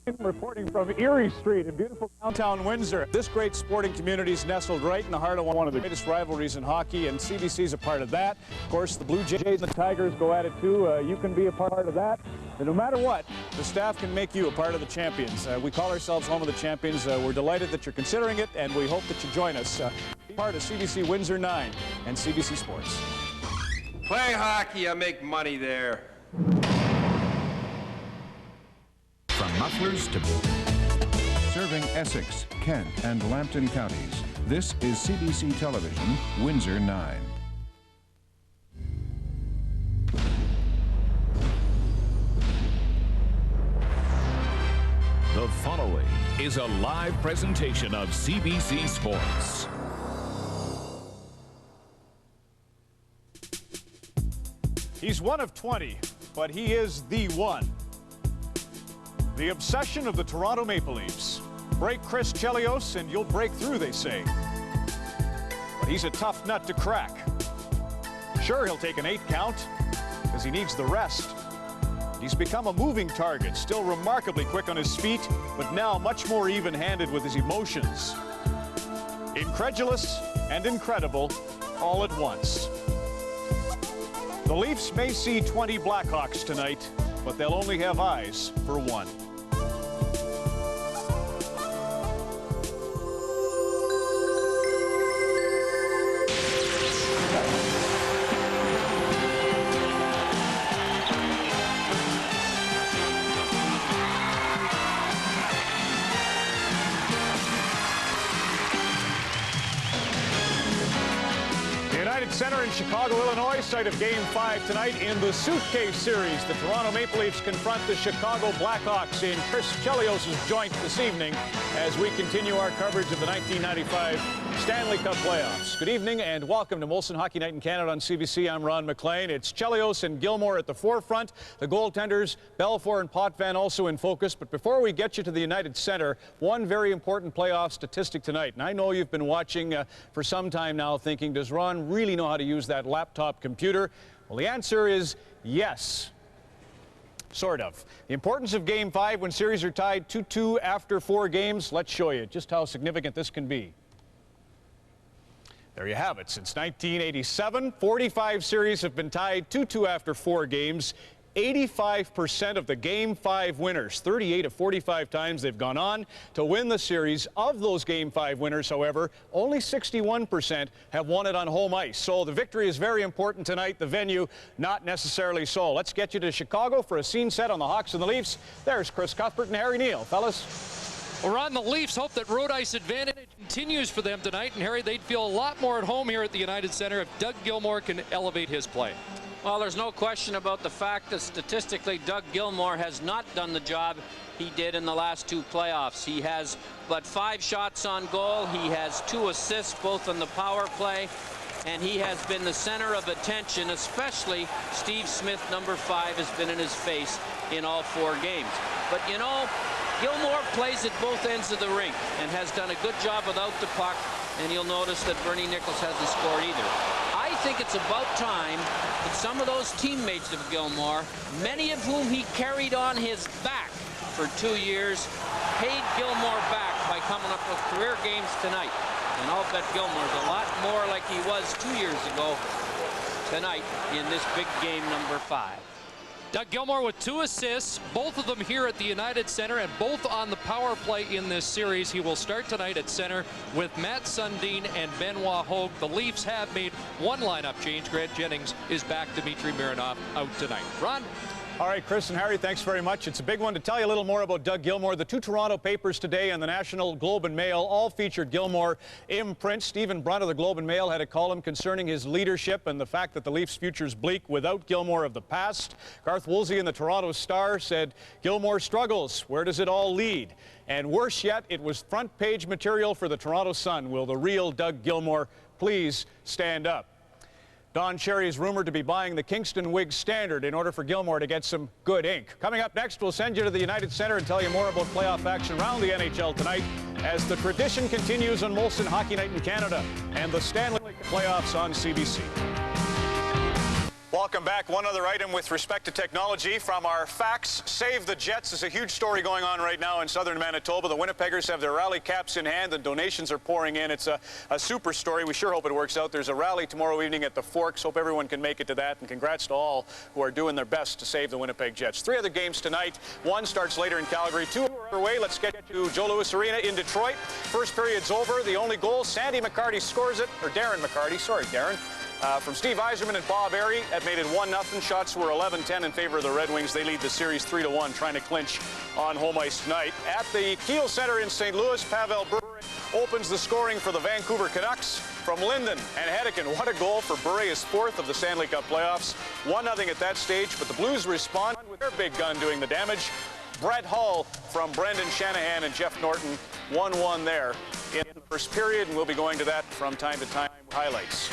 Reporting from Erie Street in beautiful downtown Windsor. This great sporting community is nestled right in the heart of one of the greatest rivalries in hockey, and CBC's a part of that. Of course, the Blue Jays and the Tigers go at it too. You can be a part of that. And no matter what, the staff can make you a part of the champions. We call ourselves Home of the Champions. We're delighted that you're considering it, and we hope that you join us. Be part of CBC Windsor 9 and CBC Sports. Play hockey, I make money there. From mufflers to serving Essex, Kent, and Lambton counties, this is CBC Television, Windsor 9. The following is a live presentation of CBC Sports. He's one of 20, but he is the one. The obsession of the Toronto Maple Leafs. Break Chris Chelios and you'll break through, they say. But he's a tough nut to crack. Sure, he'll take an 8 count because he needs the rest. He's become a moving target, still remarkably quick on his feet, but now much more even-handed with his emotions. Incredulous and incredible all at once. The Leafs may see 20 Blackhawks tonight, but they'll only have eyes for one. Center in Chicago, Illinois, site of Game 5 tonight in the Suitcase Series. The Toronto Maple Leafs confront the Chicago Blackhawks in Chris Chelios' joint this evening as we continue our coverage of the 1995 Stanley Cup playoffs. Good evening and welcome to Molson Hockey Night in Canada on CBC. I'm Ron McLean. It's Chelios and Gilmore at the forefront. The goaltenders, Belfour and Potvin, also in focus. But before we get you to the United Center, one very important playoff statistic tonight. And I know you've been watching for some time now thinking, does Ron really know how to use that laptop computer? Well, the answer is yes. Sort of. The importance of Game 5 when series are tied 2-2 after 4 games. Let's show you just how significant this can be. There you have it. Since 1987, 45 series have been tied 2-2 after 4 games. 85% of the Game 5 winners, 38 of 45 times they've gone on to win the series. Of those Game 5 winners, however, only 61% have won it on home ice. So the victory is very important tonight. The venue, not necessarily so. Let's get you to Chicago for a scene set on the Hawks and the Leafs. There's Chris Cuthbert and Harry Neal. Fellas. Well, Ron, the Leafs hope that road ice advantage continues for them tonight. And, Harry, they'd feel a lot more at home here at the United Center if Doug Gilmore can elevate his play. Well, there's no question about the fact that statistically Doug Gilmore has not done the job he did in the last 2 playoffs. He has but 5 shots on goal. He has 2 assists, both on the power play. And he has been the center of attention, especially Steve Smith, number 5, has been in his face in all 4 games. But, you know, Gilmore plays at both ends of the rink and has done a good job without the puck. And you'll notice that Bernie Nichols hasn't scored either. I think it's about time that some of those teammates of Gilmore, many of whom he carried on his back for 2 years, paid Gilmore back by coming up with career games tonight. And I'll bet Gilmore's a lot more like he was 2 years ago tonight in this big game number 5. Doug Gilmore with 2 assists, both of them here at the United Center and both on the power play in this series. He will start tonight at center with Matt Sundin and Benoit Hogue. The Leafs have made 1 lineup change. Grant Jennings is back. Dmitry Mironov out tonight. Ron? All right, Chris and Harry, thanks very much. It's a big one. To tell you a little more about Doug Gilmore, the 2 Toronto papers today and the National Globe and Mail all featured Gilmore in print. Stephen Brunt of the Globe and Mail had a column concerning his leadership and the fact that the Leafs' future's bleak without Gilmore of the past. Garth Woolsey in the Toronto Star said, Gilmore struggles. Where does it all lead? And worse yet, it was front page material for the Toronto Sun. Will the real Doug Gilmore please stand up? Don Cherry is rumored to be buying the Kingston Whig Standard in order for Gilmore to get some good ink. Coming up next, we'll send you to the United Center and tell you more about playoff action around the NHL tonight as the tradition continues on Molson Hockey Night in Canada and the Stanley Cup playoffs on CBC. Welcome back. One other item with respect to technology from our fax. Save the Jets is a huge story going on right now in southern Manitoba. The Winnipeggers have their rally caps in hand. The donations are pouring in. It's a super story. We sure hope it works out. There's a rally tomorrow evening at the Forks. Hope everyone can make it to that. And congrats to all who are doing their best to save the Winnipeg Jets. 3 other games tonight. 1 starts later in Calgary. 2 are underway. Let's get to Joe Louis Arena in Detroit. First period's over. The only goal, Sandy McCarty scores it. Or Darren McCarty. Sorry, Darren. From Steve Yzerman and Bob Airy. That made it 1-0. Shots were 11-10 in favor of the Red Wings. They lead the series 3-1, trying to clinch on home ice tonight. At the Kiel Center in St. Louis, Pavel Bure opens the scoring for the Vancouver Canucks from Linden and Hedican. What a goal for Bure, his 4th of the Stanley Cup playoffs. 1-0 at that stage, but the Blues respond with their big gun doing the damage. Brett Hull from Brendan Shanahan and Jeff Norton, 1-1 there in the first period, and we'll be going to that from time to time. Highlights.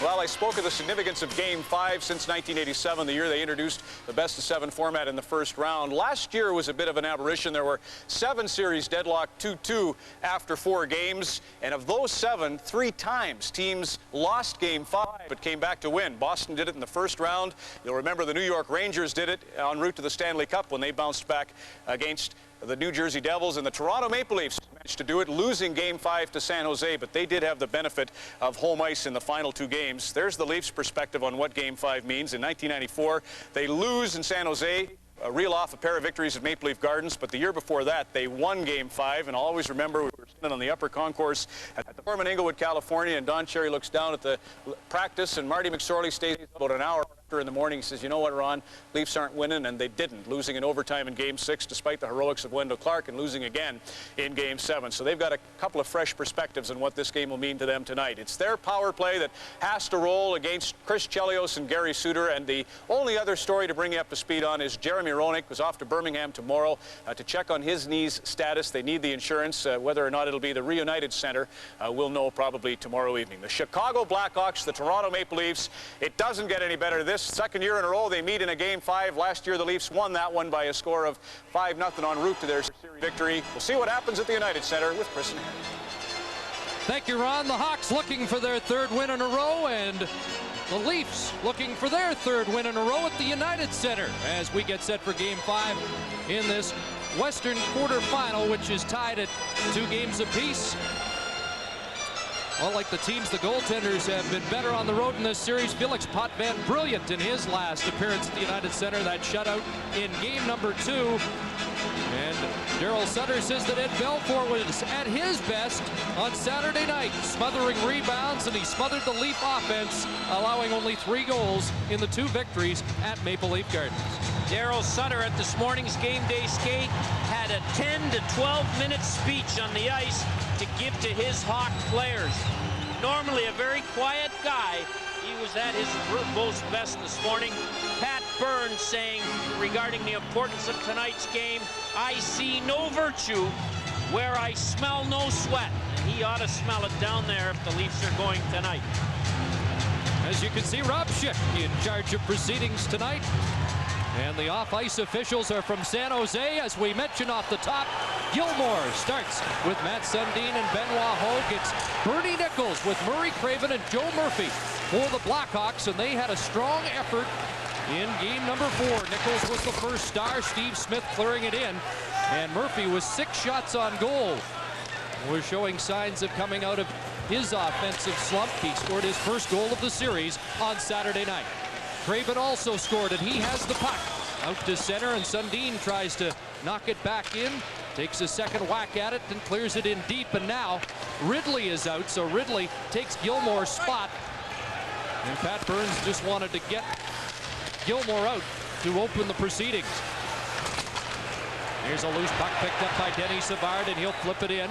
Well, I spoke of the significance of Game 5 since 1987, the year they introduced the best-of-7 format in the first round. Last year was a bit of an aberration. There were 7 series deadlocked 2-2 after 4 games, and of those 7, 3 times teams lost Game 5 but came back to win. Boston did it in the first round. You'll remember the New York Rangers did it en route to the Stanley Cup when they bounced back against the New Jersey Devils, and the Toronto Maple Leafs managed to do it, losing Game 5 to San Jose, but they did have the benefit of home ice in the final 2 games. There's the Leafs' perspective on what Game 5 means. In 1994, they lose in San Jose, reel off a pair of victories at Maple Leaf Gardens, but the year before that, they won Game 5, and I'll always remember we were sitting on the upper concourse at the Forum in Inglewood, California, and Don Cherry looks down at the practice, and Marty McSorley stays about an hour in the morning. He says, you know what, Ron, Leafs aren't winning, and they didn't, losing in overtime in Game 6 despite the heroics of Wendell Clark, and losing again in Game 7. So they've got a couple of fresh perspectives on what this game will mean to them tonight. It's their power play that has to roll against Chris Chelios and Gary Suter, and the only other story to bring you up to speed on is Jeremy Roenick was off to Birmingham tomorrow to check on his knee's status. They need the insurance. Whether or not it'll be the Reunited Center, we'll know probably tomorrow evening. The Chicago Blackhawks, the Toronto Maple Leafs. It doesn't get any better. This second year in a row they meet in a Game 5. Last year the Leafs won that one by a score of 5-0 en route to their series victory. We'll see what happens at the United Center with Chris and Harry. Thank you, Ron. The Hawks looking for their 3rd win in a row, and the Leafs looking for their 3rd win in a row at the United Center as we get set for Game 5 in this Western quarterfinal, which is tied at 2 games apiece. Well, like the teams, the goaltenders have been better on the road in this series. Felix Potvin, brilliant in his last appearance at the United Center. That shutout in game number 2. And Daryl Sutter says that Ed Belfour was at his best on Saturday night, smothering rebounds, and he smothered the Leaf offense, allowing only 3 goals in the 2 victories at Maple Leaf Gardens. Daryl Sutter at this morning's game day skate had a 10 to 12-minute speech on the ice to give to his Hawk players. Normally a very quiet guy, he was at his most best this morning. Pat Burns saying regarding the importance of tonight's game, I see no virtue where I smell no sweat. And he ought to smell it down there if the Leafs are going tonight. As you can see, Rob Schick in charge of proceedings tonight. And the off-ice officials are from San Jose. As we mentioned off the top, Gilmore starts with Matt Sundin and Benoit Hogue. It's Bernie Nichols with Murray Craven and Joe Murphy for the Blackhawks, and they had a strong effort in game number 4. Nichols was the first star, Steve Smith clearing it in, and Murphy was 6 shots on goal. Was showing signs of coming out of his offensive slump. He scored his first goal of the series on Saturday night. Craven also scored, and he has the puck out to center, and Sundin tries to knock it back in, takes a second whack at it, and clears it in deep. And now Ridley is out, so Ridley takes Gilmore's spot, and Pat Burns just wanted to get Gilmore out to open the proceedings. Here's a loose puck picked up by Denny Savard, and he'll flip it in.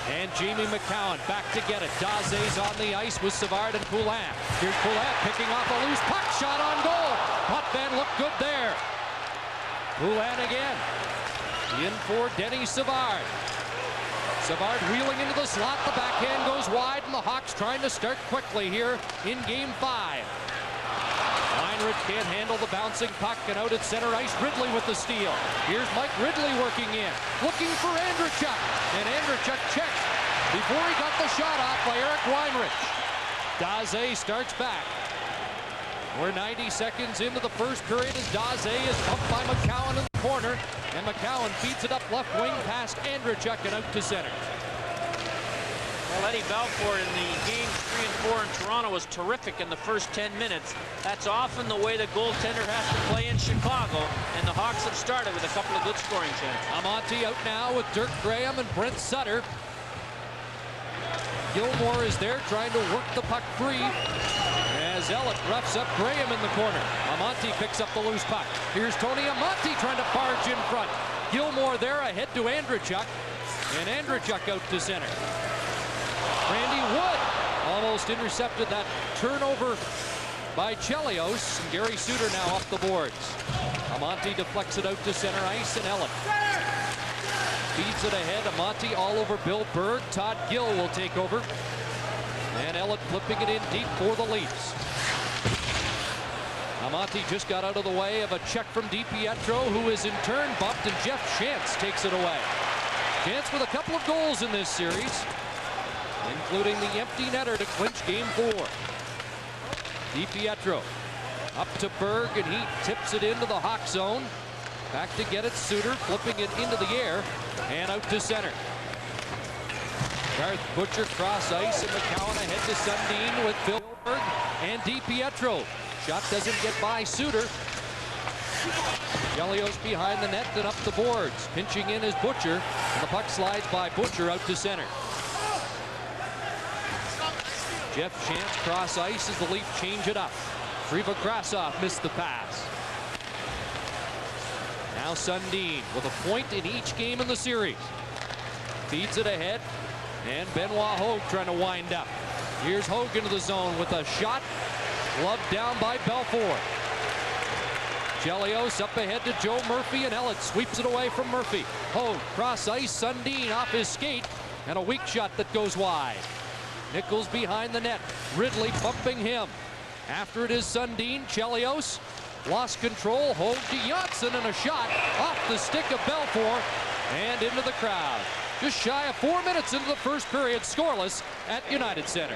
And Jamie McCowan back to get it. Daze's on the ice with Savard and Poulin. Here's Poulin picking off a loose puck, shot on goal. Potvin looked good there. Poulin again. In for Denny Savard. Savard wheeling into the slot. The backhand goes wide, and the Hawks trying to start quickly here in game 5. Weinrich can't handle the bouncing puck, and out at center ice, Ridley with the steal. Here's Mike Ridley working in, looking for Andrechuk, and Andrechuk checked before he got the shot off by Eric Weinrich. Daze starts back. We're 90 seconds into the first period as Daze is bumped by McCowan in the corner. And McCowan feeds it up left wing past Andrechuk and out to center. Well, Eddie Balfour in the games 3 and 4 in Toronto was terrific in the first 10 minutes. That's often the way the goaltender has to play in Chicago, and the Hawks have started with a couple of good scoring chances. Amonte out now with Dirk Graham and Brent Sutter. Gilmore is there trying to work the puck free as Ellett roughs up Graham in the corner. Amonte picks up the loose puck. Here's Tony Amonte trying to barge in front. Gilmore there ahead to Andrechuk, and Andrechuk out to center. Randy Wood almost intercepted that turnover by Chelios, and Gary Suter now off the boards. Amonte deflects it out to center ice, and Ellett feeds it ahead. Amonte all over Bill Berg. Todd Gill will take over. And Ellett flipping it in deep for the Leafs. Amonte just got out of the way of a check from DiPietro, who is in turn bumped, and Jeff Shantz takes it away. Shantz with a couple of goals in this series, including the empty netter to clinch game 4. DiPietro up to Berg, and he tips it into the Hawk zone. Back to get it, Suter flipping it into the air and out to center. Garth Butcher cross ice, and McCowan ahead to Sundin with Bill Berg and DiPietro. Shot doesn't get by Suter. Chelios behind the net and up the boards. Pinching in is Butcher, and the puck slides by Butcher out to center. Jeff Shantz cross ice as the Leafs change it up. Friva Krasov missed the pass. Now Sundin with a point in each game in the series. Feeds it ahead, and Benoit Hogue trying to wind up. Here's Hogue into the zone with a shot. Gloved down by Belfour. Chelios up ahead to Joe Murphy, and Ellett sweeps it away from Murphy. Hogue cross ice, Sundin off his skate, and a weak shot that goes wide. Nichols behind the net. Ridley bumping him. After it is Sundin. Chelios lost control. Hogue to Janssen, and a shot off the stick of Belfour and into the crowd. Just shy of 4 minutes into the first period, scoreless at United Center.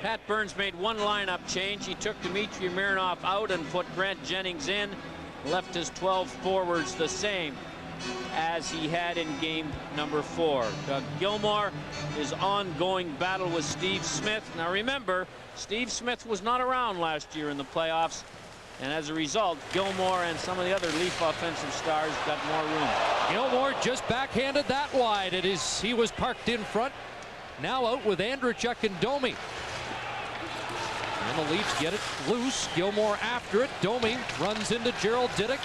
Pat Burns made one lineup change. He took Dmitry Mironov out and put Grant Jennings in. Left his 12 forwards the same as he had in game number 4. Doug Gilmore, his ongoing battle with Steve Smith. Now remember, Steve Smith was not around last year in the playoffs, and as a result, Gilmore and some of the other Leaf offensive stars got more room. Gilmore just backhanded that wide. He was parked in front. Now out with Andrechuk and Domi. And the Leafs get it loose. Gilmore after it. Domi runs into Gerald Diddick.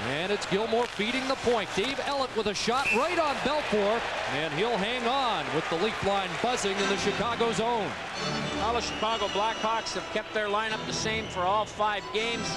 And it's Gilmore feeding the point. Dave Ellett with a shot right on Belfour, and he'll hang on with the Leaf line buzzing in the Chicago zone. All the Chicago Blackhawks have kept their lineup the same for all 5 games.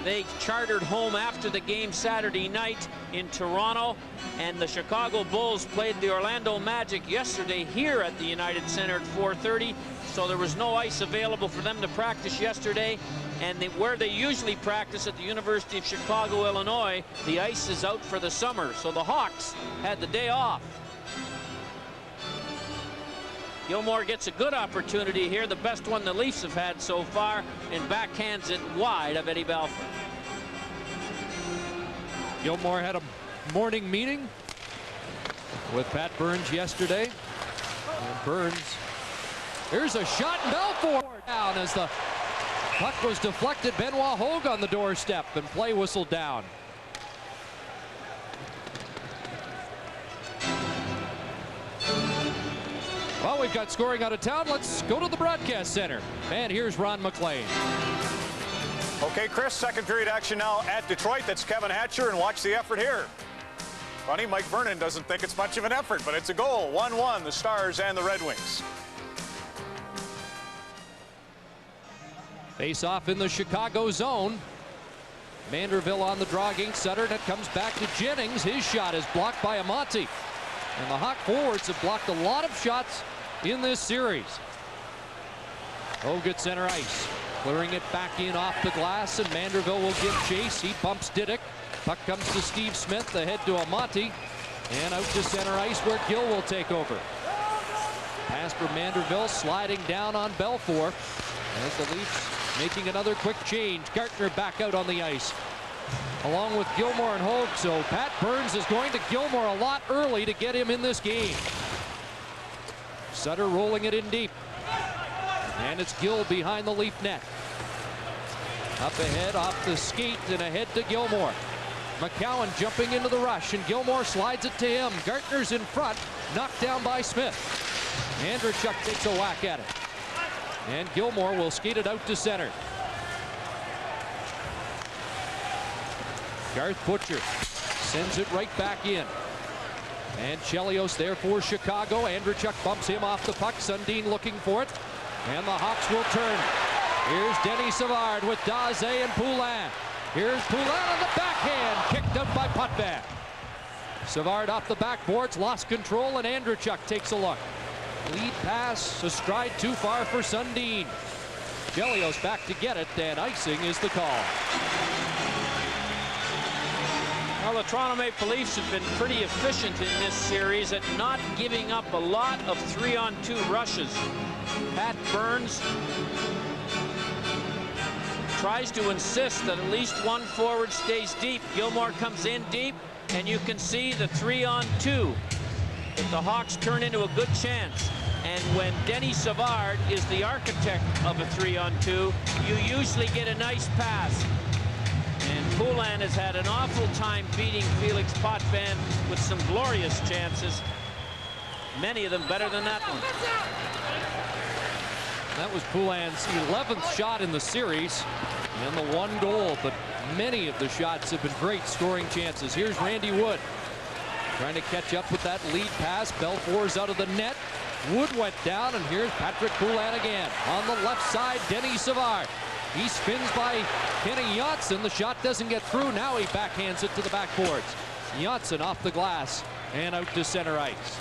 They chartered home after the game Saturday night in Toronto, and the Chicago Bulls played the Orlando Magic yesterday here at the United Center at 4:30, so there was no ice available for them to practice yesterday. And where they usually practice at the University of Chicago, Illinois, the ice is out for the summer, so the Hawks had the day off. Gilmore gets a good opportunity here, the best one the Leafs have had so far, and backhands it wide of Eddie Balfour. Gilmore had a morning meeting with Pat Burns yesterday. And Burns, here's a shot, and Balfour down as the puck was deflected. Benoit Hogue on the doorstep, and play whistled down. Well, we've got scoring out of town. Let's go to the broadcast center. And here's Ron McLean. Okay, Chris, second period action now at Detroit. That's Kevin Hatcher, and watch the effort here. Funny, Mike Vernon doesn't think it's much of an effort, but it's a goal. 1-1, the Stars and the Red Wings. Face off in the Chicago zone. Manderville on the draw against Sutter, and it comes back to Jennings. His shot is blocked by Amonte. And the Hawk forwards have blocked a lot of shots in this series. Hogue at center ice. Clearing it back in off the glass, and Manderville will give chase. He bumps Diddick. Puck comes to Steve Smith, ahead to Amonte. And out to center ice where Gill will take over. Pass for Manderville, sliding down on Belfour. As the Leafs making another quick change. Gartner back out on the ice, along with Gilmore and Hogue. So Pat Burns is going to Gilmore a lot early to get him in this game. Sutter rolling it in deep. And it's Gill behind the Leaf net. Up ahead, off the skate, and ahead to Gilmore. McCowan jumping into the rush, and Gilmore slides it to him. Gartner's in front, knocked down by Smith. Andrechuk takes a whack at it. And Gilmore will skate it out to center. Garth Butcher sends it right back in. And Chelios there for Chicago. Andrechuk bumps him off the puck. Sundin looking for it. And the Hawks will turn. Here's Denny Savard with Daze and Poulin. Here's Poulin on the backhand, kicked out by Potvin. Savard off the backboards, lost control, and Andrechuk takes a look. Lead pass, a stride too far for Sundin. Chelios back to get it, and icing is the call. Well, the Toronto Maple Leafs have been pretty efficient in this series at not giving up a lot of 3-on-2 rushes. Pat Burns tries to insist that at least one forward stays deep. Gilmore comes in deep, and you can see the 3-on-2. But the Hawks turn into a good chance. And when Denny Savard is the architect of a 3-on-2, you usually get a nice pass. And Poulin has had an awful time beating Felix Potvin with some glorious chances. Many of them better than that one. That was Poulin's 11th shot in the series, and the one goal, but many of the shots have been great scoring chances. Here's Randy Wood trying to catch up with that lead pass. Belfour's out of the net. Wood went down, and here's Patrick Poulin again. On the left side, Denny Savard. He spins by Kenny Johnson. The shot doesn't get through. Now he backhands it to the backboards. Johnson off the glass and out to center ice.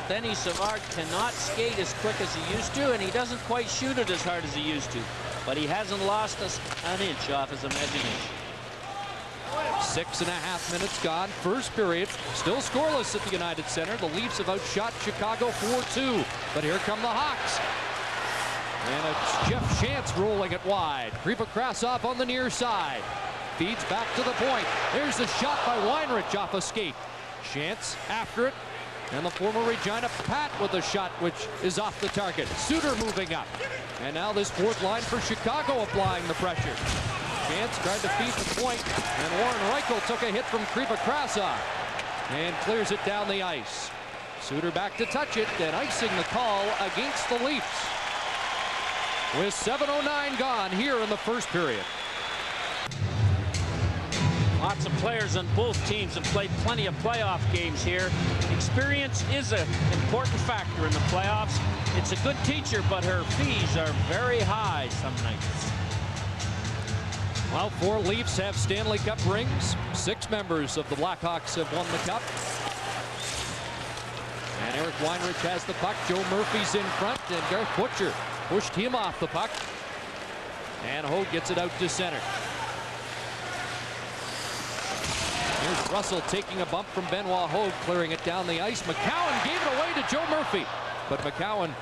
Denny Savard cannot skate as quick as he used to, and he doesn't quite shoot it as hard as he used to. But he hasn't lost us an inch off his imagination. 6.5 minutes gone. First period. Still scoreless at the United Center. The Leafs have outshot Chicago 4-2. But here come the Hawks. And it's Jeff Shantz rolling it wide. Kripa Krasov on the near side. Feeds back to the point. There's the shot by Weinrich off a skate. Shantz after it. And the former Regina Pat with a shot which is off the target. Suter moving up. And now this fourth line for Chicago applying the pressure. Shantz tried to feed the point, and Warren Reichel took a hit from Kripa Krasov and clears it down the ice. Suter back to touch it, and icing the call against the Leafs. With 7:09 gone here in the first period. Lots of players on both teams have played plenty of playoff games here. Experience is an important factor in the playoffs. It's a good teacher, but her fees are very high some nights. Well, 4 Leafs have Stanley Cup rings. 6 members of the Blackhawks have won the cup. And Eric Weinrich has the puck. Joe Murphy's in front, and Garth Butcher pushed him off the puck. And Hogue gets it out to center. Here's Russell taking a bump from Benoit Hogue, clearing it down the ice. McCowan gave it away to Joe Murphy, but McCowan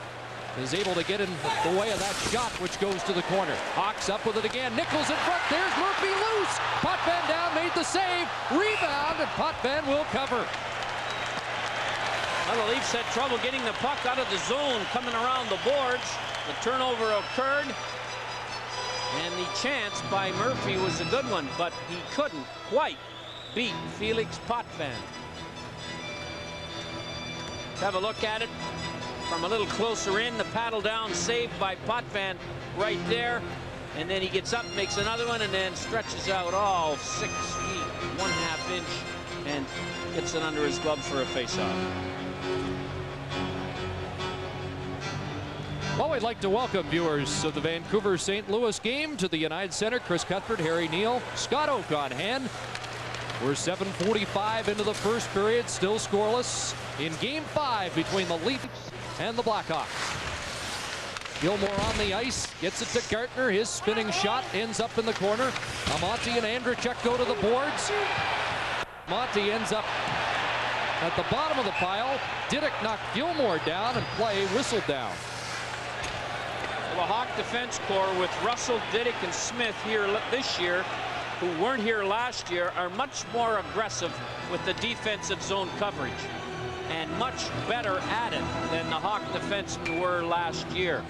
is able to get in the way of that shot, which goes to the corner. Hawks up with it again. Nichols in front. There's Murphy loose. Potvin down, made the save. Rebound, and Potvin will cover. Well, the Leafs had trouble getting the puck out of the zone, coming around the boards. The turnover occurred, and the chance by Murphy was a good one, but he couldn't quite beat Felix Potvin. Let's have a look at it from a little closer in. The paddle down, saved by Potvin right there. And then he gets up, makes another one, and then stretches out all 6 feet, 1/2 inch, and gets it under his glove for a faceoff. Well, we'd like to welcome viewers of the Vancouver-St. Louis game to the United Center. Chris Cuthbert, Harry Neal, Scott Oak on hand. We're 7:45 into the first period, still scoreless in Game 5 between the Leafs and the Blackhawks. Gilmore on the ice, gets it to Gartner. His spinning shot ends up in the corner. Amonte and Andrechuk go to the boards. Amonte ends up At the bottom of the pile, Diddick knocked Gilmore down and play whistled down. The Hawk defense corps with Russell, Diddick, and Smith here this year, who weren't here last year, are much more aggressive with the defensive zone coverage and much better at it than the Hawk defensemen were last year.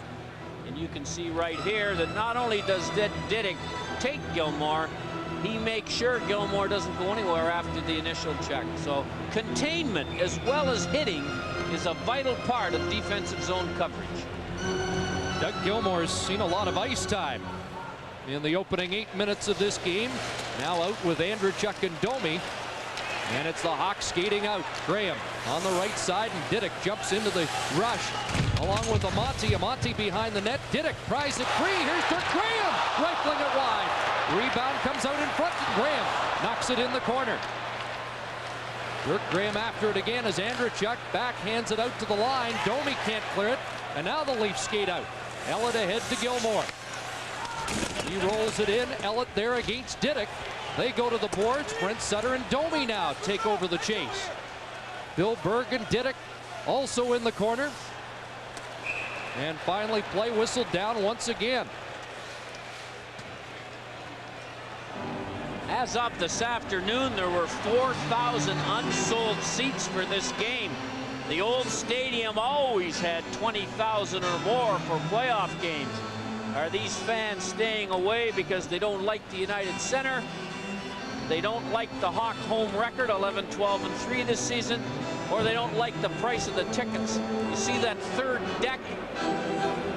And you can see right here that not only does Diddick take Gilmore, he makes sure Gilmore doesn't go anywhere after the initial check. So containment as well as hitting is a vital part of defensive zone coverage. Doug Gilmore's seen a lot of ice time in the opening 8 minutes of this game. Now out with Andreychuk and Domi. And it's the Hawks skating out. Graham on the right side, and Diddick jumps into the rush along with Amonte. Amonte behind the net. Diddick pries it free. Here's Dirk Graham rifling it wide. Rebound comes out in front, and Graham knocks it in the corner. Dirk Graham after it again as Andreychuk backhands it out to the line. Domi can't clear it, and now the Leafs skate out. Ellett ahead to Gilmore. He rolls it in. Ellett there against Diddick. They go to the boards. Brent Sutter and Domi now take over the chase. Bill Berg and Diddick also in the corner. And finally play whistled down once again. As of this afternoon, there were 4,000 unsold seats for this game. The old stadium always had 20,000 or more for playoff games. Are these fans staying away because they don't like the United Center? They don't like the Hawk home record, 11-12-3 this season, or they don't like the price of the tickets. You see that third deck?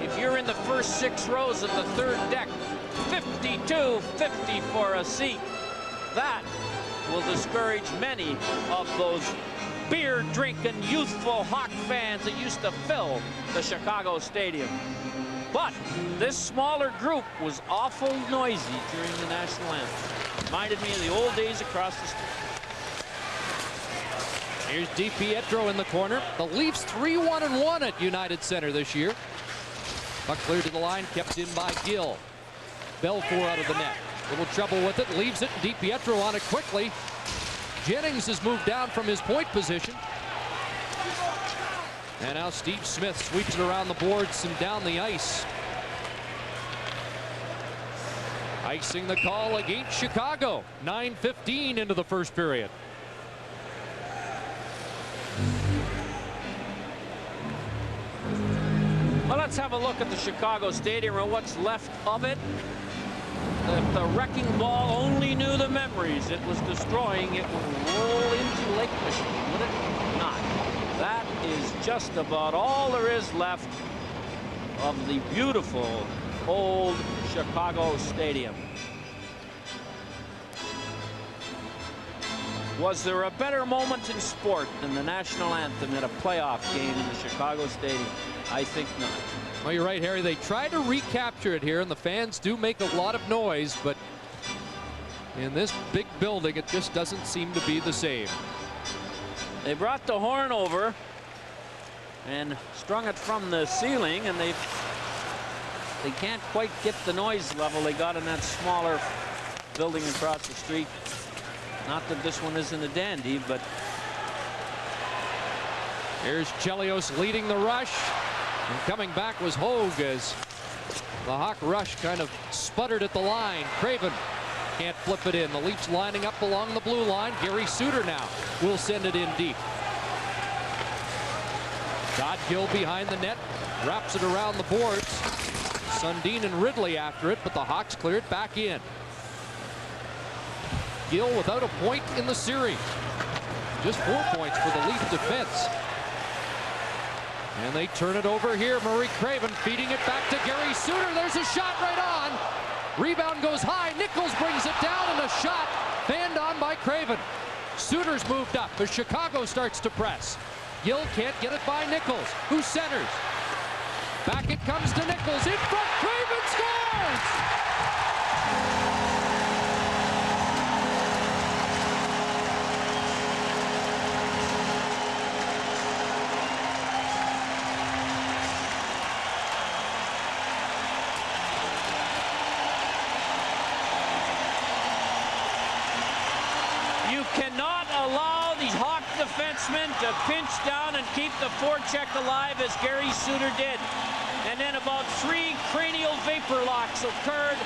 If you're in the first 6 rows of the third deck, $52.50 for a seat. That will discourage many of those beer-drinking, youthful Hawk fans that used to fill the Chicago Stadium. But this smaller group was awful noisy during the national anthem. Reminded me of the old days across the street. Here's DiPietro in the corner. The Leafs 3-1-1 at United Center this year. Puck cleared to the line, kept in by Gill. Belfour out of the net. Little trouble with it, leaves it. DiPietro on it quickly. Jennings has moved down from his point position. And now Steve Smith sweeps it around the boards and down the ice. Icing the call against Chicago. 9:15 into the first period. Well, let's have a look at the Chicago Stadium or what's left of it. If the wrecking ball only knew the memories it was destroying, it would roll into Lake Michigan, would it not? That is just about all there is left of the beautiful old Chicago Stadium. Was there a better moment in sport than the national anthem at a playoff game in the Chicago Stadium? I think not. Well, you're right, Harry. They try to recapture it here, and the fans do make a lot of noise, but in this big building, it just doesn't seem to be the same. They brought the horn over and strung it from the ceiling, and they can't quite get the noise level they got in that smaller building across the street. Not that this one isn't a dandy, but here's Chelios leading the rush, and coming back was Hogue as the Hawk rush kind of sputtered at the line. Craven can't flip it in. The Leafs lining up along the blue line. Gary Suter now will send it in deep. Todd Gill behind the net, wraps it around the boards. Sundin and Ridley after it, but the Hawks clear it back in. Gill without a point in the series. Just 4 points for the Leaf defense. And they turn it over here. Murray Craven feeding it back to Gary Suter. There's a shot right on. Rebound goes high. Nichols brings it down, and a shot fanned on by Craven. Suter's moved up as Chicago starts to press. Gill can't get it by Nichols, who centers. Back it comes to Nichols. In front, Craven scores! you cannot allow allow these Hawk defensemen to pinch down and keep the forecheck alive as Gary Suter did. And then about 3 cranial vapor locks occurred,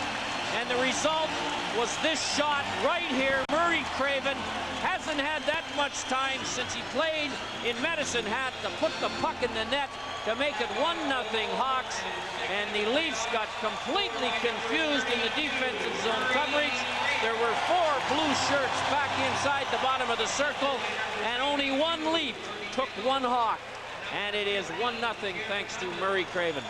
and the result was this shot right here. Murray Craven hasn't had that much time since he played in Medicine Hat to put the puck in the net to make it 1-0 Hawks, and the Leafs got completely confused in the defensive zone coverage. There were 4 blue shirts back inside the bottom of the circle, and only 1 Leaf took 1 Hawk, and it is 1-0 thanks to Murray Craven.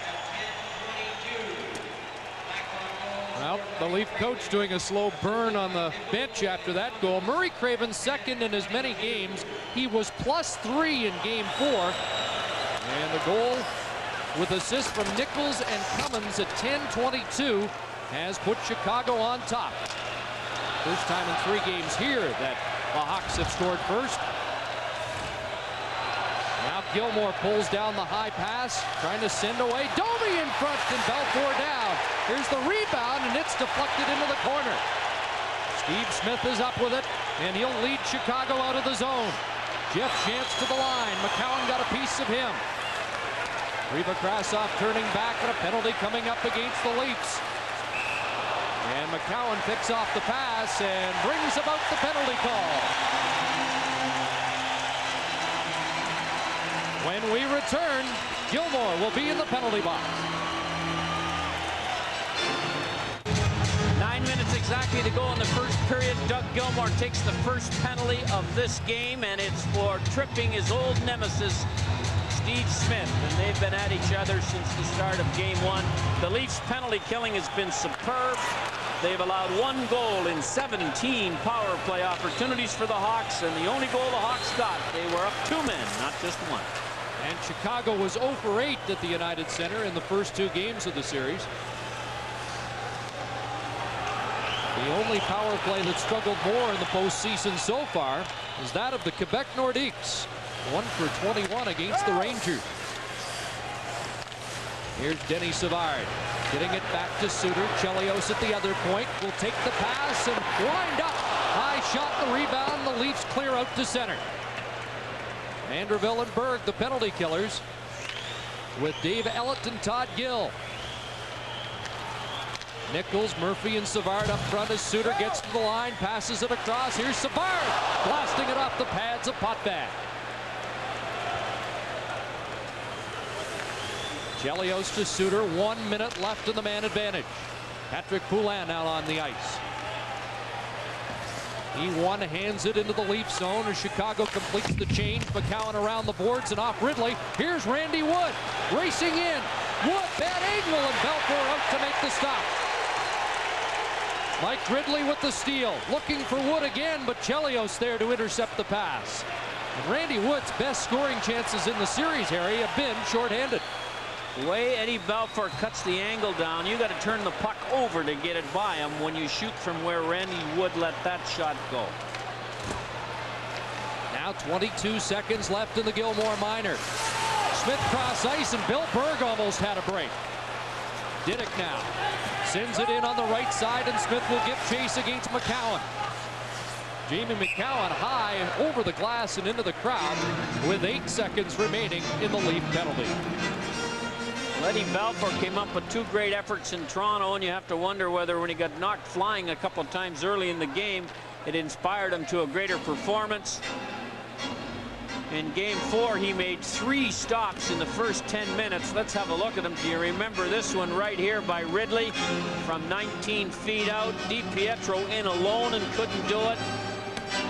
Well, the Leaf coach doing a slow burn on the bench after that goal. Murray Craven second in as many games. He was +3 in game 4. And the goal with assists from Nichols and Cummins at 10:22 has put Chicago on top. First time in 3 games here that the Hawks have scored first. Now Gilmore pulls down the high pass, trying to send away. Domi in front and Belfour down. Here's the rebound, and it's deflected into the corner. Steve Smith is up with it, and he'll lead Chicago out of the zone. Jeff Chance to the line. McCowan got a piece of him. Riva Krasov turning back, and a penalty coming up against the Leafs. And McCowan picks off the pass and brings about the penalty call. When we return, Gilmore will be in the penalty box. 9 minutes exactly to go in the first period. Doug Gilmore takes the first penalty of this game, and it's for tripping his old nemesis, Steve Smith, and they've been at each other since the start of game 1. The Leafs' penalty killing has been superb. They've allowed 1 goal in 17 power play opportunities for the Hawks, and the only goal the Hawks got, they were up 2 men, not just 1. And Chicago was 0 for 8 at the United Center in the first 2 games of the series. The only power play that struggled more in the postseason so far is that of the Quebec Nordiques. 1 for 21 against the Rangers. Here's Denny Savard getting it back to Suter. Chelios at the other point will take the pass and wind up. High shot, the rebound. The Leafs clear out to center. Vanderbilt and Berg, the penalty killers, with Dave Ellett and Todd Gill. Nichols, Murphy, and Savard up front as Suter gets to the line, passes it across. Here's Savard blasting it off the pads of Potvin. Chelios to Suter, 1 minute left in the man advantage. Patrick Poulin out on the ice. He one-hands it into the Leaf zone as Chicago completes the change. McCowan around the boards and off Ridley. Here's Randy Wood racing in. Wood, bad angle, and Belfour out to make the stop. Mike Ridley with the steal. Looking for Wood again, but Chelios there to intercept the pass. And Randy Wood's best scoring chances in the series, Harry, have been shorthanded. The way Eddie Belfour cuts the angle down, you got to turn the puck over to get it by him when you shoot from where Randy Wood let that shot go. Now 22 seconds left in the Gilmore minor. Smith cross ice, and Bill Berg almost had a break. Diddick now sends it in on the right side, and Smith will give chase against McCowan. Jamie McCowan high over the glass and into the crowd with 8 seconds remaining in the Leaf penalty. Eddie Belfour came up with 2 great efforts in Toronto, and you have to wonder whether when he got knocked flying a couple of times early in the game, it inspired him to a greater performance. In game 4, he made 3 stops in the first 10 minutes. Let's have a look at them. Do you remember this one right here by Ridley from 19 feet out? DiPietro in alone and couldn't do it.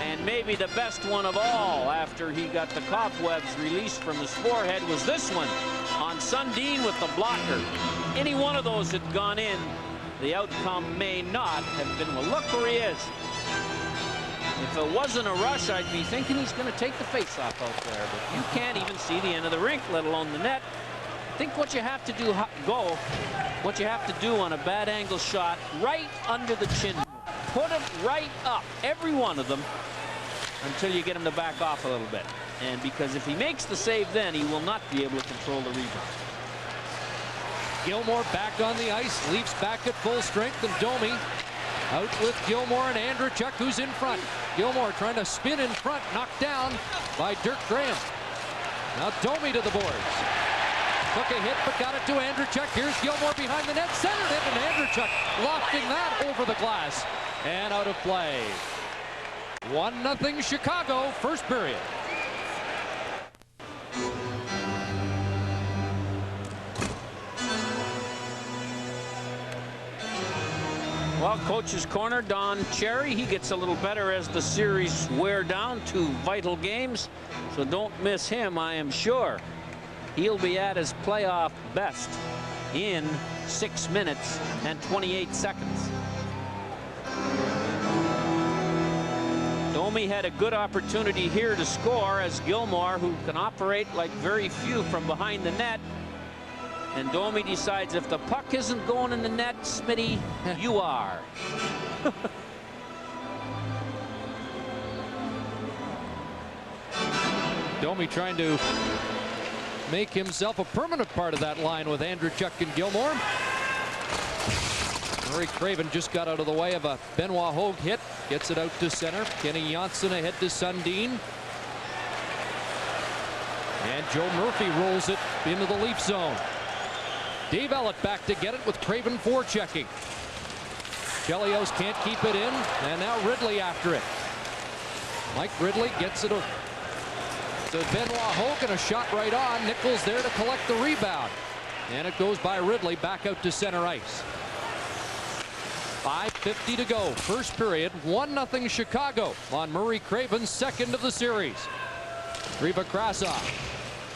And maybe the best one of all after he got the cobwebs released from his forehead was this one on Sundin with the blocker. Any one of those had gone in, the outcome may not have been, well, look where he is. If it wasn't a rush, I'd be thinking he's going to take the face-off out there, but you can't even see the end of the rink, let alone the net. I think what you have to do, what you have to do on a bad angle shot, right under the chin. Put him right up, every one of them, until you get him to back off a little bit. And because if he makes the save, then he will not be able to control the rebound. Gilmore back on the ice, Leafs back at full strength, and Domi Out with Gilmore and Andrechuk, who's in front. Gilmore trying to spin in front, knocked down by Dirk Graham. Now Domi to the boards. Took a hit, but got it to Andrechuk. Here's Gilmore behind the net, centered it, and Andrechuk lofting that over the glass and out of play. 1-0 Chicago, first period. Well, coach's corner, Don Cherry, he gets a little better as the series wear down. 2 vital games, so don't miss him, I am sure. He'll be at his playoff best in 6 minutes and 28 seconds. Domi had a good opportunity here to score as Gilmore, who can operate like very few from behind the net. And Domi decides if the puck isn't going in the net, Smitty, you are. Domi trying to make himself a permanent part of that line with Andrechuk and Gilmore. Murray Craven just got out of the way of a Benoit Hogue hit. Gets it out to center. Kenny Janssen ahead to Sundin. And Joe Murphy rolls it into the Leaf zone. Dave Ellett back to get it with Craven forechecking. Chelios can't keep it in, and now Ridley after it. Mike Ridley gets it to Benoit Hogue, and a shot right on. Nichols there to collect the rebound. And it goes by Ridley back out to center ice. 5:50 to go. First period, 1-0 Chicago on Murray Craven's second of the series. Riva Krasov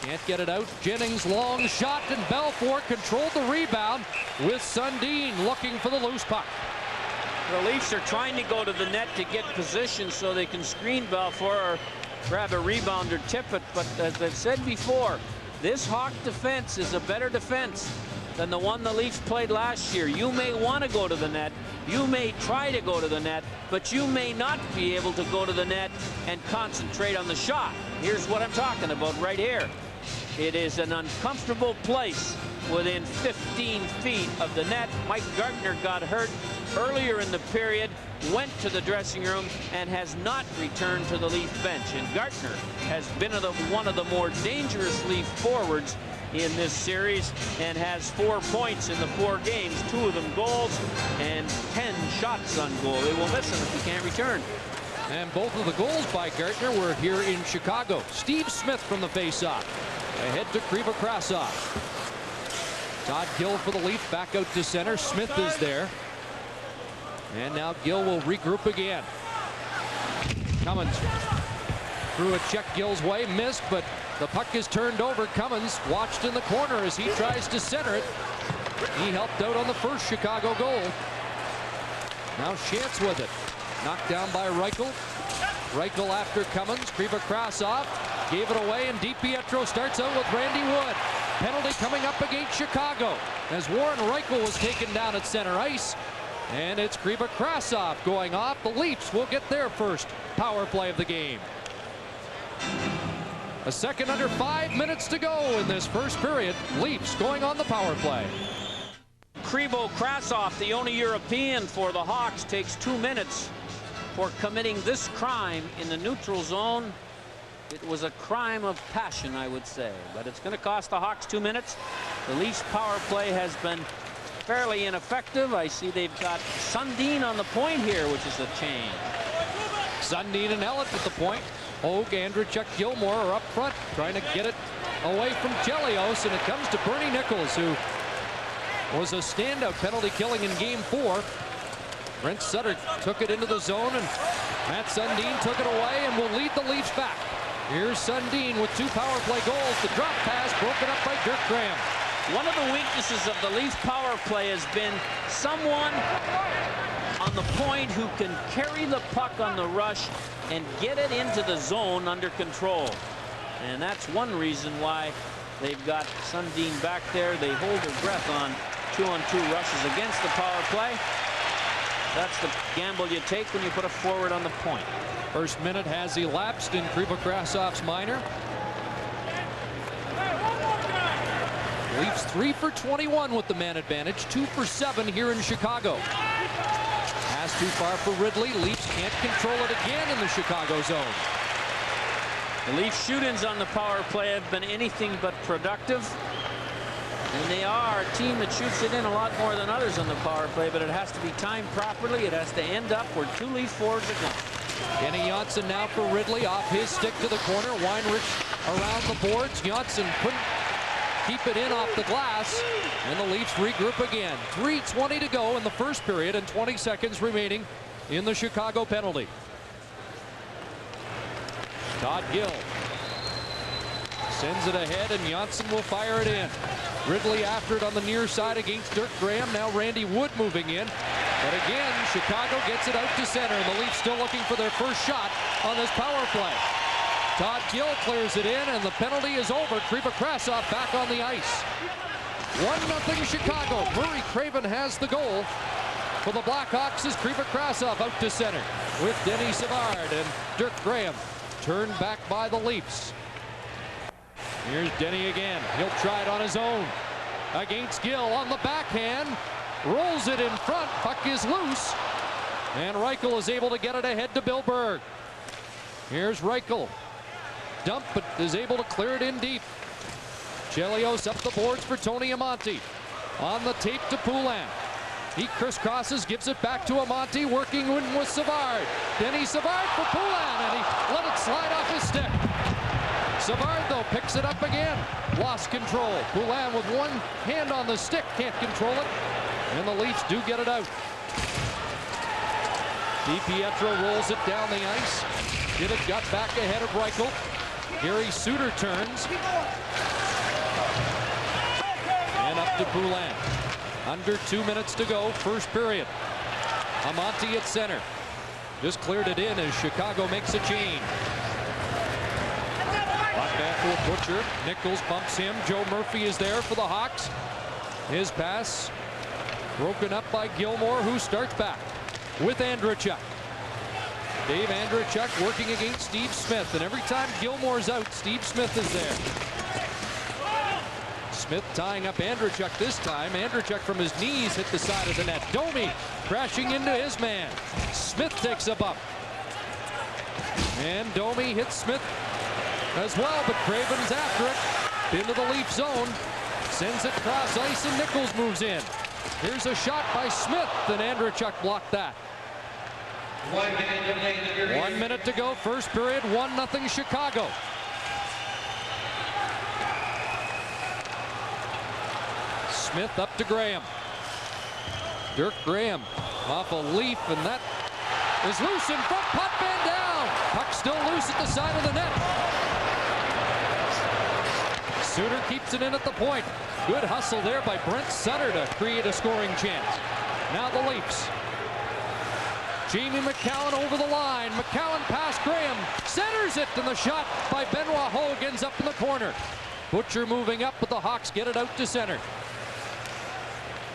can't get it out. Jennings long shot, and Belfour controlled the rebound with Sundin looking for the loose puck. The Leafs are trying to go to the net to get position so they can screen Belfour or grab a rebound or tip it. But as I've said before, this Hawk defense is a better defense than the one the Leafs played last year. You may want to go to the net. You may try to go to the net, but you may not be able to go to the net and concentrate on the shot. Here's what I'm talking about right here. It is an uncomfortable place within 15 feet of the net. Mike Gartner got hurt earlier in the period, went to the dressing room, and has not returned to the Leaf bench. And Gartner has been one of the more dangerous Leaf forwards in this series and has 4 points in the 4 games, 2 of them goals and 10 shots on goal. They will miss him if he can't return. And both of the goals by Gartner were here in Chicago. Steve Smith from the faceoff. Ahead to Kriva Krasov. Todd Gill for the Leaf back out to center. Smith is there. And now Gill will regroup again. Cummins threw a check Gill's way, missed, but the puck is turned over. Cummins watched in the corner as he tries to center it. He helped out on the first Chicago goal. Now Schantz with it. Knocked down by Reichel. Reichel after Cummins. Kriva Krasov gave it away, and DiPietro starts out with Randy Wood. Penalty coming up against Chicago as Warren Reichel was taken down at center ice. And it's Kriva Krasov going off. The Leafs will get their first power play of the game. A second under 5 minutes to go in this first period. Leafs going on the power play. Krivo Krasov, the only European for the Hawks, takes 2 minutes for committing this crime in the neutral zone. It was a crime of passion, I would say, but it's going to cost the Hawks 2 minutes. The Leafs power play has been fairly ineffective. I see they've got Sundin on the point here, which is a change. Sundin and Ellett at the point. Hogue, Andrechuk, Gilmore are up front trying to get it away from Chelios, and it comes to Bernie Nichols, who was a standout penalty killing in game 4. Brent Sutter took it into the zone, and Matt Sundin took it away and will lead the Leafs back. Here's Sundin with 2 power play goals. The drop pass broken up by Dirk Graham. One of the weaknesses of the Leafs power play has been someone on the point who can carry the puck on the rush and get it into the zone under control. And that's one reason why they've got Sundin back there. They hold their breath on 2-on-2 rushes against the power play. That's the gamble you take when you put a forward on the point. First minute has elapsed in Kriva Krasov's minor. Leafs 3 for 21 with the man advantage, 2 for 7 here in Chicago. Pass too far for Ridley. Leafs can't control it again in the Chicago zone. The Leafs shoot-ins on the power play have been anything but productive. And they are a team that shoots it in a lot more than others on the power play, but it has to be timed properly. It has to end up where two Leaf forwards are going. Kenny Janssen now for Ridley. Off his stick to the corner. Weinrich around the boards. Janssen couldn't keep it in off the glass. And the Leafs regroup again. 3:20 to go in the first period and 20 seconds remaining in the Chicago penalty. Todd Gill sends it ahead, and Janssen will fire it in. Ridley after it on the near side against Dirk Graham. Now Randy Wood moving in. But again, Chicago gets it out to center, and the Leafs still looking for their first shot on this power play. Todd Gill clears it in, and the penalty is over. Krivokrasov back on the ice. 1-0 Chicago. Murray Craven has the goal for the Blackhawks as Krivokrasov out to center with Denny Savard and Dirk Graham. Turned back by the Leafs. Here's Denny again. He'll try it on his own. Against Gill on the backhand. Rolls it in front. Puck is loose. And Reichel is able to get it ahead to Bill Berg. Here's Reichel. Dump, but is able to clear it in deep. Chelios up the boards for Tony Amonte. On the tape to Poulin. He crisscrosses, gives it back to Amonte, working in with Savard. Denny Savard for Poulin, and he let it slide off his stick. Savard, though, picks it up again. Lost control. Poulin with one hand on the stick, can't control it. And the Leafs do get it out. DiPietro rolls it down the ice. Get it, got back ahead of Reichel. Gary Suter turns. And up to Poulin. Under 2 minutes to go, first period. Amonte at center. Just cleared it in as Chicago makes a change. Back for Butcher. Nichols bumps him. Joe Murphy is there for the Hawks. His pass broken up by Gilmore, who starts back with Andreychuk. Dave Andreychuk working against Steve Smith, and every time Gilmore's out, Steve Smith is there. Smith tying up Andreychuk this time. Andreychuk from his knees hit the side of the net. Domi crashing into his man. Smith takes a bump. And Domi hits Smith as well, but Craven's after it. Into the Leaf zone. Sends it across ice, and Nichols moves in. Here's a shot by Smith, and Andreychuk blocked that. 1 minute to go, first period, 1-0 Chicago. Smith up to Graham. Dirk Graham off a Leaf, and that is loose in front. Puck man down. Puck still loose at the side of the net. Suter keeps it in at the point. Good hustle there by Brent Sutter to create a scoring chance. Now the Leafs. Jamie McCowan over the line. McCowan past Graham. Centers it, and the shot by Benoit Hogue ends up in the corner. Butcher moving up, but the Hawks get it out to center.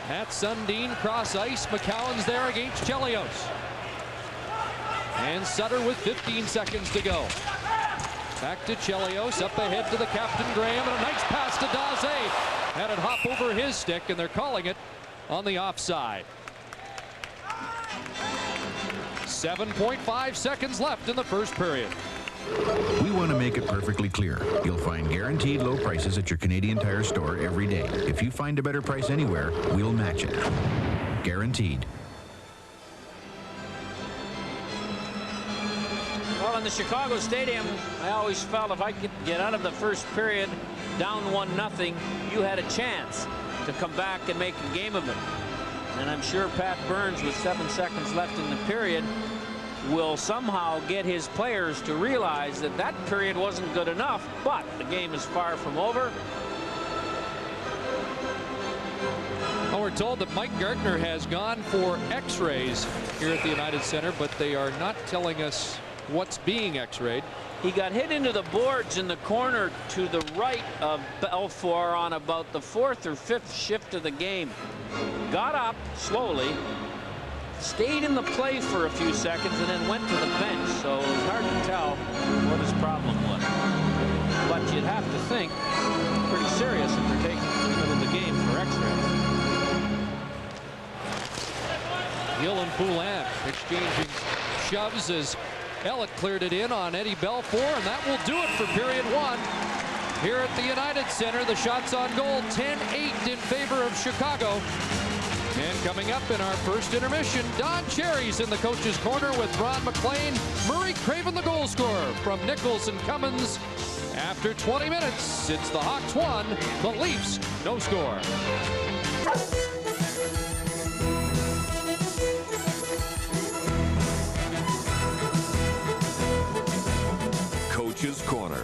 Matt Sundin cross ice. McCowan's there against Chelios. And Sutter with 15 seconds to go. Back to Chelios, up ahead to the captain Graham, and a nice pass to Daze. Had it hop over his stick, and they're calling it on the offside. 7.5 seconds left in the first period. We want to make it perfectly clear. You'll find guaranteed low prices at your Canadian Tire store every day. If you find a better price anywhere, we'll match it. Guaranteed. Well, in the Chicago Stadium, I always felt if I could get out of the first period down 1-0, you had a chance to come back and make a game of it. And I'm sure Pat Burns, with 7 seconds left in the period, will somehow get his players to realize that that period wasn't good enough, but the game is far from over. Well, we're told that Mike Gardner has gone for x-rays here at the United Center, but they are not telling us what's being x-rayed. He got hit into the boards in the corner to the right of Belfour on about the 4th or 5th shift of the game. Got up slowly, stayed in the play for a few seconds, and then went to the bench. So it was hard to tell what his problem was. But you'd have to think pretty serious if they're taking him out of the game for x-rays. Gill and Poulin exchanging shoves as Elliott cleared it in on Eddie Belfour, and that will do it for period one. Here at the United Center, the shots on goal, 10-8 in favor of Chicago. And coming up in our first intermission, Don Cherry's in the coach's corner with Ron McLean. Murray Craven, the goal scorer from Nichols and Cummins. After 20 minutes, it's the Hawks 1, the Leafs no score. Coach's Corner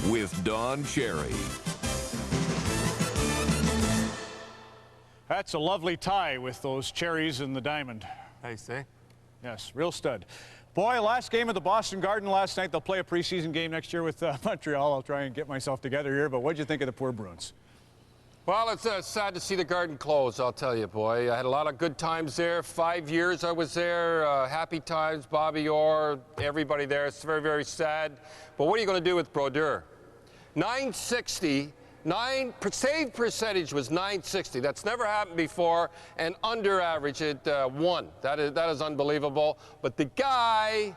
with Don Cherry. That's a lovely tie with those cherries and the diamond. Nice, eh? Yes, real stud. Boy, last game at the Boston Garden last night. They'll play a preseason game next year with Montreal. I'll try and get myself together here, but what'd you think of the poor Bruins? Well, it's sad to see the Garden close, I'll tell you, boy. I had a lot of good times there. 5 years I was there. Happy times, Bobby Orr, everybody there. It's very, very sad. But what are you going to do with Brodeur? 960. Save percentage was 960. That's never happened before, and under average at 1. That is unbelievable. But the guy,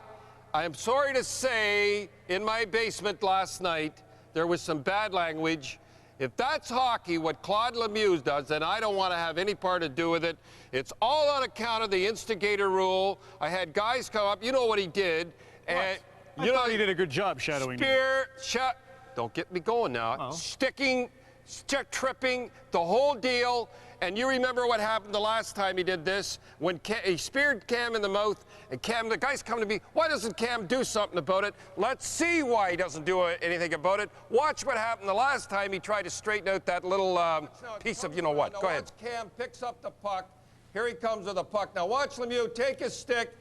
I am sorry to say, in my basement last night, there was some bad language. If that's hockey, what Claude Lemieux does, then I don't want to have any part to do with it. It's all on account of the instigator rule. I had guys come up. You know what he did. And I thought he did a good job shadowing you. Don't get me going now. Oh. Sticking, tripping, the whole deal. And you remember what happened the last time he did this? When he speared Cam in the mouth, and Cam, the guy's coming to me, why doesn't Cam do something about it? Let's see why he doesn't do anything about it. Watch what happened the last time he tried to straighten out that little piece of you-know-what. Go ahead. Cam picks up the puck. Here he comes with the puck. Now watch Lemieux take his stick,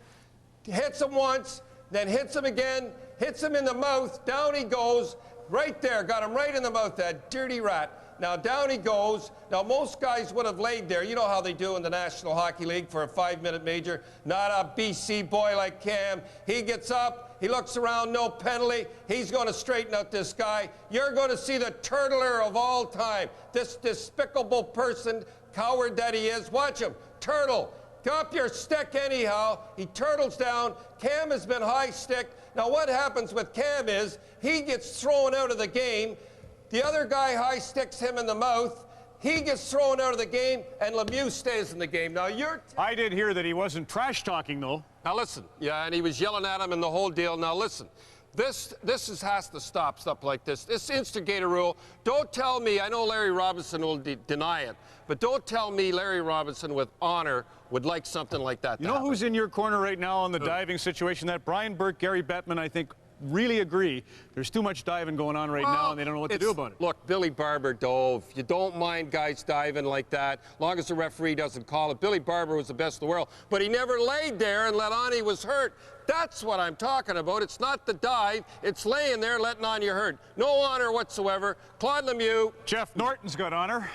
hits him once, then hits him again, hits him in the mouth, down he goes. Right there, got him right in the mouth, that dirty rat. Now down he goes. Now most guys would have laid there. You know how they do in the National Hockey League for a 5-minute major. Not a BC boy like Cam. He gets up, he looks around, no penalty. He's going to straighten out this guy. You're going to see the turtler of all time. This despicable person, coward that he is. Watch him, turtle. Drop your stick anyhow. He turtles down. Cam has been high stick. Now what happens with Cam is he gets thrown out of the game. The other guy high sticks him in the mouth. He gets thrown out of the game, and Lemieux stays in the game. Now I did hear that he wasn't trash talking though. Now listen, yeah, and he was yelling at him and the whole deal. Now listen. This has to stop, stuff like this. This instigator rule, don't tell me, I know Larry Robinson will deny it, but don't tell me Larry Robinson with honor would like something like that. You know who's in your corner right now on the diving situation? That Brian Burke, Gary Bettman, I think, really agree. There's too much diving going on right now, and they don't know what to do about it. Look, Billy Barber dove. You don't mind guys diving like that, long as the referee doesn't call it. Billy Barber was the best in the world, but he never laid there and let on he was hurt. That's what I'm talking about. It's not the dive. It's laying there letting on you're hurt. No honor whatsoever. Claude Lemieux. Jeff Norton's got honor.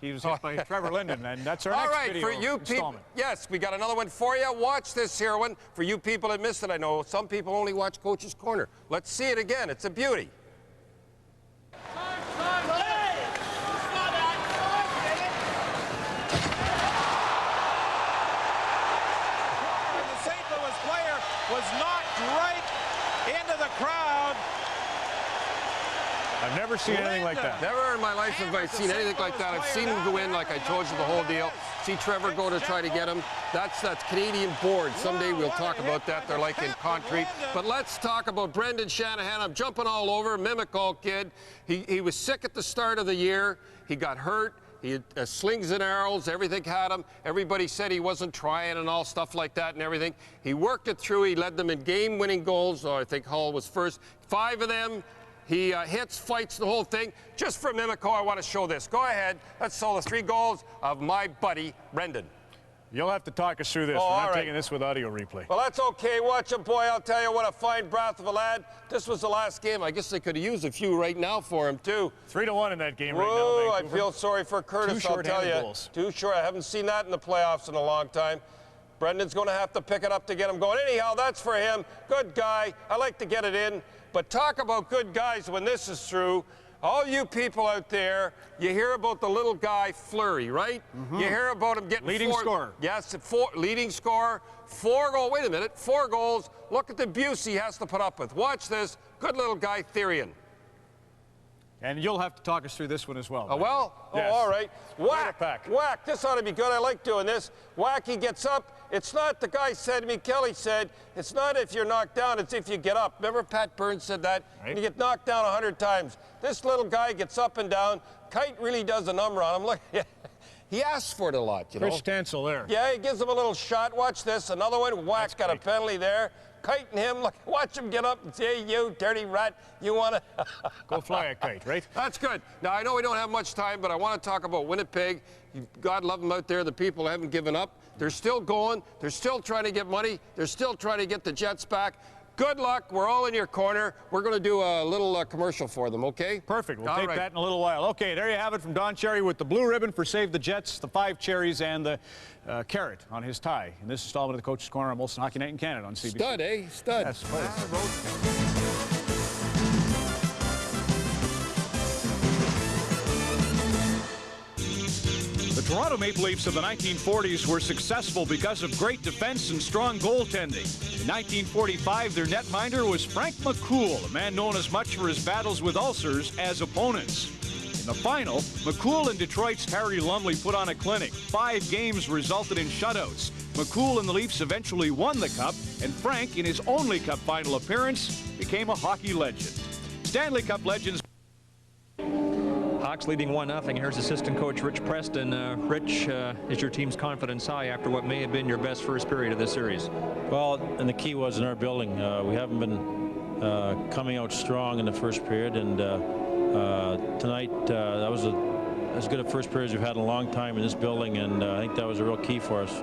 He was hit by Trevor Linden, and that's our next video. All right, for you people, yes, we got another one for you. Watch this here one. For you people that missed it, I know some people only watch Coach's Corner. Let's see it again. It's a beauty. Was knocked right into the crowd. I've never seen anything like that. Never in my life have I seen anything like that. I've seen him go in, like I told you, the whole deal. See Trevor go to try to get him. That's Canadian board. Someday we'll talk about that. They're like in concrete. But let's talk about Brendan Shanahan. I'm jumping all over. Mimical kid. He was sick at the start of the year. He got hurt. He had slings and arrows, everything had him. Everybody said he wasn't trying and all stuff like that and everything. He worked it through. He led them in game-winning goals. I think Hull was first. 5 of them. He hits, fights, the whole thing. Just for Mimico, I want to show this. Go ahead. Let's show the 3 goals of my buddy, Brendan. You'll have to talk us through this. We're not taking this with audio replay. Well, that's okay. Watch him, boy. I'll tell you what a fine breath of a lad. This was the last game. I guess they could have used a few right now for him, too. 3-1 in that game right now, Vancouver. I feel sorry for Curtis, I'll tell you. Goals. Too short. I haven't seen that in the playoffs in a long time. Brendan's going to have to pick it up to get him going. Anyhow, that's for him. Good guy. I like to get it in. But talk about good guys when this is through. All you people out there, you hear about the little guy Fleury, right? You hear about him getting leading scorer. Yes, leading scorer. 4 goals. Wait a minute, 4 goals. Look at the abuse he has to put up with. Watch this. Good little guy, Therian. And you'll have to talk us through this one as well. Oh, well? Yes. Oh, all right. Whack, pack. whack. This ought to be good. I like doing this. Whack, he gets up. It's not, the guy said to me, Kelly said, it's not if you're knocked down, it's if you get up. Remember Pat Burns said that? Right. You get knocked down 100 times. This little guy gets up and down. Kite really does a number on him. Look, he asks for it a lot, you know. Chris Stansel there. Yeah, he gives him a little shot. Watch this. Another one. Whack got a penalty there. Kite and him, look, watch him get up and say, you dirty rat, you want to... Go fly a kite, right? That's good. Now, I know we don't have much time, but I want to talk about Winnipeg. God love them out there. The people haven't given up. They're still going. They're still trying to get money. They're still trying to get the Jets back. Good luck. We're all in your corner. We're going to do a little commercial for them, okay? Perfect. We'll All take right. that in a little while. Okay, there you have it from Don Cherry with the blue ribbon for Save the Jets, the 5 cherries, and the carrot on his tie. In this installment of the Coach's Corner on Molson Hockey Night in Canada on CBC. Stud, eh? Stud. Yes, please. The Toronto Maple Leafs of the 1940s were successful because of great defense and strong goaltending. In 1945, their netminder was Frank McCool, a man known as much for his battles with ulcers as opponents. In the final, McCool and Detroit's Harry Lumley put on a clinic. 5 games resulted in shutouts. McCool and the Leafs eventually won the Cup, and Frank, in his only Cup final appearance, became a hockey legend. Stanley Cup legends. Hawks leading 1-0. Here's assistant coach Rich Preston. Rich, is your team's confidence high after what may have been your best first period of this series? Well, and the key was in our building. We haven't been coming out strong in the first period, and tonight that was as good a first period as we've had in a long time in this building, and I think that was a real key for us.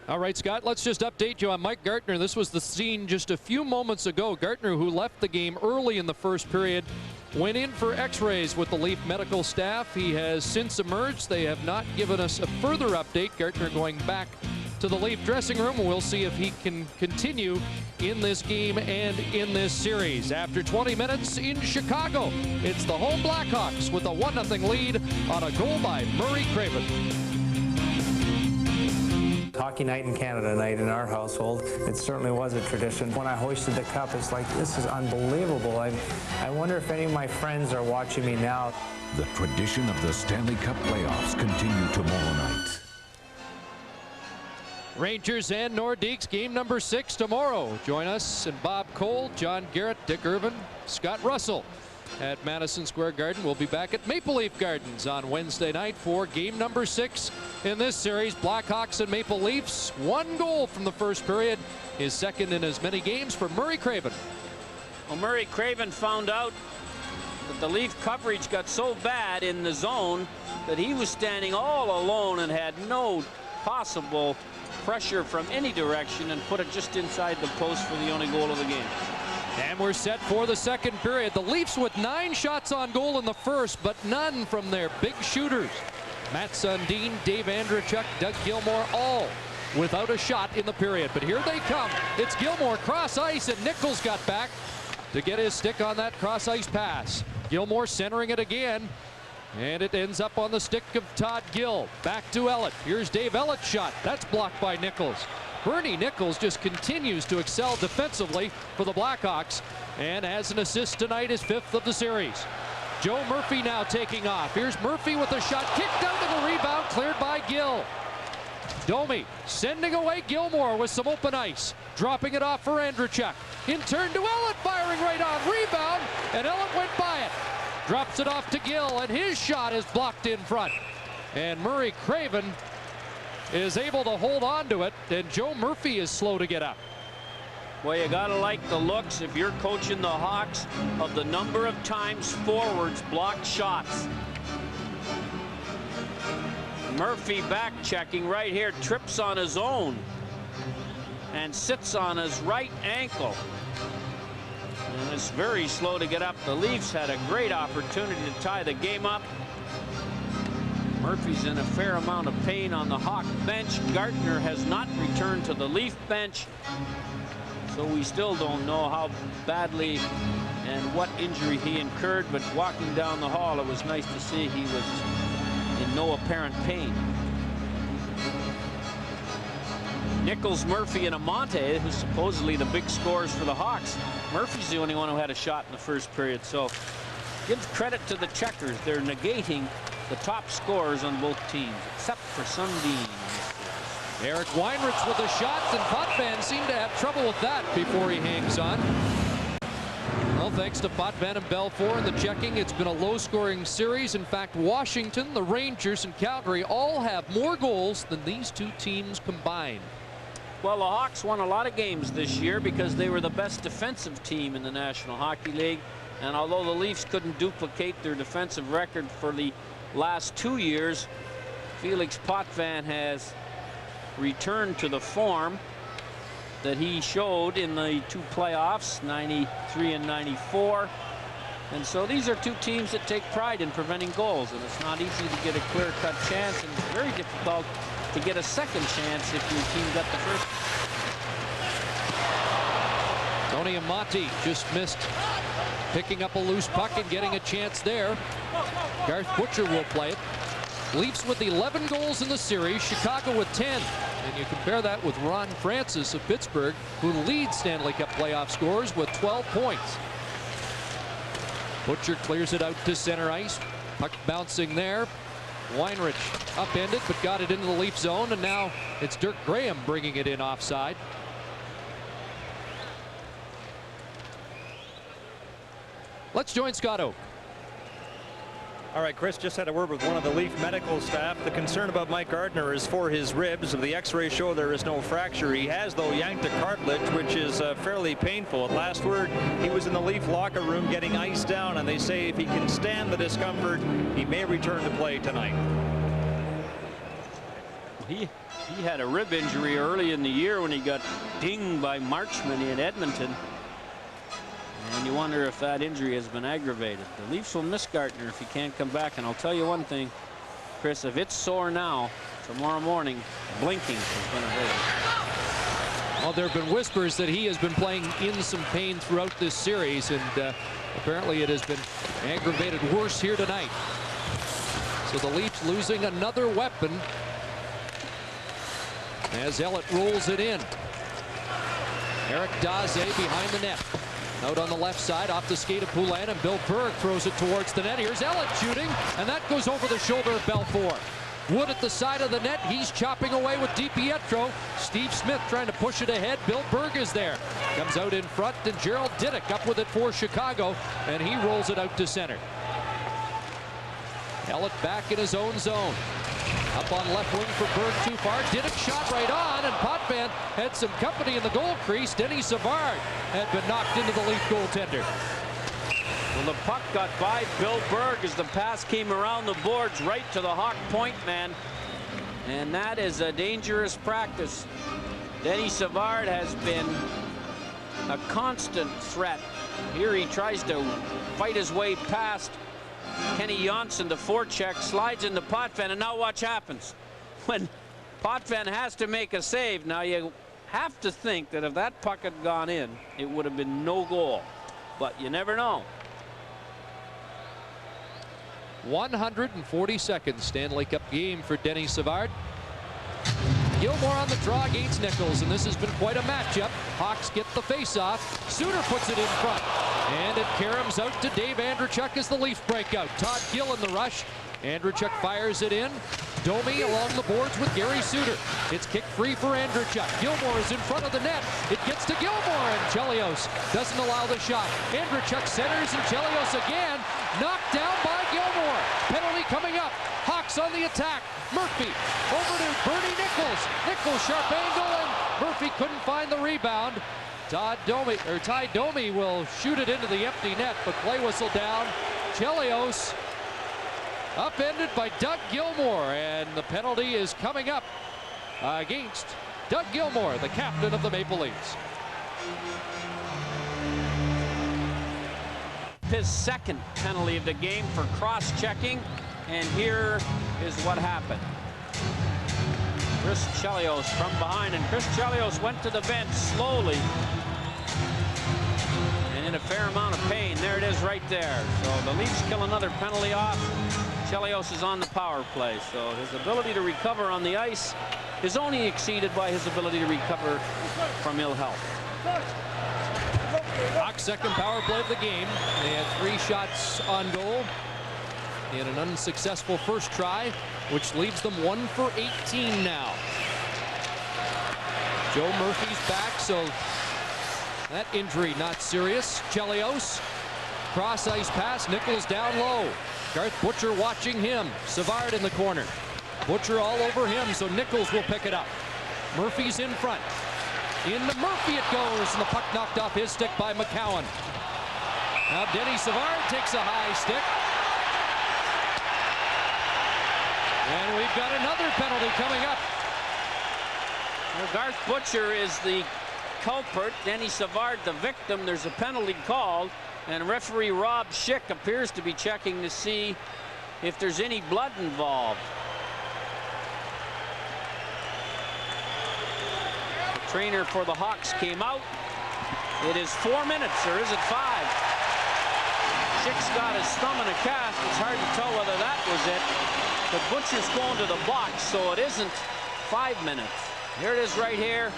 All right, Scott, let's just update you on Mike Gartner. This was the scene just a few moments ago. Gartner, who left the game early in the first period, went in for x-rays with the Leaf medical staff. He has since emerged. They have not given us a further update. Gartner going back to the Leaf dressing room. We'll see if he can continue in this game and in this series. After 20 minutes in Chicago, it's the home Blackhawks with a 1-0 lead on a goal by Murray Craven. Hockey night in Canada night in our household. It certainly was a tradition. When I hoisted the cup, it's like, this is unbelievable. I wonder if any of my friends are watching me now. The tradition of the Stanley Cup playoffs continue tomorrow night. Rangers and Nordiques, game number 6 tomorrow. Join us and Bob Cole, John Garrett, Dick Irvin, Scott Russell at Madison Square Garden. We'll be back at Maple Leaf Gardens on Wednesday night for game number 6 in this series. Blackhawks and Maple Leafs. 1 goal from the first period. His second in as many games for Murray Craven. Well, Murray Craven found out that the Leaf coverage got so bad in the zone that he was standing all alone and had no possible pressure from any direction and put it just inside the post for the only goal of the game. And we're set for the second period. The Leafs with 9 shots on goal in the first, but none from their big shooters. Matt Sundin, Dave Andrechuk, Doug Gilmour, all without a shot in the period. But here they come. It's Gilmour cross ice, and Nichols got back to get his stick on that cross ice pass. Gilmour centering it again, and it ends up on the stick of Todd Gill. Back to Ellett. Here's Dave Ellett's shot. That's blocked by Nichols. Bernie Nichols just continues to excel defensively for the Blackhawks, and has an assist tonight, his 5th of the series. Joe Murphy now taking off. Here's Murphy with a shot, kicked out to the rebound, cleared by Gill. Domi sending away Gilmour with some open ice, dropping it off for Andrechuk. In turn to Ellett, firing right on, rebound, and Ellett went by it. Drops it off to Gill, and his shot is blocked in front. And Murray Craven is able to hold on to it, and Joe Murphy is slow to get up. Well, you gotta like the looks, if you're coaching the Hawks, of the number of times forwards block shots. Murphy back checking right here, trips on his own and sits on his right ankle. And it's very slow to get up. The Leafs had a great opportunity to tie the game up. Murphy's in a fair amount of pain on the Hawk bench. Gartner has not returned to the Leaf bench, so we still don't know how badly and what injury he incurred, but walking down the hall, it was nice to see he was in no apparent pain. Nichols, Murphy, and Amante, who's supposedly the big scorers for the Hawks. Murphy's the only one who had a shot in the first period, so give credit to the Checkers. They're negating the top scorers on both teams, except for Sundin. Eric Weinrich with a shot, and Potvin seemed to have trouble with that before he hangs on. Well, thanks to Potvin and Belfour in the checking, it's been a low-scoring series. In fact, Washington, the Rangers, and Calgary all have more goals than these two teams combined. Well, the Hawks won a lot of games this year because they were the best defensive team in the National Hockey League. And although the Leafs couldn't duplicate their defensive record for the last 2 years, Felix Potvin has returned to the form that he showed in the 2 playoffs, 93 and 94. And so these are two teams that take pride in preventing goals, and it's not easy to get a clear-cut chance, and it's very difficult to get a second chance if your team got the first. Tony Amante just missed picking up a loose puck and getting a chance there. Garth Butcher will play it. Leafs with 11 goals in the series, Chicago with 10. And you compare that with Ron Francis of Pittsburgh, who leads Stanley Cup playoff scorers with 12 points. Butcher clears it out to center ice. Puck bouncing there. Weinrich upended, but got it into the Leaf zone, and now it's Dirk Graham bringing it in offside. Let's join Scott Oak. All right, Chris just had a word with one of the Leaf medical staff. The concern about Mike Gardner is for his ribs. The x-rays show there is no fracture. He has, though, yanked a cartilage, which is fairly painful. At last word, he was in the Leaf locker room getting iced down, and they say if he can stand the discomfort, he may return to play tonight. He had a rib injury early in the year when he got dinged by Marchman in Edmonton. And you wonder if that injury has been aggravated. The Leafs will miss Gardner if he can't come back. And I'll tell you one thing, Chris, if it's sore now, tomorrow morning, blinking is going to hurt. Well, there have been whispers that he has been playing in some pain throughout this series, and apparently it has been aggravated worse here tonight. So the Leafs losing another weapon as Ellett rolls it in. Eric Daze behind the net. Out on the left side, off the skate of Poulin, and Bill Berg throws it towards the net. Here's Ellett shooting, and that goes over the shoulder of Belfour. Wood at the side of the net. He's chopping away with DiPietro. Steve Smith trying to push it ahead. Bill Berg is there. Comes out in front, and Gerald Diddick up with it for Chicago, and he rolls it out to center. Ellett back in his own zone. Up on left wing for Berg, too far. Diddick shot right on, and Potvin had some company in the goal crease. Denny Savard had been knocked into the Leaf goaltender. Well, the puck got by Bill Berg as the pass came around the boards right to the Hawk point man. And that is a dangerous practice. Denny Savard has been a constant threat. Here he tries to fight his way past Kenny Jonsson, the forecheck, slides into Potvin, and now watch happens. When Potvin has to make a save, now you have to think that if that puck had gone in, it would have been no goal. But you never know. 142nd Stanley Cup game for Denny Savard. Gilmore on the draw against Nichols, and this has been quite a matchup. Hawks get the face-off. Suter puts it in front, and it caroms out to Dave Andreychuk as the Leaf breakout. Todd Gill in the rush. Andreychuk fires it in. Domi along the boards with Gary Suter. It's kicked free for Andreychuk. Gilmore is in front of the net. It gets to Gilmore, and Chelios doesn't allow the shot. Andreychuk centers, and Chelios again knocked down by Gilmore. Penalty coming up. Hawks on the attack. Murphy over to Bernie Nichols. Nichols sharp angle, and Murphy couldn't find the rebound. Ty Domi will shoot it into the empty net, but play whistle down. Chelios upended by Doug Gilmore, and the penalty is coming up against Doug Gilmore, the captain of the Maple Leafs. His second penalty of the game for cross-checking, and here is what happened. Chris Chelios from behind, and Chris Chelios went to the bench slowly and in a fair amount of pain. it is right there. So the Leafs kill another penalty off. Chelios is on the power play, so his ability to recover on the ice is only exceeded by his ability to recover from ill health. Hawks' second power play of the game. They had 3 shots on goal. They had an unsuccessful first try, which leaves them 1 for 18 now. Joe Murphy's back, so that injury not serious. Chelios, cross ice pass, Nichols down low. Garth Butcher watching him. Savard in the corner. Butcher all over him, so Nichols will pick it up. Murphy's in front. Into Murphy it goes, and the puck knocked off his stick by McCowan. Now Denny Savard takes a high stick. And we've got another penalty coming up. Well, Garth Butcher is the culprit. Denny Savard the victim. There's a penalty called, and referee Rob Schick appears to be checking to see if there's any blood involved. The trainer for the Hawks came out. It is 4 minutes, or is it 5? Schick's got his thumb in a cast. It's hard to tell whether that was it. But Butcher's going to the box, so it isn't 5 minutes. Here it is right here.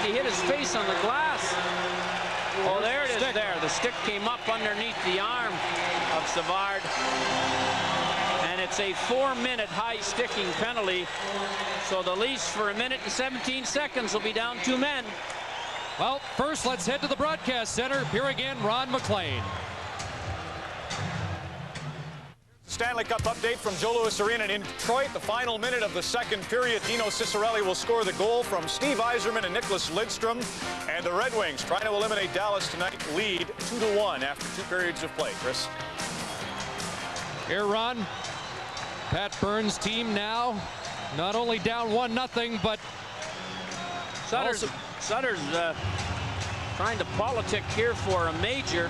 He hit his face on the glass. Oh, there it is there. The stick came up underneath the arm of Savard. And it's a 4-minute high sticking penalty. So the Leafs for 1 minute and 17 seconds will be down 2 men. Well, first let's head to the broadcast center. Here again, Ron McLean. Stanley Cup update from Joe Louis Arena in Detroit. The final minute of the second period. Dino Ciccarelli will score the goal from Steve Yzerman and Nicholas Lidstrom. And the Red Wings, trying to eliminate Dallas tonight, lead 2-1 after 2 periods of play. Chris. Here, Ron. Pat Burns' team now not only down 1-0, but Sutter's trying to politic here for a major,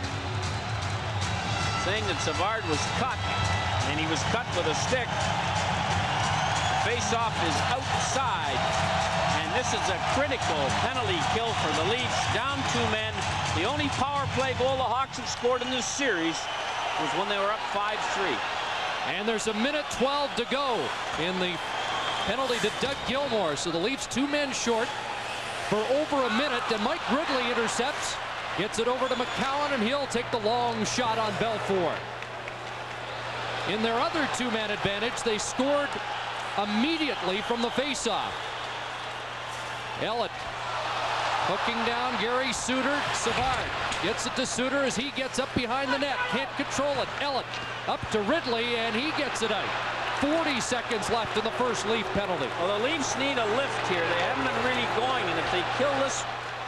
saying that Savard was cut, and he was cut with a stick. Face-off is outside, and this is a critical penalty kill for the Leafs. Down 2 men. The only power play goal the Hawks have scored in this series was when they were up 5-3. And there's 1:12 to go in the penalty to Doug Gilmour. So the Leafs 2 men short for over a minute, and Mike Ridley intercepts, gets it over to McCowan, and he'll take the long shot on Belfour. In their other 2-man advantage, they scored immediately from the faceoff. Ellett hooking down Gary Suter. Savard gets it to Suter as he gets up behind the net. Can't control it. Ellett up to Ridley, and he gets it out. 40 seconds left in the first Leaf penalty. Well, the Leafs need a lift here. They haven't been really going, and if they kill this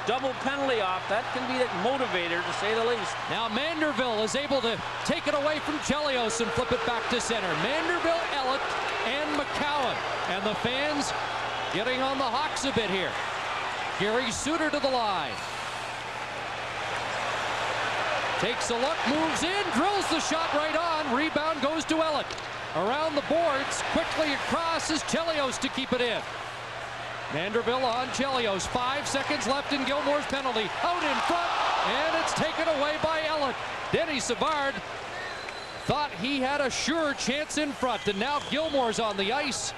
double penalty off, that can be a motivator, to say the least. Now Manderville is able to take it away from Chelios and flip it back to center. Manderville, Ellett, and McCowan. And the fans getting on the Hawks a bit here. Gary Suter to the line. Takes a look, moves in, drills the shot right on. Rebound goes to Ellett. Around the boards, quickly across is Chelios to keep it in. Manderville on Chelios. 5 seconds left in Gilmour's penalty. Out in front, and it's taken away by Ellett. Denny Savard thought he had a sure chance in front, and now Gilmour's on the ice.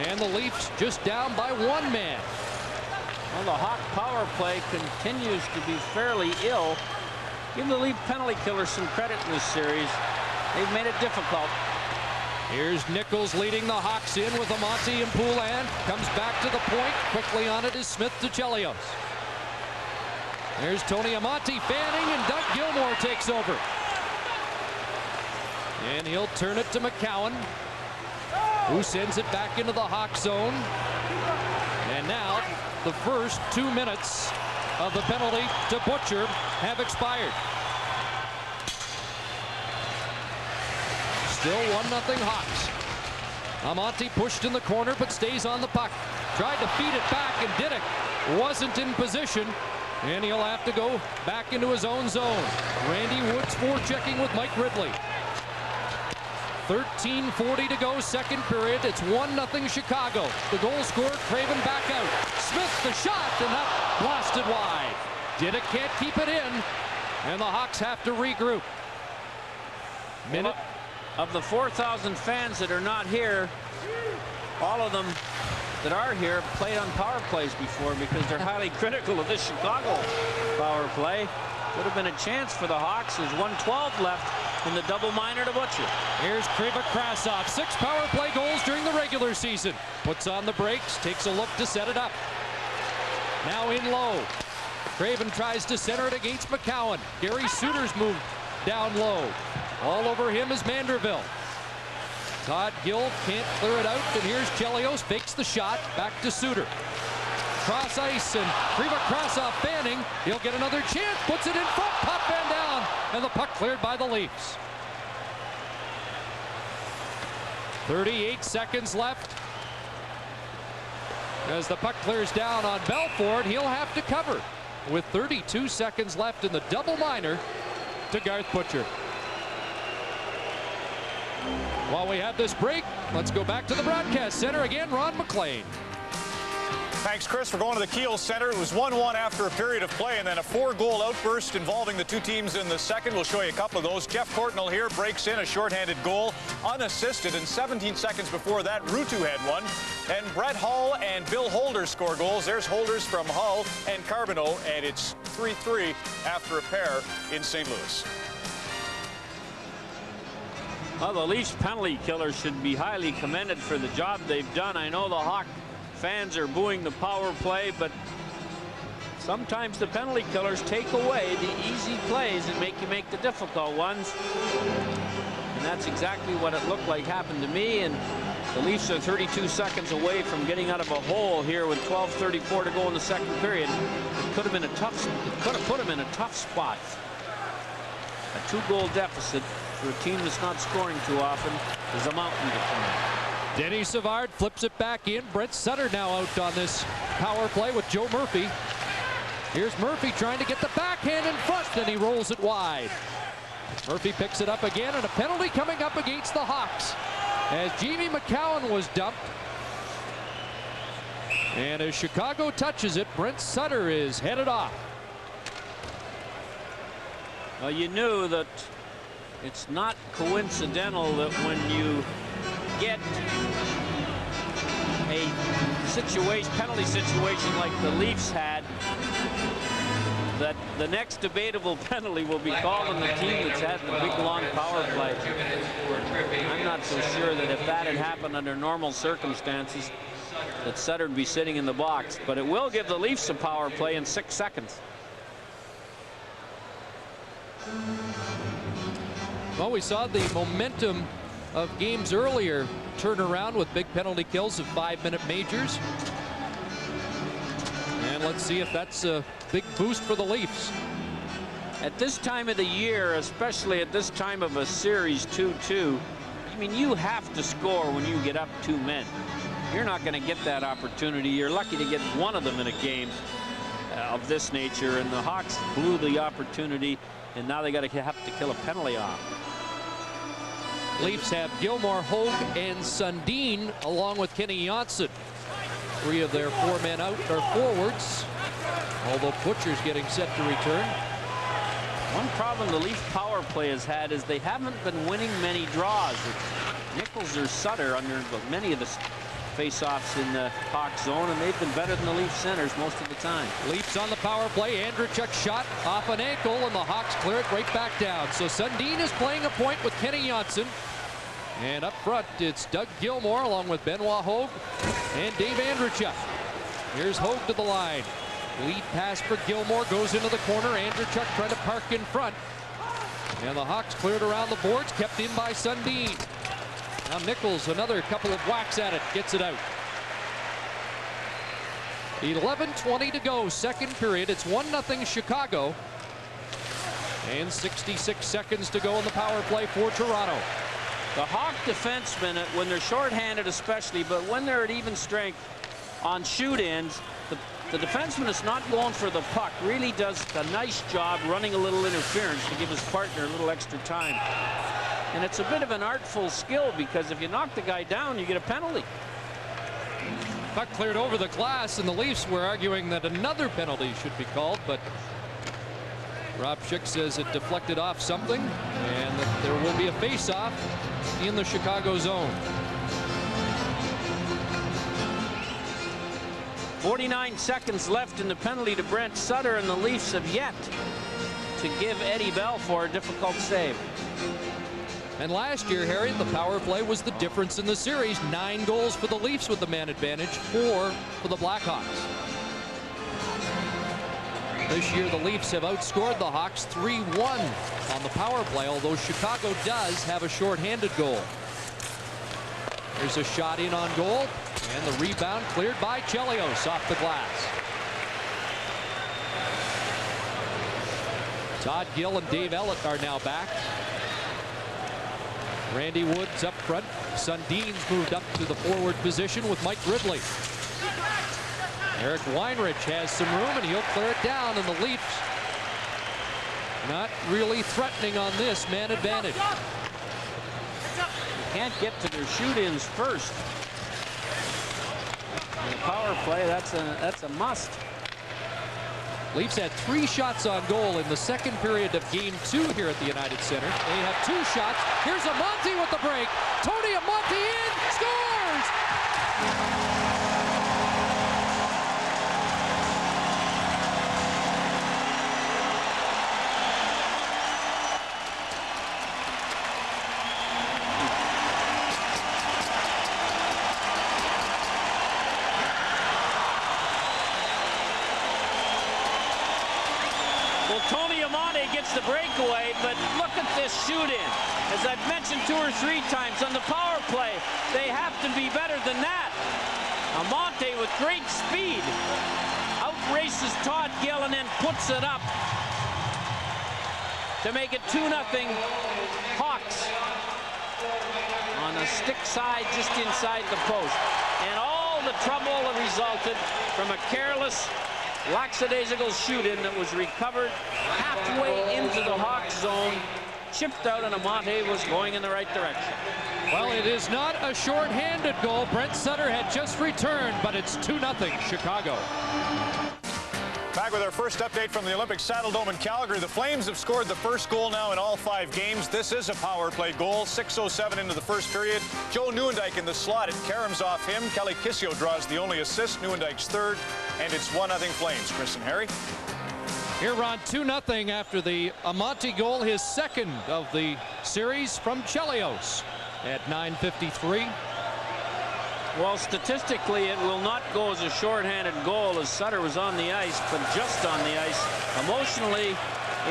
And the Leafs just down by 1 man. Well, the Hawk power play continues to be fairly ill. Give the Leaf penalty killers some credit in this series. They've made it difficult. Here's Nichols leading the Hawks in with Amonte and Poulin. Comes back to the point. Quickly on it is Smith to Chelios. There's Tony Amonte fanning, and Doug Gilmour takes over. And he'll turn it to McCowan, who sends it back into the Hawk zone. And now the first 2 minutes of the penalty to Butcher have expired. Still 1-0 Hawks. Amonte pushed in the corner, but stays on the puck. Tried to feed it back, and Diddick wasn't in position, and he'll have to go back into his own zone. Randy Woods forechecking with Mike Ridley. 13:40 to go, second period. It's 1-0 Chicago. The goal scored, Craven back out. Smith the shot, and that blasted wide. Did it, can't keep it in, and the Hawks have to regroup. Minute. Of the 4,000 fans that are not here, all of them that are here played on power plays before because they're highly critical of this Chicago power play. Would have been a chance for the Hawks. There's 1:12 left in the double minor to Butcher. Here's Krasov, 6 power play goals during the regular season. Puts on the brakes, takes a look to set it up. Now in low. Craven tries to center it against McCowan. Gary Suter's moved down low. All over him is Manderville. Todd Gill can't clear it out, and here's Chelios, fakes the shot, back to Suter. Cross ice, and Krasov fanning. He'll get another chance, puts it in front, pop and down, and the puck cleared by the Leafs. 38 seconds left. As the puck clears down on Belfort, he'll have to cover with 32 seconds left in the double minor to Garth Butcher. While we have this break, let's go back to the broadcast center again. Ron McLean. Thanks, Chris. We're going to the Kiel Center. It was 1-1 after a period of play, and then a 4-goal outburst involving the two teams in the second. We'll show you a couple of those. Jeff Courtnall here breaks in a shorthanded goal, unassisted, and 17 seconds before that, Ruutu had one. And Brett Hull and Bill Holder score goals. There's Holders from Hull and Carbonneau, and it's 3-3 after a pair in St. Louis. Well, the Leafs penalty killers should be highly commended for the job they've done. I know the Hawk fans are booing the power play, but sometimes the penalty killers take away the easy plays and make you make the difficult ones. And that's exactly what it looked like happened to me. And the Leafs are 32 seconds away from getting out of a hole here with 12:34 to go in the second period. It could have been a tough. It could have put them in a tough spot. A 2-goal deficit for a team that's not scoring too often is a mountain to climb. Denny Savard flips it back in. Brent Sutter now out on this power play with Joe Murphy. Here's Murphy trying to get the backhand in front, then he rolls it wide. Murphy picks it up again, and a penalty coming up against the Hawks as Jamie McCowan was dumped. And as Chicago touches it, Brent Sutter is headed off. Well, you knew that it's not coincidental that when you get a penalty situation like the Leafs had, that the next debatable penalty will be called on the team that's had the big long power play. I'm not so sure that if that had happened under normal circumstances that Sutter would be sitting in the box, but it will give the Leafs a power play in 6 seconds. Well, we saw the momentum of games earlier turn around with big penalty kills of 5-minute majors. And let's see if that's a big boost for the Leafs. At this time of the year, especially at this time of a series 2-2, I mean, you have to score when you get up 2 men. You're not going to get that opportunity. You're lucky to get one of them in a game of this nature, and the Hawks blew the opportunity, and now they have to kill a penalty off. Leafs have Gilmore, Hogue, and Sundin, along with Kenny Johnson. 3 of their 4 men out are forwards, although Butcher's getting set to return. One problem the Leaf power play has had is they haven't been winning many draws. Nichols or Sutter under many of the face-offs in the Hawk zone, and they've been better than the Leaf centers most of the time. Leafs on the power play. Andrechuk shot off an ankle, and the Hawks clear it right back down. So Sundin is playing a point with Kenny Johnson. And up front, it's Doug Gilmore along with Benoit Hogue and Dave Andrechuk. Here's Hogue to the line. Lead pass for Gilmore goes into the corner. Andrechuk trying to park in front. And the Hawks cleared around the boards, kept in by Sundin. Now Nichols, another couple of whacks at it, gets it out. 11:20 to go, second period. It's 1-0 Chicago. And 66 seconds to go in the power play for Toronto. The Hawk defensemen, when they're shorthanded especially, but when they're at even strength on shoot-ins, the defenseman is not going for the puck, really does a nice job running a little interference to give his partner a little extra time. And it's a bit of an artful skill, because if you knock the guy down, you get a penalty. Puck cleared over the glass, and the Leafs were arguing that another penalty should be called, but Rob Schick says it deflected off something and that there will be a face-off in the Chicago zone. 49 seconds left in the penalty to Brent Sutter, and the Leafs have yet to give Eddie Belfour a difficult save. And last year, Harry, the power play was the difference in the series. 9 goals for the Leafs with the man advantage, 4 for the Blackhawks. This year, the Leafs have outscored the Hawks 3-1 on the power play, although Chicago does have a shorthanded goal. There's a shot in on goal, and the rebound cleared by Chelios off the glass. Todd Gill and Dave Ellett are now back. Randy Woods up front. Sundin's moved up to the forward position with Mike Ridley. Eric Weinrich has some room, and he'll clear it down, and the Leafs not really threatening on this man advantage. You can't get to their shoot-ins first. In the power play, that's a must. Leafs had 3 shots on goal in the second period of Game 2 here at the United Center. They have 2 shots. Here's Amonte with the break. Tony Amonte in, scores! The breakaway, but look at this shoot-in. As I've mentioned 2 or 3 times on the power play, they have to be better than that. Amonte with great speed outraces Todd Gill and then puts it up to make it 2-0 Hawks on a stick side just inside the post. And all the trouble resulted from a careless, lackadaisical shoot-in that was recovered halfway into the Hawks zone, chipped out, and Amonte was going in the right direction. Well, it is not a short-handed goal. Brent Sutter had just returned, but it's 2-0 Chicago. Back with our first update from the Olympic Saddledome in Calgary. The Flames have scored the first goal now in all 5 games. This is a power play goal. 6:07 into the first period. Joe Nieuwendyk in the slot. It caroms off him. Kelly Kissio draws the only assist. Nieuwendyk's third, and it's 1-0 Flames. Chris and Harry. Here, Ron, 2-0 after the Amonte goal, his second of the series from Chelios at 9:53. Well, statistically, it will not go as a shorthanded goal as Sutter was on the ice, but just on the ice. Emotionally,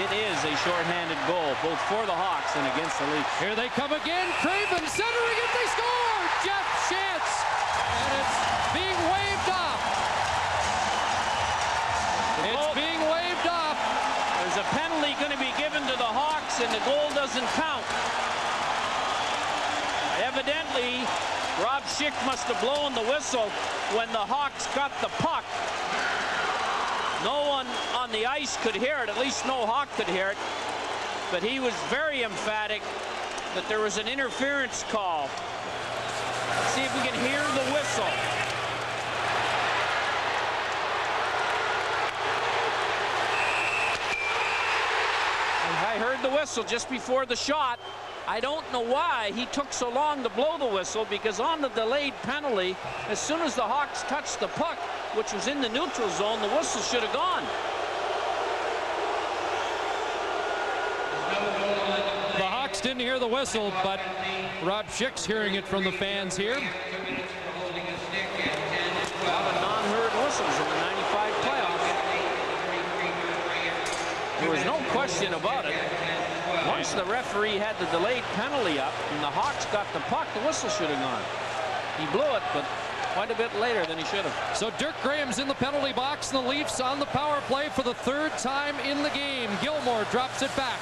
it is a shorthanded goal, both for the Hawks and against the Leafs. Here they come again. Craven centering it. They score! Jeff Shantz. And it's being waved off. It's being waved off. There's a penalty going to be given to the Hawks, and the goal doesn't count. Evidently, Rob Schick must have blown the whistle when the Hawks got the puck. No one on the ice could hear it, at least no Hawk could hear it, but he was very emphatic that there was an interference call. Let's see if we can hear the whistle. I heard the whistle just before the shot. I don't know why he took so long to blow the whistle, because on the delayed penalty, as soon as the Hawks touched the puck, which was in the neutral zone, the whistle should have gone. The Hawks didn't hear the whistle, but Rob Schick's hearing it from the fans here. A lot of non-heard whistles in the 95 playoffs. There was no question about it. Once the referee had the delayed penalty up and the Hawks got the puck, the whistle should have gone. He blew it, but quite a bit later than he should have. So Dirk Graham's in the penalty box, and the Leafs on the power play for the 3rd time in the game. Gilmore drops it back.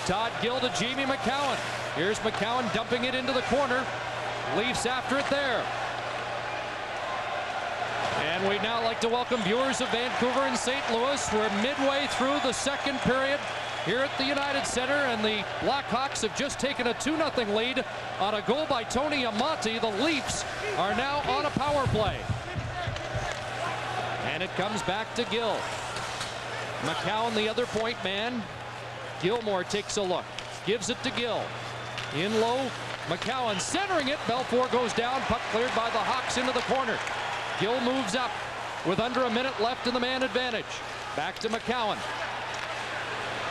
Todd Gill to Jamie McCowan. Here's McCowan dumping it into the corner. Leafs after it there. And we'd now like to welcome viewers of Vancouver and St. Louis. We're midway through the second period. here at the United Center, and the Blackhawks have just taken a 2-0 lead on a goal by Tony Amonte. The Leafs are now on a power play. And it comes back to Gill. McCowan, the other point man. Gilmore takes a look, gives it to Gill. In low, McCowan centering it. Belfour goes down, puck cleared by the Hawks into the corner. Gill moves up with under a minute left in the man advantage. Back to McCowan.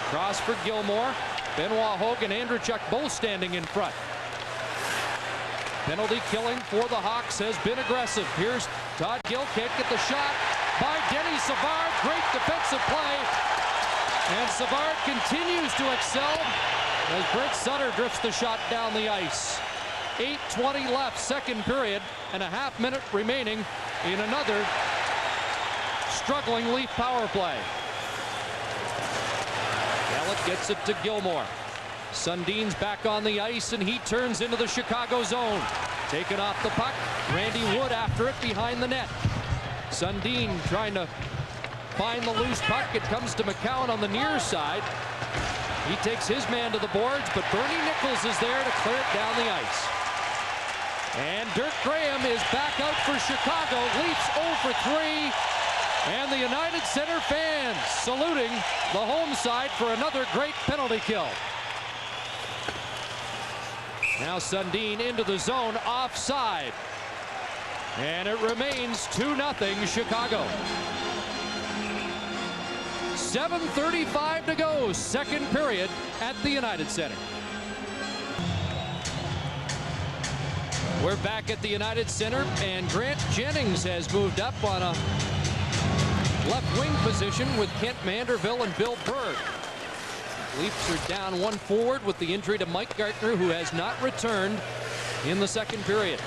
Cross for Gilmore. Benoit Hogue and Andreychuk both standing in front. Penalty killing for the Hawks has been aggressive. Here's Todd Gill, can't get the shot by Denny Savard. Great defensive play. And Savard continues to excel as Brent Sutter drifts the shot down the ice. 8:20 left, second period, and a half minute remaining in another struggling Leaf power play. Gallant gets it to Gilmore. Sundin's back on the ice, and he turns into the Chicago zone. Taken off the puck. Randy Wood after it behind the net. Sundin trying to find the loose puck. It comes to McCowan on the near side. He takes his man to the boards, but Bernie Nichols is there to clear it down the ice. And Dirk Graham is back out for Chicago. Leafs 0 for 3. And the United Center fans saluting the home side for another great penalty kill. Now Sundin into the zone, offside. And it remains 2-0 Chicago. 7:35 to go, second period at the United Center. We're back at the United Center, and Grant Jennings has moved up on a left wing position with Kent Manderville and Bill Berg. Leafs are down one forward with the injury to Mike Gartner, who has not returned in the second period.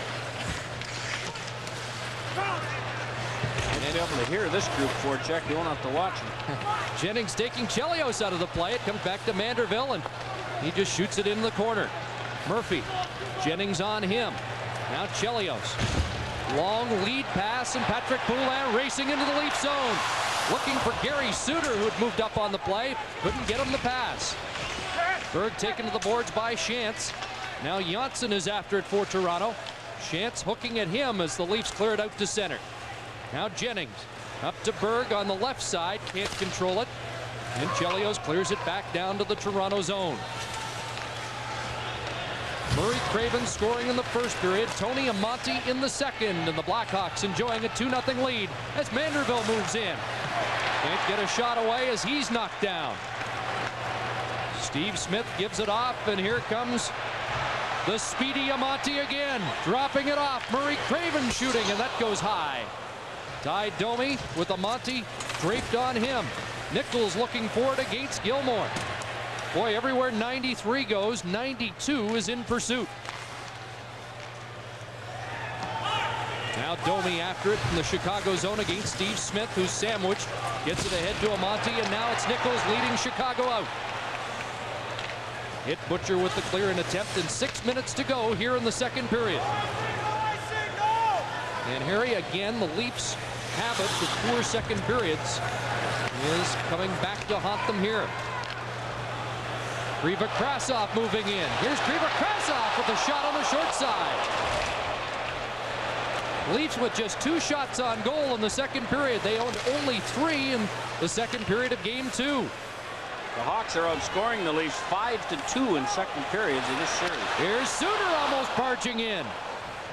Be able to hear this group forecheck. You won't have to watch him. Jennings taking Chelios out of the play. It comes back to Manderville, and he just shoots it in the corner. Murphy, Jennings on him. Now Chelios. Long lead pass, and Patrick Poulin racing into the Leaf zone. Looking for Gary Suter, who had moved up on the play. Couldn't get him the pass. Berg taken to the boards by Shantz. Now Janssen is after it for Toronto. Shantz hooking at him as the Leafs clear it out to center. Now Jennings up to Berg on the left side, can't control it, and Chelios clears it back down to the Toronto zone. Murray Craven scoring in the first period, Tony Amonte in the second, and the Blackhawks enjoying a 2-0 lead as Manderville moves in. Can't get a shot away as he's knocked down. Steve Smith gives it off, and here comes the speedy Amonte again, dropping it off. Murray Craven shooting, and that goes high. Ty Domi with Amonte draped on him. Nichols looking for it against Gilmore. Boy, everywhere 93 goes, 92 is in pursuit. Now Domi after it in the Chicago zone against Steve Smith, who's sandwiched. Gets it ahead to Amonte, and now it's Nichols leading Chicago out. Hit Butcher with the clear and attempt, and 6 minutes to go here in the second period. And Harry, again, the Leafs' habit with poor second periods is coming back to haunt them here. Kriva Krasov moving in. Here's Kriva Krasov with a shot on the short side. Leafs with just 2 shots on goal in the second period. They owned only 3 in the second period of game 2. The Hawks are outscoring the Leafs 5-2 in second periods of this series. Here's Suter almost barging in.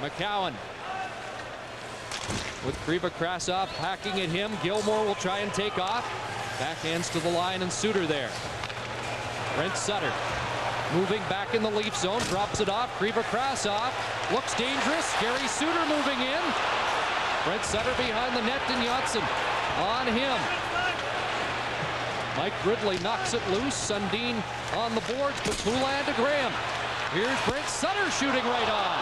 McCowan with Kriva Krasov hacking at him. Gilmore will try and take off. Backhands to the line, and Suter there. Brent Sutter moving back in the Leaf zone, drops it off. Kriva Krasov looks dangerous. Gary Suter moving in. Brent Sutter behind the net, and Janssen on him. Mike Ridley knocks it loose. Sundin on the boards, but Poulin to Graham. Here's Brent Sutter shooting right on.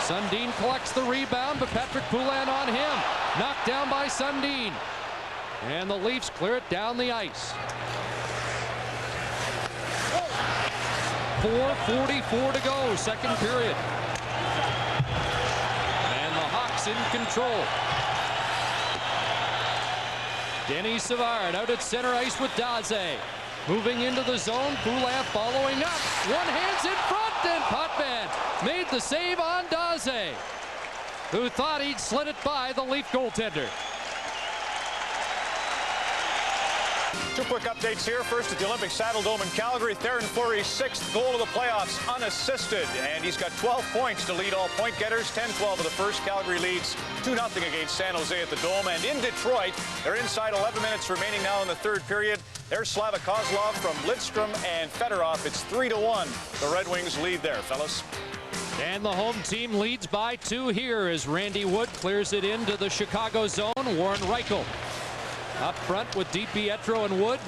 Sundin collects the rebound, but Patrick Poulin on him. Knocked down by Sundin. And the Leafs clear it down the ice. 4:44 to go, second period. And the Hawks in control. Denny Savard out at center ice with Daze. Moving into the zone, Poulin following up. One hand's in front, and Potvin made the save on Daze, who thought he'd slid it by the Leaf goaltender. Two quick updates here. First at the Olympic Saddle Dome in Calgary, Theoren Fleury's 6th goal of the playoffs unassisted, and he's got 12 points to lead all point getters. 10-12 of the first. Calgary leads 2-0 against San Jose at the Dome. And in Detroit, they're inside 11 minutes remaining now in the third period. There's Slava Kozlov from Lidstrom and Fedorov. It's 3-1. The Red Wings lead there, fellas. And the home team leads by 2 here as Randy Wood clears it into the Chicago zone. Warren Reichel up front with DiPietro and Wood.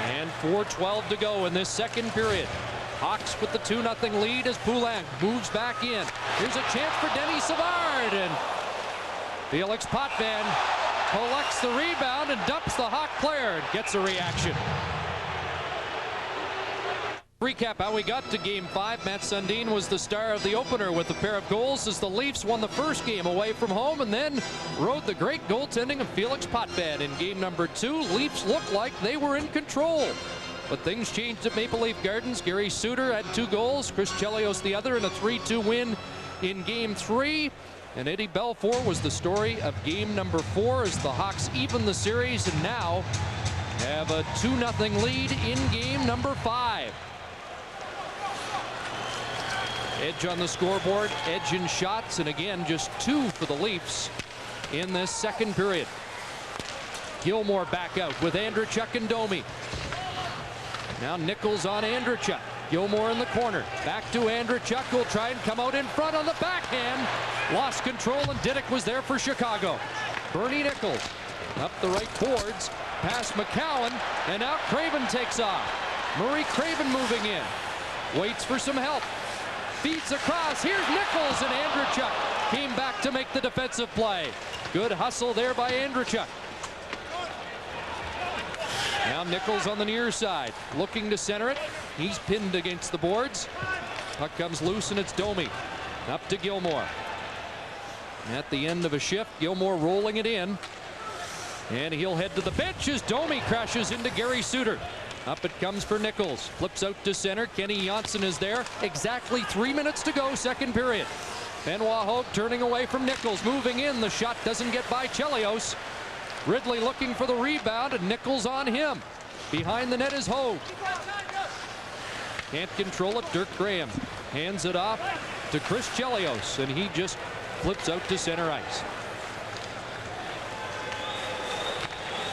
And 4:12 to go in this second period. Hawks with the 2-0 lead as Poulin moves back in. Here's a chance for Denis Savard, and Felix Potvin collects the rebound and dumps the Hawk player and gets a reaction. Recap how we got to Game 5. Matt Sundin was the star of the opener with a pair of goals as the Leafs won the first game away from home and then rode the great goaltending of Felix Potvin in game number 2. Leafs looked like they were in control, but things changed at Maple Leaf Gardens. Gary Suter had 2 goals, Chris Chelios the other, in a 3-2 win in game 3. And Eddie Belfour was the story of game number 4 as the Hawks even the series and now have a 2-0 lead in game number 5. Edge on the scoreboard, edge in shots, and again just 2 for the Leafs in this second period. Gilmore back out with Andreychuk and Domi. Now Nichols on Andreychuk. Gilmore in the corner. Back to Andreychuk, who'll try and come out in front on the backhand. Lost control, and Diddick was there for Chicago. Bernie Nichols up the right boards, past McCowan, and now Craven takes off. Murray Craven moving in. Waits for some help. Feeds across. Here's Nichols, and Andreychuk came back to make the defensive play. Good hustle there by Andreychuk. Now Nichols on the near side, looking to center it. He's pinned against the boards. Puck comes loose, and it's Domi. Up to Gilmore. At the end of a shift, Gilmore rolling it in. And he'll head to the bench as Domi crashes into Gary Suter. Up it comes for Nichols. Flips out to center. Kenny Janssen is there. Exactly 3 minutes to go, second period. Benoit Hogue turning away from Nichols. Moving in. The shot doesn't get by Chelios. Ridley looking for the rebound, and Nichols on him. Behind the net is Hogue. Can't control it. Dirk Graham hands it off to Chris Chelios, and he just flips out to center ice.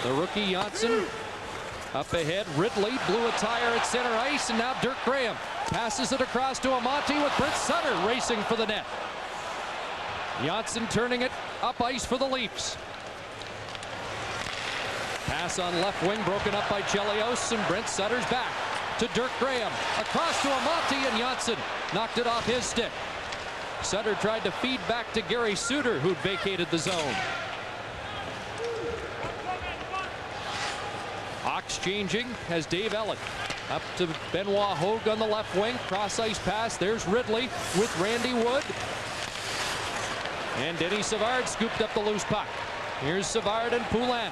The rookie Janssen up ahead. Ridley blew a tire at center ice, and now Dirk Graham passes it across to Amati with Brent Sutter racing for the net. Janssen turning it up ice for the Leafs. Pass on left wing broken up by Chelios, and Brent Sutter's back to Dirk Graham. Across to Amati, and Janssen knocked it off his stick. Sutter tried to feed back to Gary Suter, who'd vacated the zone. Hawks changing as Dave Ellett up to Benoit Hogue on the left wing. Cross ice pass. There's Ridley with Randy Wood. And Denis Savard scooped up the loose puck. Here's Savard and Poulin.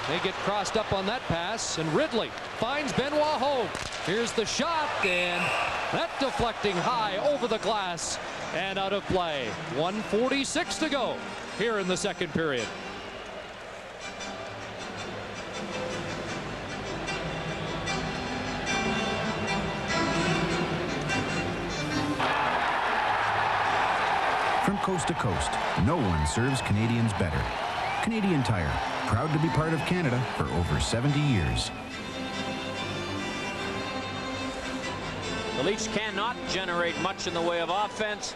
They get crossed up on that pass, and Ridley finds Benoit Hogue. Here's the shot, and that deflecting high over the glass and out of play. 1:46 to go here in the second period. From coast to coast, no one serves Canadians better. Canadian Tire, proud to be part of Canada for over 70 years. The Leafs cannot generate much in the way of offense,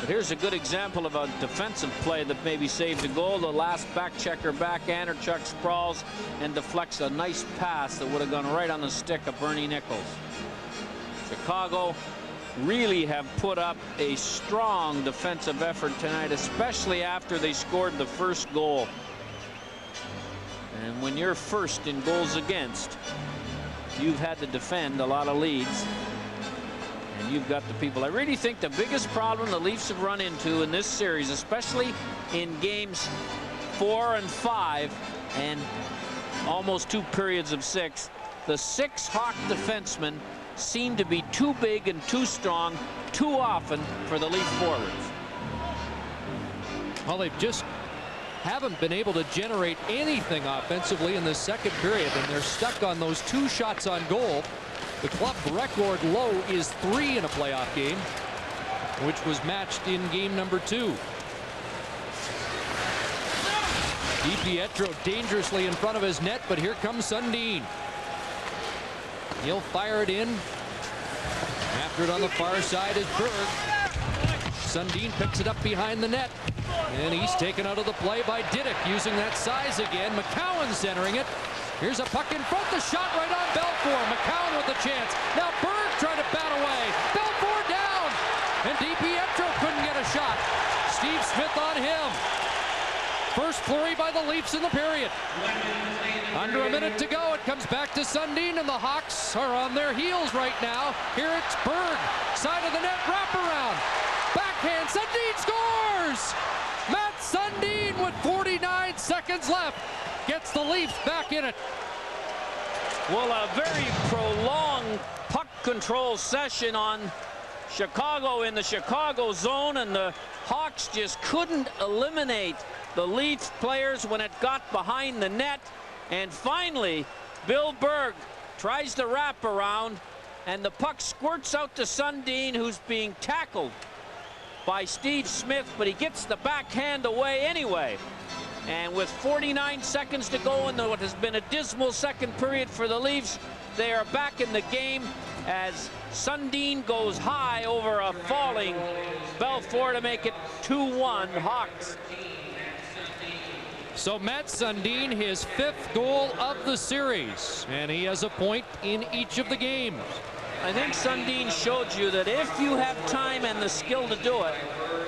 but here's a good example of a defensive play that maybe saved a goal. The last back checker back, Andreychuk sprawls and deflects a nice pass that would have gone right on the stick of Bernie Nichols. Chicago really have put up a strong defensive effort tonight, especially after they scored the first goal. And when you're first in goals against, you've had to defend a lot of leads, and you've got the people. I really think the biggest problem the Leafs have run into in this series, especially in games 4 and 5, and almost 2 periods of 6. The 6 Hawk defensemen seem to be too big and too strong too often for the Leaf forwards. Well, they've just haven't been able to generate anything offensively in this second period, and they're stuck on those 2 shots on goal. The club record low is 3 in a playoff game, which was matched in game number 2. DiPietro dangerously in front of his net, but here comes Sundin. He'll fire it in. After it on the far side is Berg. Sundin picks it up behind the net, and he's taken out of the play by Didick, using that size again. McCowan centering it. Here's a puck in front. The shot right on Belfour. McCowan with a chance. Now Berg trying to bat away. Belfour down, and DiPietro couldn't get a shot. Steve Smith on him. First flurry by the Leafs in the period. Under a minute to go. It comes back to Sundin, and the Hawks are on their heels right now. Here it's Berg. Side of the net, wraparound. Backhand. Sundin scores! Matt Sundin with 49 seconds left gets the Leafs back in it. Well, a very prolonged puck control session on Chicago in the Chicago zone, and the Hawks just couldn't eliminate the Leafs players when it got behind the net. And finally, Bill Berg tries to wrap around, and the puck squirts out to Sundin, who's being tackled by Steve Smith, but he gets the backhand away anyway. And with 49 seconds to go in what has been a dismal second period for the Leafs, they are back in the game as Sundin goes high over a falling Belfour to make it 2-1 Hawks. So Matt Sundin, his 5th goal of the series, and he has a point in each of the games. I think Sundin showed you that if you have time and the skill to do it,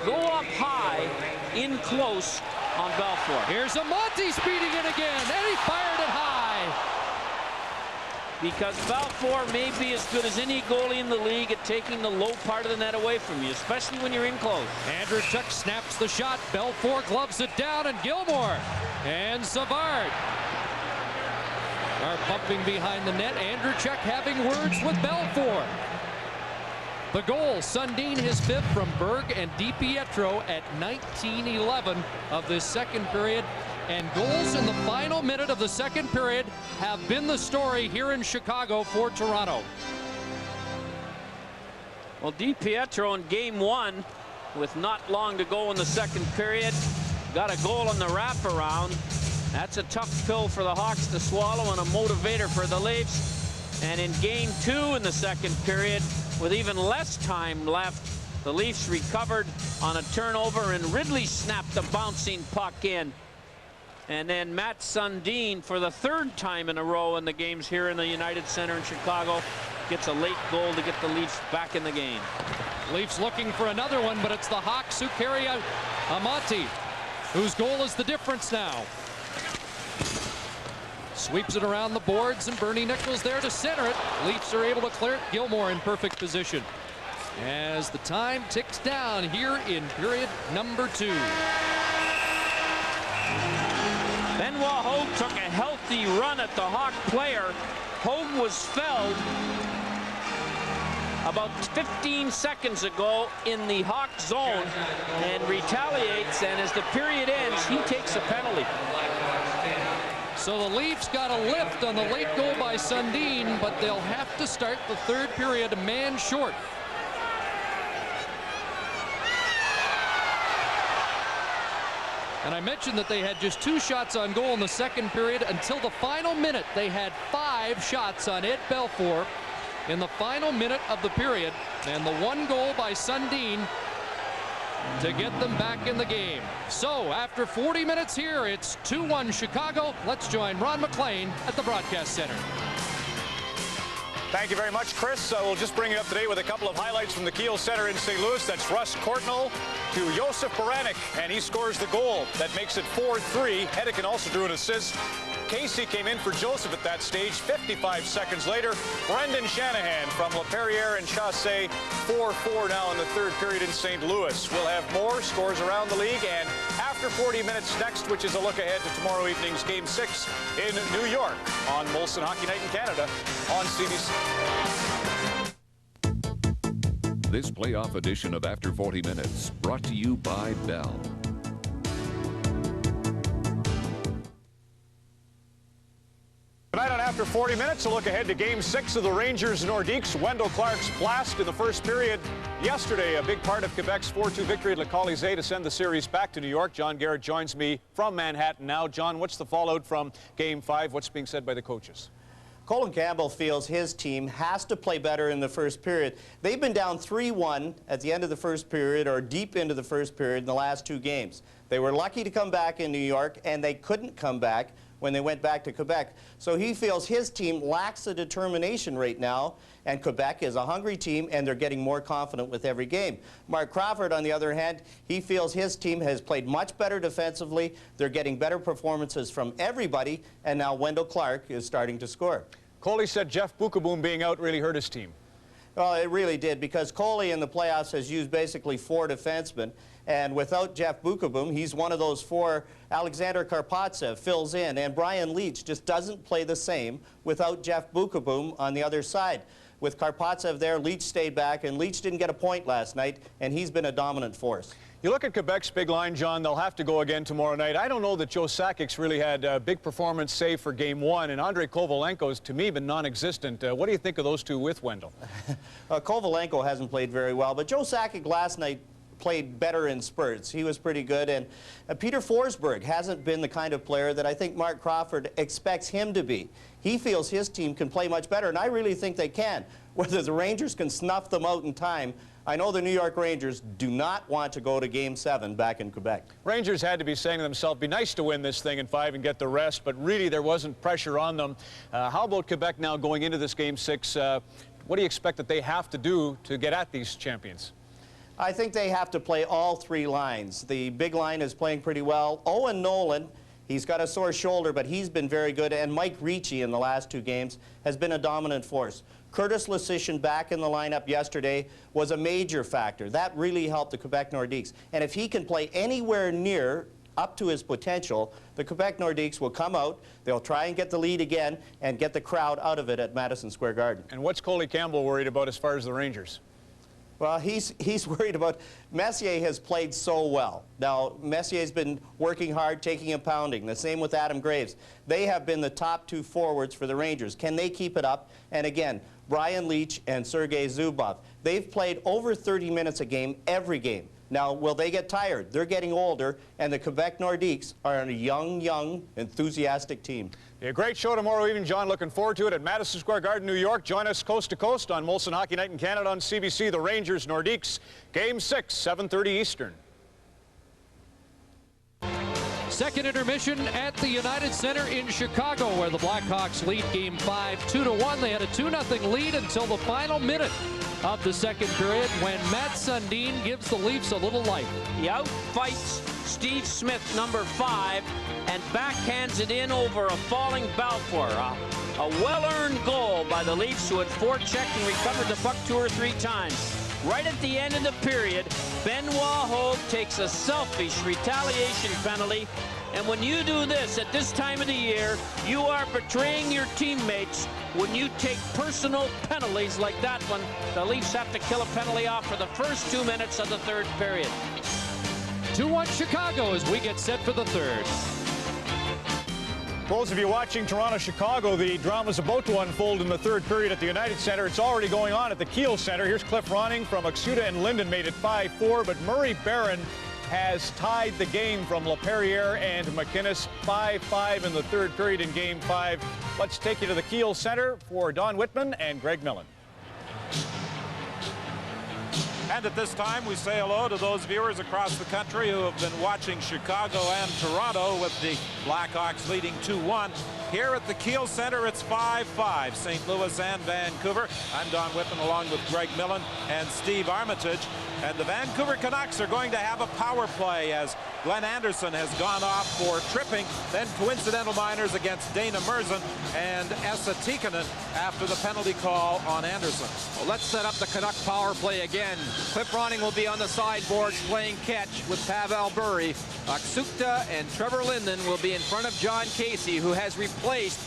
go up high, in close on Belfour. Here's Amonte speeding in again, and he fired it high. Because Belfour may be as good as any goalie in the league at taking the low part of the net away from you, especially when you're in close. Andreychuk snaps the shot. Belfour gloves it down, and Gilmore and Savard are bumping behind the net. Andreychuk having words with Belfour. The goal, Sundin his 5th from Berg and DiPietro at 19:11 of this second period. And goals in the final minute of the second period have been the story here in Chicago for Toronto. Well, DiPietro in game 1, with not long to go in the second period, got a goal on the wraparound. That's a tough pill for the Hawks to swallow and a motivator for the Leafs. And in game 2 in the second period, with even less time left, the Leafs recovered on a turnover, and Ridley snapped the bouncing puck in. And then Matt Sundin, for the 3rd time in a row in the games here in the United Center in Chicago, gets a late goal to get the Leafs back in the game. Leafs looking for another one, but it's the Hawks who carry out Amonte, whose goal is the difference now. Sweeps it around the boards, and Bernie Nichols there to center it. Leafs are able to clear it. Gilmore in perfect position as the time ticks down here in period number 2. Benoit Hogue took a healthy run at the Hawk player. Hogue was felled about 15 seconds ago in the Hawk zone and retaliates, and as the period ends, he takes a penalty. So the Leafs got a lift on the late goal by Sundin, but they'll have to start the 3rd period a man short. And I mentioned that they had just 2 shots on goal in the second period. Until the final minute, they had 5 shots on Ed Belfour in the final minute of the period. And the 1 goal by Sundin to get them back in the game. So after 40 minutes here, it's 2-1 Chicago. Let's join Ron McLean at the broadcast center. Thank you very much, Chris. We'll just bring you up to date with a couple of highlights from the Kiel Center in St. Louis. That's Russ Courtnall to Josef Baranek, and he scores the goal. That makes it 4-3. Hedeken also drew an assist. Casey came in for Joseph at that stage. 55 seconds later, Brendan Shanahan from LaPerriere and Chassé, 4-4 now in the third period in St. Louis. We'll have more scores around the league, and after 40 minutes next, which is a look ahead to tomorrow evening's Game 6 in New York on Molson Hockey Night in Canada on CBC. This playoff edition of After 40 Minutes brought to you by Bell. Tonight on After 40 Minutes, a look ahead to Game 6 of the Rangers-Nordiques. Wendell Clark's blast in the first period yesterday, a big part of Quebec's 4-2 victory at Le Colisée to send the series back to New York. John Garrett joins me from Manhattan now. John, what's the fallout from Game 5? What's being said by the coaches? Colin Campbell feels his team has to play better in the first period. They've been down 3-1 at the end of the first period or deep into the first period in the last 2 games. They were lucky to come back in New York, and they couldn't come back when they went back to Quebec. So he feels his team lacks the determination right now, and Quebec is a hungry team, and they're getting more confident with every game. Mark Crawford, on the other hand, he feels his team has played much better defensively. They're getting better performances from everybody, and now Wendell Clark is starting to score. Coley said Jeff Bukaboom being out really hurt his team. Well, it really did, because Coley in the playoffs has used basically 4 defensemen, and without Jeff Bukaboom, he's one of those 4. Alexander Karpovtsev fills in, and Brian Leetch just doesn't play the same without Jeff Bukaboom on the other side. With Karpovtsev there, Leetch stayed back, and Leetch didn't get a point last night, and he's been a dominant force. You look at Quebec's big line, John, they'll have to go again tomorrow night. I don't know that Joe Sakic's really had a big performance, save for Game 1, and Andrei Kovalenko's, to me, been non-existent. What do you think of those two with Wendell? Kovalenko hasn't played very well, but Joe Sakic last night played better in spurts. He was pretty good, and Peter Forsberg hasn't been the kind of player that I think Mark Crawford expects him to be. He feels his team can play much better, and I really think they can. Whether the Rangers can snuff them out in time, I know the New York Rangers do not want to go to Game 7 back in Quebec. Rangers had to be saying to themselves, be nice to win this thing in 5 and get the rest, but really there wasn't pressure on them. How about Quebec now going into this Game 6? What do you expect that they have to do to get at these champions? I think they have to play all 3 lines. The big line is playing pretty well. Owen Nolan, he's got a sore shoulder, but he's been very good. And Mike Ricci in the last 2 games has been a dominant force. Curtis Lasician back in the lineup yesterday was a major factor. That really helped the Quebec Nordiques. And if he can play anywhere near up to his potential, the Quebec Nordiques will come out, they'll try and get the lead again, and get the crowd out of it at Madison Square Garden. And what's Coley Campbell worried about as far as the Rangers? Well, he's worried about, Messier has played so well. Now, Messier's been working hard, taking a pounding. The same with Adam Graves. They have been the top 2 forwards for the Rangers. Can they keep it up? And again, Brian Leetch and Sergei Zubov. They've played over 30 minutes a game, every game. Now, will they get tired? They're getting older, and the Quebec Nordiques are a young, enthusiastic team. A great show tomorrow evening, John. Looking forward to it at Madison Square Garden, New York. Join us coast to coast on Molson Hockey Night in Canada on CBC. The Rangers Nordiques, Game 6, 7:30 Eastern. Second intermission at the United Center in Chicago, where the Blackhawks lead Game 5 2-1. They had a 2-0 lead until the final minute of the second period when Matt Sundin gives the Leafs a little life. He outfights Steve Smith, number 5, and backhands it in over a falling Balfour. A well-earned goal by the Leafs, who had forechecked and recovered the puck 2 or 3 times. Right at the end of the period, Benoit Hogue takes a selfish retaliation penalty. And when you do this at this time of the year, you are betraying your teammates when you take personal penalties like that one. The Leafs have to kill a penalty off for the first 2 minutes of the third period. 2-1 Chicago as we get set for the third. Those of you watching Toronto-Chicago, the drama's about to unfold in the third period at the United Center. It's already going on at the Kiel Center. Here's Cliff Ronning from Exuda and Linden, made it 5-4, but Murray Barron has tied the game from LaPerriere and McInnes, 5-5 in the third period in Game 5. Let's take you to the Kiel Center for Don Whitman and Greg Millen. And at this time, we say hello to those viewers across the country who have been watching Chicago and Toronto with the Blackhawks leading 2-1. Here at the Kiel Center, it's 5-5, St. Louis and Vancouver. I'm Don Whitman along with Greg Millen and Steve Armitage. And the Vancouver Canucks are going to have a power play as Glenn Anderson has gone off for tripping. Then coincidental minors against Dana Merzen and Esa Tikkanen after the penalty call on Anderson. Well, let's set up the Canuck power play again. Cliff Ronning will be on the sideboards playing catch with Pavel Bure. Oksukta and Trevor Linden will be in front of John Casey, who has replaced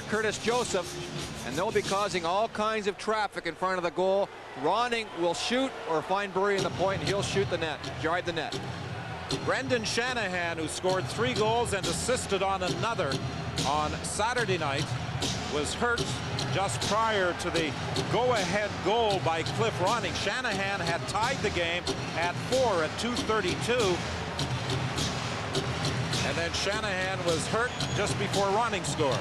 Curtis Joseph, and they'll be causing all kinds of traffic in front of the goal. Ronning will shoot or find Bure in the point, and he'll shoot the net, drive the net. Brendan Shanahan, who scored 3 goals and assisted on another on Saturday night, was hurt just prior to the go-ahead goal by Cliff Ronning. Shanahan had tied the game at 4 at 2:32. And then Shanahan was hurt just before Ronning scored.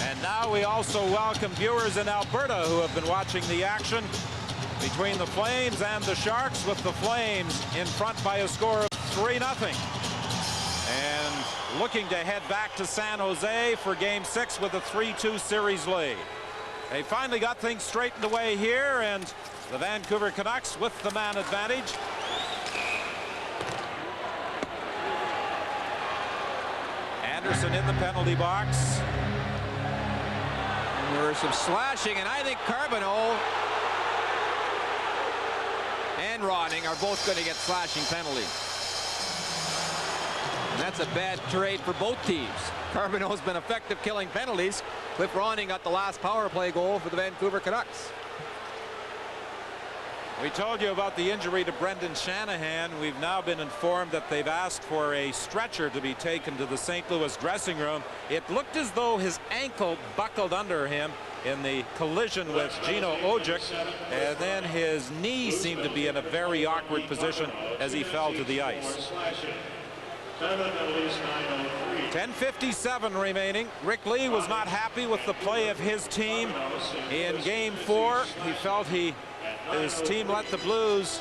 And now we also welcome viewers in Alberta who have been watching the action between the Flames and the Sharks, with the Flames in front by a score of 3-0. And looking to head back to San Jose for Game 6 with a 3-2 series lead. They finally got things straightened away here, and the Vancouver Canucks with the man advantage. Anderson in the penalty box. And there was some slashing, and I think Carbonneau and Ronning are both going to get slashing penalties. And that's a bad trade for both teams. Carbonneau's been effective killing penalties. Cliff Ronning got the last power play goal for the Vancouver Canucks. We told you about the injury to Brendan Shanahan. We've now been informed that they've asked for a stretcher to be taken to the St. Louis dressing room. It looked as though his ankle buckled under him in the collision with Gino Ojic, and then his knee seemed to be in a very awkward position as he fell to the ice. 10:57 remaining. Rick Lee was not happy with the play of his team in Game 4. He felt his team let the Blues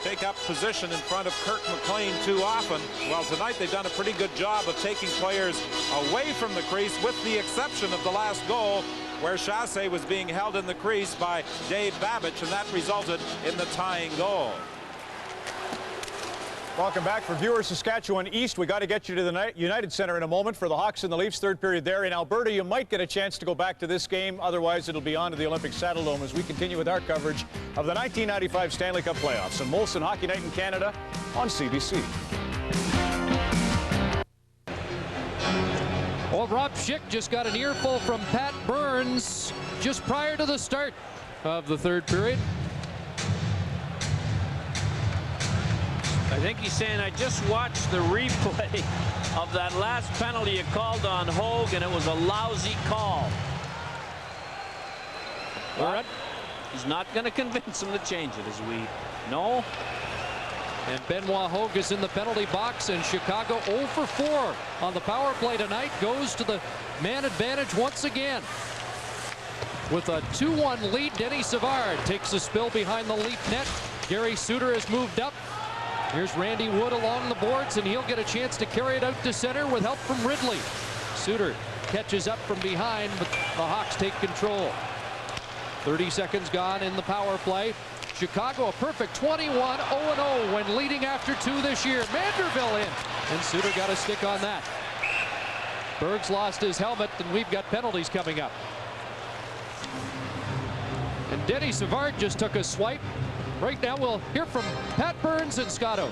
take up position in front of Kirk McLean too often. Well, tonight they've done a pretty good job of taking players away from the crease, with the exception of the last goal, where Chassé was being held in the crease by Dave Babbage, and that resulted in the tying goal. Welcome back for viewers Saskatchewan East. We got to get you to the United Center in a moment for the Hawks and the Leafs third period there. In Alberta, you might get a chance to go back to this game. Otherwise, it'll be on to the Olympic Saddledome as we continue with our coverage of the 1995 Stanley Cup playoffs and Molson Hockey Night in Canada on CBC. Well, Rob Schick just got an earful from Pat Burns just prior to the start of the third period. I think he's saying, I just watched the replay of that last penalty you called on Hogue, and it was a lousy call. But he's not going to convince him to change it, as we know. And Benoit Hogue is in the penalty box, and Chicago 0 for 4 on the power play tonight. Goes to the man advantage once again. With a 2-1 lead, Denny Savard takes a spill behind the Leaf net. Gary Suter has moved up. Here's Randy Wood along the boards, and he'll get a chance to carry it out to center with help from Ridley. Suter catches up from behind, but the Hawks take control. 30 seconds gone in the power play. Chicago a perfect 21-0-0 when leading after 2 this year. Manderville in, and Suter got a stick on that. Berg's lost his helmet, and we've got penalties coming up. And Denny Savard just took a swipe. Right now we'll hear from Pat Burns and Scotto.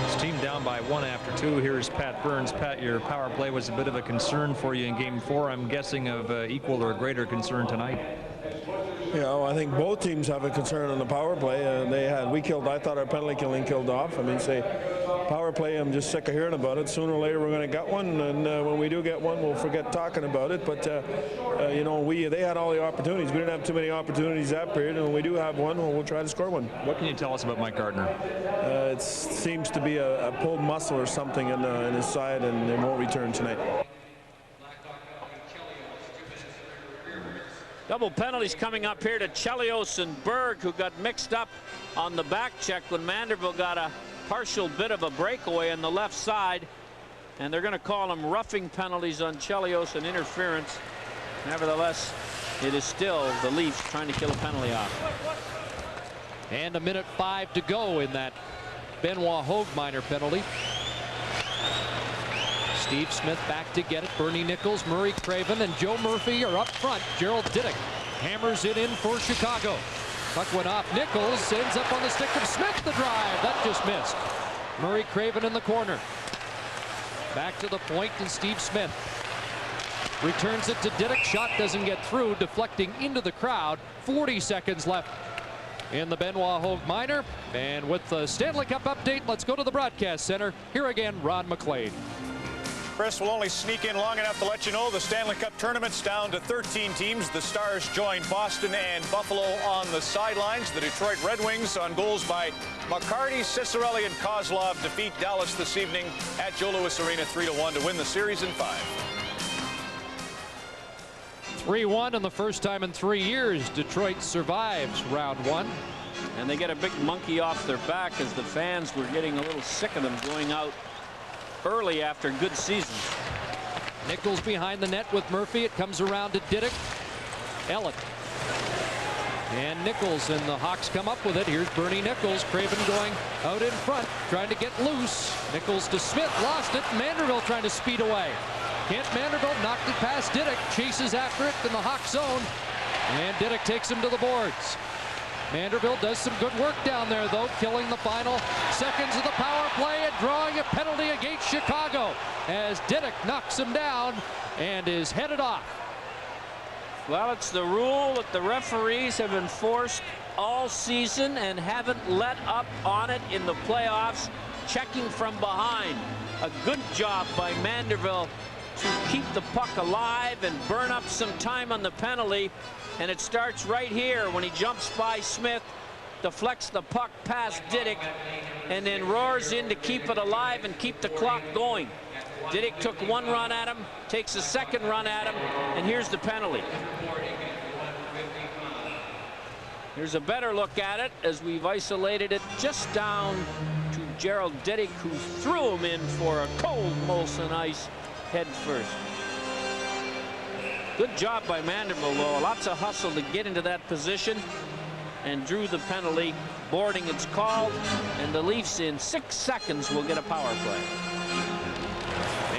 His team down by 1 after 2. Here's Pat Burns. Pat, your power play was a bit of a concern for you in Game 4. I'm guessing of equal or greater concern tonight. You know, I think both teams have a concern on the power play. I thought our penalty killing killed off. I mean, power play, I'm just sick of hearing about it. Sooner or later we're going to get one, and when we do get one, we'll forget talking about it. But you know, they had all the opportunities. We didn't have too many opportunities that period, and when we do have one, we'll try to score one. What can you tell us about Mike Gardner? It seems to be a pulled muscle or something in his side, and it won't return tonight. Double penalties coming up here to Chelios and Berg, who got mixed up on the back check when Manderville got a partial bit of a breakaway on the left side. And they're going to call them roughing penalties on Chelios and interference. Nevertheless, it is still the Leafs trying to kill a penalty off. And a minute 5 to go in that Benoit Hogue minor penalty. Steve Smith back to get it. Bernie Nichols, Murray Craven, and Joe Murphy are up front. Gerald Diddick hammers it in for Chicago. Puck went off. Nichols ends up on the stick of Smith. The drive. That just missed. Murray Craven in the corner. Back to the point, and Steve Smith returns it to Diddick. Shot doesn't get through, deflecting into the crowd. 40 seconds left in the Benoit Hogue minor. And with the Stanley Cup update, let's go to the broadcast center. Here again, Ron McLean. Chris will only sneak in long enough to let you know the Stanley Cup tournament's down to 13 teams. The Stars join Boston and Buffalo on the sidelines. The Detroit Red Wings, on goals by McCarty, Cicerelli, and Kozlov, defeat Dallas this evening at Joe Louis Arena 3-1 to win the series in 5. 3-1, and the first time in 3 years Detroit survives round 1. And they get a big monkey off their back as the fans were getting a little sick of them going out early after good seasons. Nichols behind the net with Murphy. It comes around to Diddick. Ellett. And Nichols, and the Hawks come up with it. Here's Bernie Nichols. Craven going out in front, trying to get loose. Nichols to Smith, lost it. Manderville trying to speed away. Kent Manderville knocked it past Diddick, chases after it in the Hawk zone, and Diddick takes him to the boards. Manderville does some good work down there, though, killing the final seconds of the power play and drawing a penalty against Chicago as Diddick knocks him down and is headed off. Well, it's the rule that the referees have enforced all season and haven't let up on it in the playoffs, checking from behind. A good job by Manderville to keep the puck alive and burn up some time on the penalty. And it starts right here when he jumps by Smith, deflects the puck past Diddick, and then roars in to keep it alive and keep the clock going. Diddick took one run at him, takes a second run at him, and here's the penalty. Here's a better look at it as we've isolated it just down to Gerald Diddick, who threw him in for a cold Molson Ice head first. Good job by Manderville, though. Lots of hustle to get into that position and drew the penalty. Boarding it's called, and the Leafs in 6 seconds will get a power play.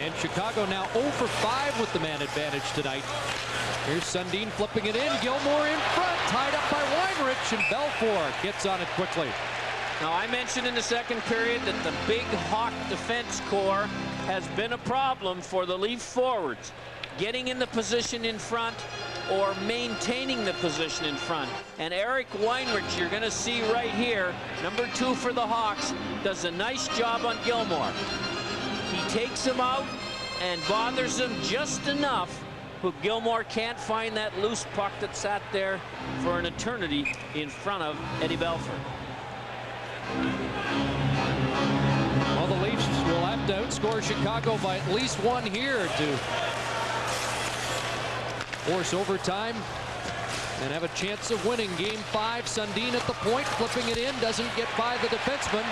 And Chicago now 0 for 5 with the man advantage tonight. Here's Sundin flipping it in. Gilmore in front, tied up by Weinrich, and Belfour gets on it quickly. Now, I mentioned in the second period that the big Hawk defense core has been a problem for the Leaf forwards. Getting in the position in front or maintaining the position in front. And Eric Weinrich, you're going to see right here, number 2 for the Hawks, does a nice job on Gilmore. He takes him out and bothers him just enough, but Gilmore can't find that loose puck that sat there for an eternity in front of Eddie Belfour. Well, the Leafs will have to outscore Chicago by at least 1 here to force overtime and have a chance of winning Game 5. Sundin at the point, flipping it in, doesn't get by the defenseman,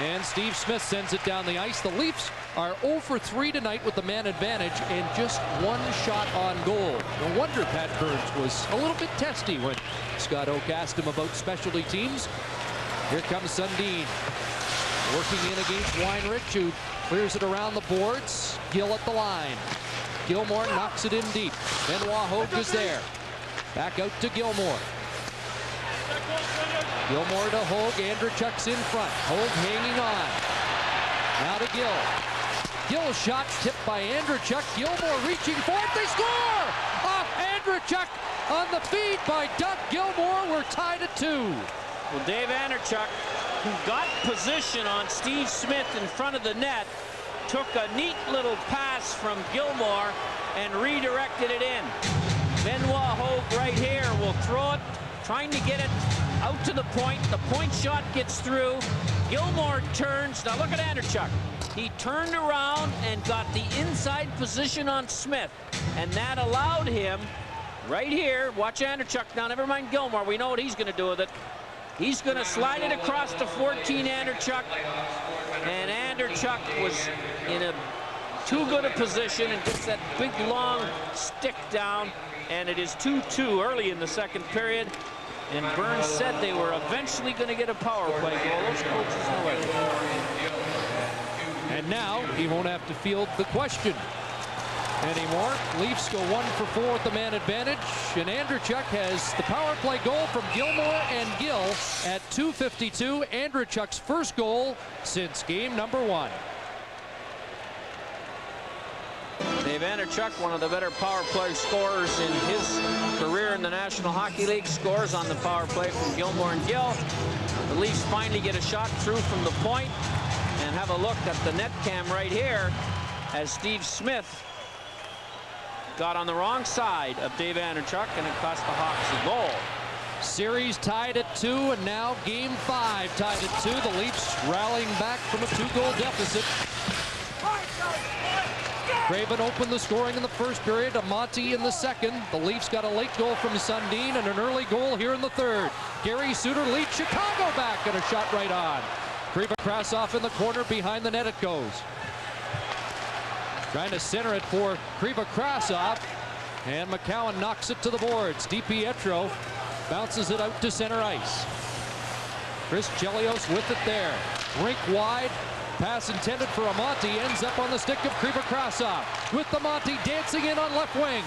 and Steve Smith sends it down the ice. The Leafs are 0 for 3 tonight with the man advantage and just 1 shot on goal. No wonder Pat Burns was a little bit testy when Scott Oak asked him about specialty teams. Here comes Sundin, working in against Weinrich, who clears it around the boards. Gill at the line. Gilmore knocks it in deep. Benoit Hogue is there. Back out to Gilmore. Gilmore to Hogue. Andrechuk's in front. Hogue hanging on. Now to Gill. Gill shot tipped by Andrechuk. Gilmore reaching for it. They score! Off Andrechuk on the feed by Doug Gilmore. We're tied at 2. Well, Dave Andrechuk, who got position on Steve Smith in front of the net, took a neat little pass from Gilmore and redirected it in. Benoit Hogue right here will throw it, trying to get it out to the point. The point shot gets through. Gilmore turns. Now look at Andrechuk. He turned around and got the inside position on Smith, and that allowed him right here. Watch Andrechuk now. Never mind Gilmore. We know what he's going to do with it. He's going to slide it across to 14 Andrechuk, and Andrechuk was in a too good a position and gets that big long stick down, and it is 2-2 early in the second period. And Burns said they were eventually going to get a power play goal. Those coaches know everything. And now he won't have to field the question anymore. Leafs go 1 for 4 with the man advantage, and Andreychuk has the power play goal from Gilmore and Gill at 2:52. Andreychuk's first goal since game number 1. Dave Andreychuk, one of the better power play scorers in his career in the National Hockey League, scores on the power play from Gilmore and Gill. The Leafs finally get a shot through from the point, and have a look at the net cam right here as Steve Smith got on the wrong side of Dave Andreychuk, and it cost the Hawks a goal. Series tied at 2, and now game 5 tied at 2. The Leafs rallying back from a 2-goal deficit. Craven opened the scoring in the first period, Amati in the second. The Leafs got a late goal from Sundin and an early goal here in the third. Gary Suter leads Chicago back, and a shot right on. Kriva Krasov in the corner, behind the net it goes. Trying to center it for Kriva Krasov, and McCowan knocks it to the boards. DiPietro bounces it out to center ice. Chris Chelios with it there. Rink wide. Pass intended for Amati ends up on the stick of Kriva Krasov, with Amati dancing in on left wing.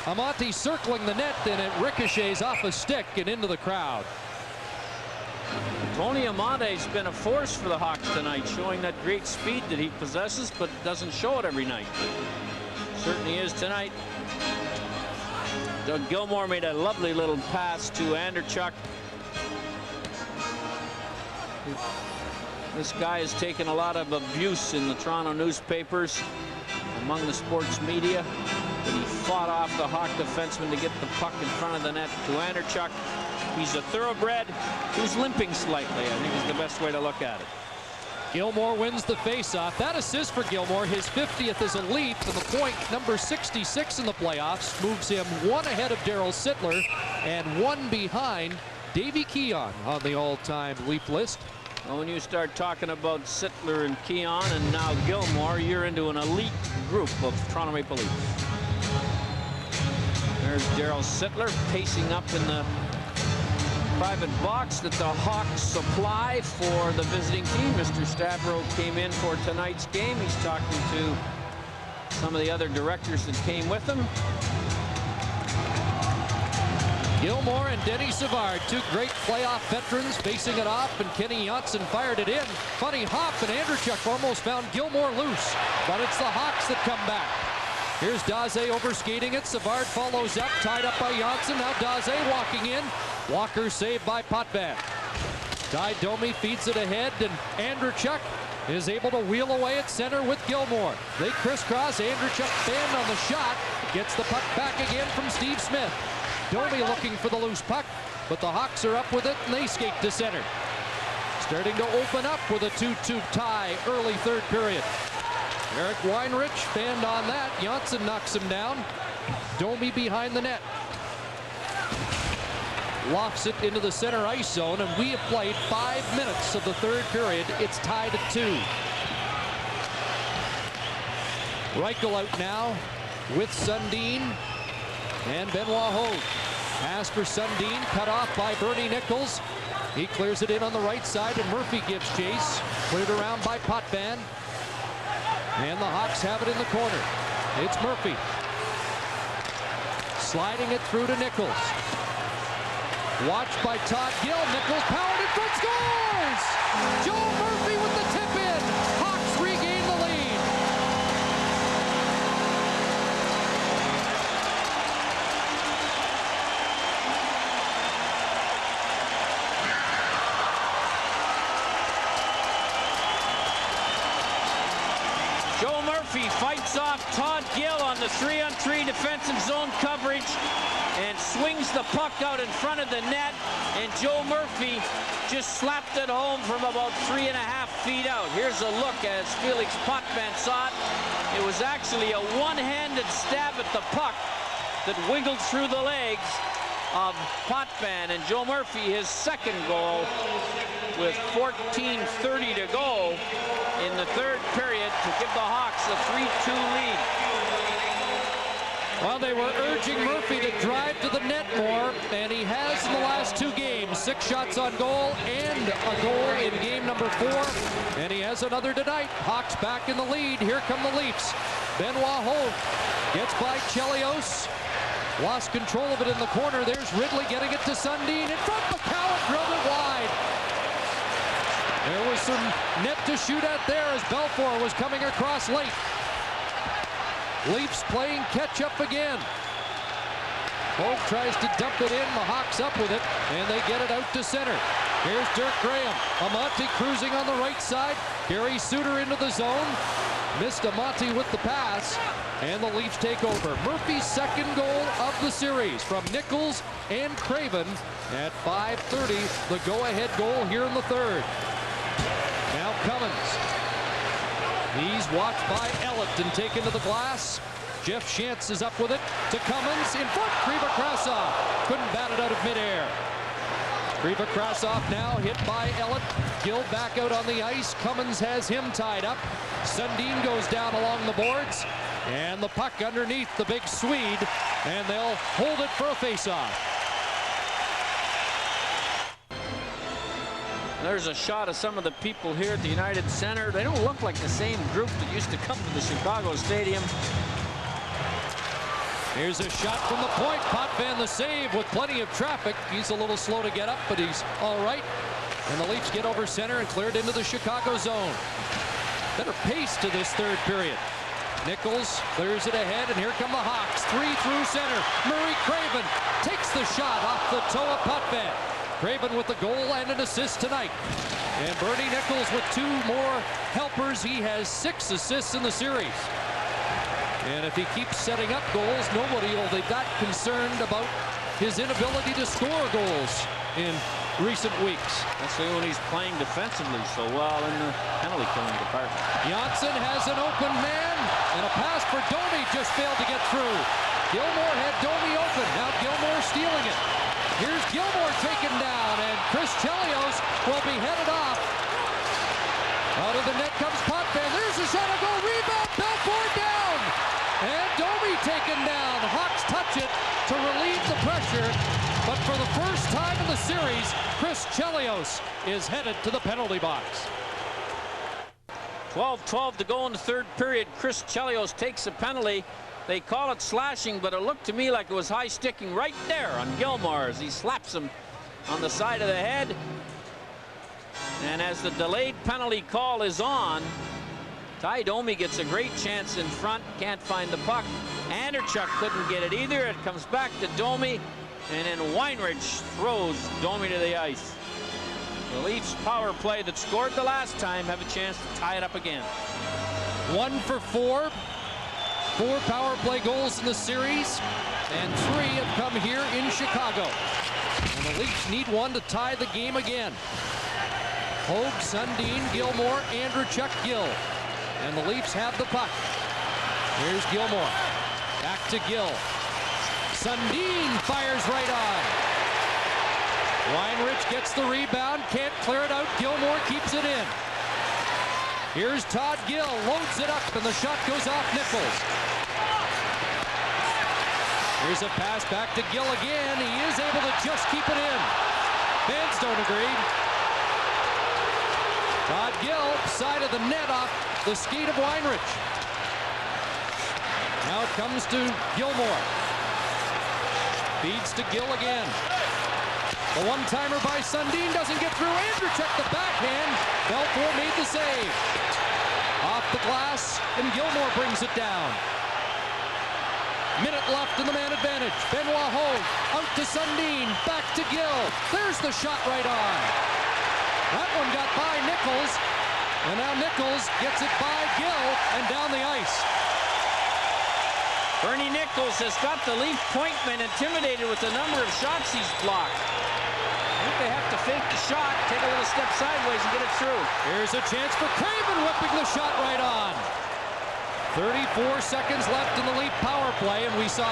Amati circling the net, and it ricochets off a stick and into the crowd. Tony Amade's been a force for the Hawks tonight, showing that great speed that he possesses, but doesn't show it every night. Certainly is tonight. Doug Gilmore made a lovely little pass to Andreychuk. This guy has taken a lot of abuse in the Toronto newspapers, among the sports media, but he fought off the Hawk defenseman to get the puck in front of the net to Andreychuk. He's a thoroughbred who's limping slightly, I think is the best way to look at it. Gilmore wins the faceoff. That assist for Gilmore, his 50th as a Leaf, and the point number 66 in the playoffs, moves him 1 ahead of Daryl Sittler and 1 behind Davey Keon on the all-time Leaf list. Well, when you start talking about Sittler and Keon and now Gilmore, you're into an elite group of Toronto Maple Leafs. There's Daryl Sittler pacing up in the private box that the Hawks supply for the visiting team. Mr. Stavro came in for tonight's game. He's talking to some of the other directors that came with him. Gilmore and Denny Savard, 2 great playoff veterans, facing it off, and Kenny Janssen fired it in. Funny hop, and Andreychuk almost found Gilmore loose, but it's the Hawks that come back. Here's Daze overskating it. Savard follows up, tied up by Janssen. Now Daze walking in. Walker saved by Potvin. Ty Domi feeds it ahead, and Andreychuk is able to wheel away at center with Gilmore. They crisscross. Andreychuk banned on the shot. Gets the puck back again from Steve Smith. Domi looking for the loose puck, but the Hawks are up with it, and they skate to center. Starting to open up with a 2-2 tie early third period. Eric Weinrich banned on that. Janssen knocks him down. Domi behind the net. Lofts it into the center ice zone, and we have played 5 minutes of the third period. It's tied at 2. Reichel out now with Sundin and Benoit Hogue. Pass for Sundin, cut off by Bernie Nichols. He clears it in on the right side, and Murphy gives chase. Cleared around by Potvin. And the Hawks have it in the corner. It's Murphy. Sliding it through to Nichols. Watched by Todd Gill. Nichols powered in front, scores! Joe Murphy with the tip in. Hawks regain the lead. Joe Murphy fights off Todd Gill on the 3-on-3 defensive zone coverage and swings the puck out in front of the net, and Joe Murphy just slapped it home from about 3.5 feet out. Here's a look as Felix Potvin saw it. It was actually a one-handed stab at the puck that wiggled through the legs of Potvin, and Joe Murphy his second goal with 14:30 to go in the third period to give the Hawks a 3-2 lead. Well, they were urging Murphy to drive to the net more, and he has in the last 2 games. 6 shots on goal and a goal in game number 4. And he has another tonight. Hawks back in the lead. Here come the Leafs. Benoit Hogue gets by Chelios. Lost control of it in the corner. There's Ridley getting it to Sundin. In front, McCallum drilled it wide. There was some net to shoot at there as Belfour was coming across late. Leafs playing catch-up again. Hogue tries to dump it in. The Hawks up with it, and they get it out to center. Here's Dirk Graham. Amonte cruising on the right side. Gary Suter into the zone. Missed Amonte with the pass, and the Leafs take over. Murphy's second goal of the series from Nichols and Craven at 5:30. The go-ahead goal here in the third. Now Cummins. He's watched by Ellett and taken to the glass. Jeff Shantz is up with it to Cummins. In front, Kriva Krasov. Couldn't bat it out of midair. Kriva Krasov now hit by Ellett. Gill back out on the ice. Cummins has him tied up. Sundin goes down along the boards. And the puck underneath the big Swede. And they'll hold it for a face-off. There's a shot of some of the people here at the United Center. They don't look like the same group that used to come to the Chicago Stadium. Here's a shot from the point. Potvin the save with plenty of traffic. He's a little slow to get up, but he's all right. And the Leafs get over center and cleared into the Chicago zone. Better pace to this third period. Nichols clears it ahead, and here come the Hawks. 3 through center. Murray Craven takes the shot off the toe of Potvin. Craven with the goal and an assist tonight. And Bernie Nichols with 2 more helpers. He has 6 assists in the series. And if he keeps setting up goals, nobody will be that concerned about his inability to score goals in recent weeks. Especially when he's playing defensively so well in the penalty killing department. Janssen has an open man, and a pass for Domi just failed to get through. Gilmore had Domi open. Now Gilmore stealing it. Here's Gilmore taken down, and Chris Chelios will be headed off. Out of the net comes Potvin. There's a shot, a goal, rebound, Belfour down. And Domi taken down. Hawks touch it to relieve the pressure. But for the first time in the series, Chris Chelios is headed to the penalty box. 12-12 to go in the third period. Chris Chelios takes a penalty. They call it slashing, but it looked to me like it was high sticking right there on Gilmore as he slaps him on the side of the head. And as the delayed penalty call is on, Ty Domi gets a great chance in front, can't find the puck. Anderchuk couldn't get it either. It comes back to Domi, and then Weinrich throws Domi to the ice. The Leafs power play that scored the last time have a chance to tie it up again. 1 for 4. 4 power play goals in the series, and 3 have come here in Chicago. And the Leafs need 1 to tie the game again. Hogue, Sundin, Gilmore, Andreychuk, Gill. And the Leafs have the puck. Here's Gilmore. Back to Gill. Sundin fires right on. Weinrich gets the rebound, can't clear it out. Gilmore keeps it in. Here's Todd Gill, loads it up, and the shot goes off Nichols. Here's a pass back to Gill again. He is able to just keep it in. Fans don't agree. Todd Gill, side of the net off the skate of Weinrich. Now it comes to Gilmore. Feeds to Gill again. The one-timer by Sundin doesn't get through. Andreychuk the backhand. Belfour made the save. Off the glass, and Gilmore brings it down. Minute left in the man advantage. Benoit Hogue out to Sundin, back to Gill. There's the shot right on. That one got by Nichols, and now Nichols gets it by Gill and down the ice. Bernie Nichols has got the Leaf pointman intimidated with the number of shots he's blocked. I think they have to fake the shot, take a little step sideways, and get it through. Here's a chance for Craven, whipping the shot right on. 34 seconds left in the Leaf power play, and we saw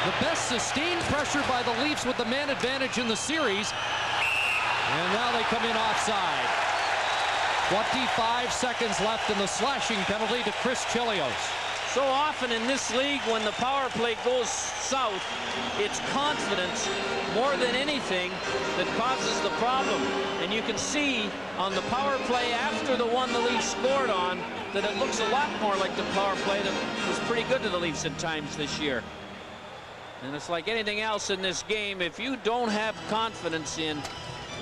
the best sustained pressure by the Leafs with the man advantage in the series. And now they come in offside. 25 seconds left in the slashing penalty to Chris Chelios. So often in this league, when the power play goes south, it's confidence more than anything that causes the problem. And you can see on the power play after the one the Leafs scored on that it looks a lot more like the power play that was pretty good to the Leafs at times this year. And it's like anything else in this game. If you don't have confidence in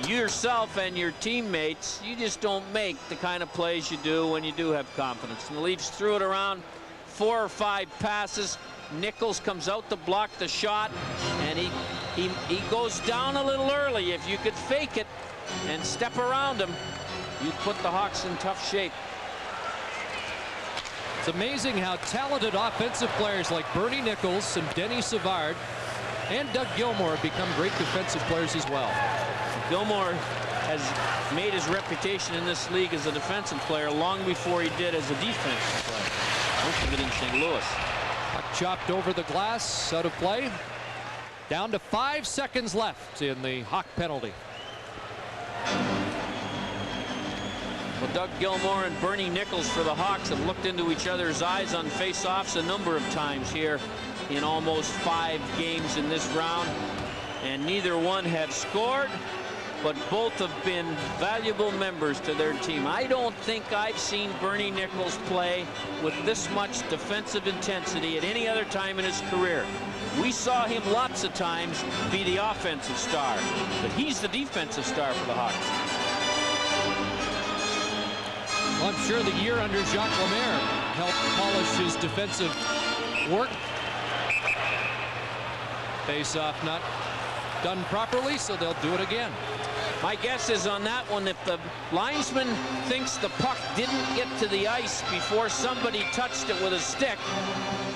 yourself and your teammates, you just don't make the kind of plays you do when you do have confidence. And the Leafs threw it around 4 or 5 passes. Nichols comes out to block the shot, and he goes down a little early. If you could fake it and step around him, you'd put the Hawks in tough shape. It's amazing how talented offensive players like Bernie Nichols and Denny Savard and Doug Gilmour have become great defensive players as well. Gilmour has made his reputation in this league as a defensive player long before he did as a defensive player. Most of it in St. Louis. Puck chopped over the glass, out of play. Down to 5 seconds left in the Hawk penalty. Well, Doug Gilmour and Bernie Nichols for the Hawks have looked into each other's eyes on face-offs a number of times here in almost 5 games in this round. And neither one have scored, but both have been valuable members to their team. I don't think I've seen Bernie Nichols play with this much defensive intensity at any other time in his career. We saw him lots of times be the offensive star, but he's the defensive star for the Hawks. Well, I'm sure the year under Jacques Lemaire helped polish his defensive work. Face-off not done properly, so they'll do it again. My guess is on that one, if the linesman thinks the puck didn't get to the ice before somebody touched it with a stick,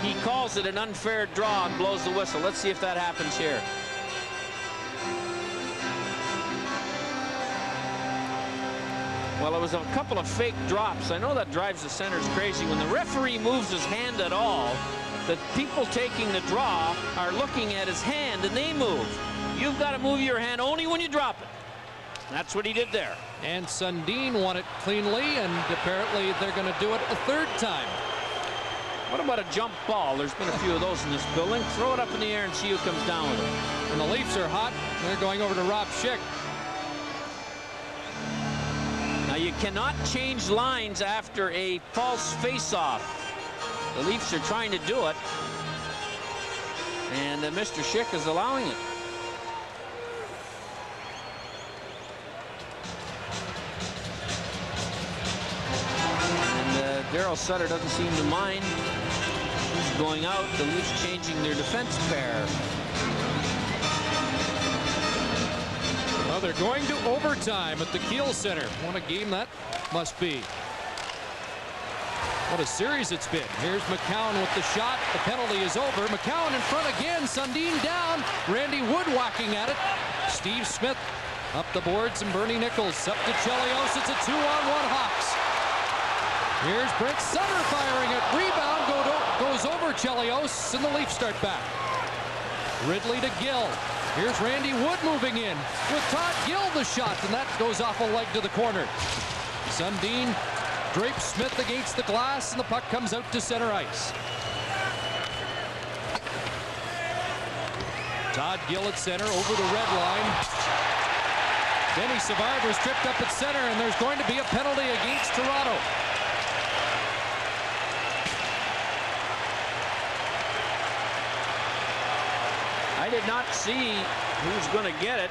he calls it an unfair draw and blows the whistle. Let's see if that happens here. Well, it was a couple of fake drops. I know that drives the centers crazy. When the referee moves his hand at all, the people taking the draw are looking at his hand and they move. You've got to move your hand only when you drop it. That's what he did there. And Sundin won it cleanly, and apparently they're going to do it a 3rd time. What about a jump ball? There's been a few of those in this building. Throw it up in the air and see who comes down with it. And the Leafs are hot. They're going over to Rob Schick. Now, you cannot change lines after a false face-off. The Leafs are trying to do it, and Mr. Schick is allowing it. And Darryl Sutter doesn't seem to mind. He's going out. The Leafs changing their defense pair. Well, they're going to overtime at the Kiel Center. What a game that must be. What a series it's been. Here's McCown with the shot. The penalty is over. McCown in front again. Sundin down. Randy Wood walking at it. Steve Smith up the boards, and Bernie Nichols up to Chelios. It's a 2-on-1 Hawks. Here's Brent Sutter firing it. Rebound goes over Chelios, and the Leafs start back. Ridley to Gill. Here's Randy Wood moving in with Todd Gill the shot, and that goes off a leg to the corner. Sundin drapes Smith against the glass, and the puck comes out to center ice. Todd Gill at center over the red line. Denny Savard was tripped up at center, and there's going to be a penalty against Toronto. I did not see who's going to get it.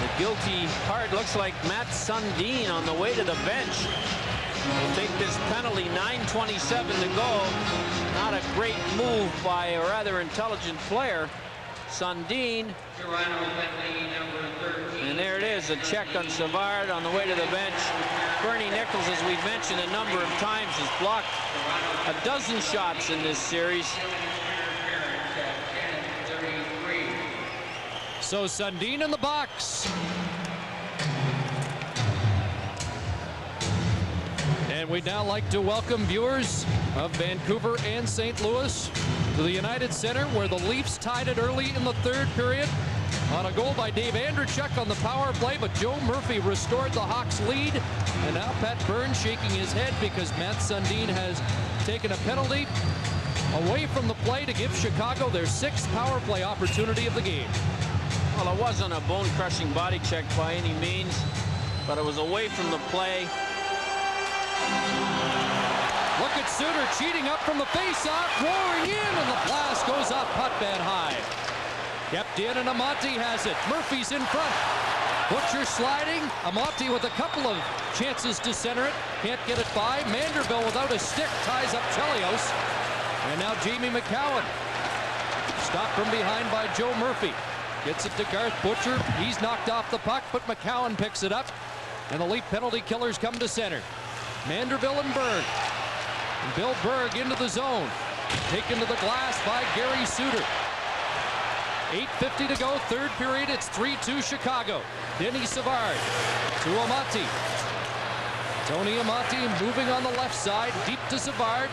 The guilty part looks like Matt Sundin on the way to the bench. Will take this penalty. 9:27 to go. Not a great move by a rather intelligent player. Sundin. And there it is, a check on Savard on the way to the bench. Bernie Nichols, as we've mentioned a number of times, has blocked a dozen shots in this series. So Sundin in the box. And we'd now like to welcome viewers of Vancouver and St. Louis to the United Center, where the Leafs tied it early in the 3rd period. on a goal by Dave Andreychuk on the power play, but Joe Murphy restored the Hawks lead. And now Pat Burns shaking his head because Matt Sundin has taken a penalty away from the play to give Chicago their 6th power play opportunity of the game. Well, it wasn't a bone-crushing body check by any means, but it was away from the play. Look at Suter cheating up from the face-off, roaring in, and the blast goes off putt bed high. Kept in, and Amati has it. Murphy's in front. Butcher sliding. Amati with a couple of chances to center it. Can't get it by. Manderville without a stick ties up Chelios. And now Jamie McCowan. Stopped from behind by Joe Murphy. Gets it to Garth Butcher. He's knocked off the puck, but McCowan picks it up. And the Leaf penalty killers come to center. Manderville and Berg. And Bill Berg into the zone. Taken to the glass by Gary Suter. 8:50 to go, 3rd period. It's 3-2 Chicago. Denny Savard to Amati. Tony Amati moving on the left side, deep to Savard.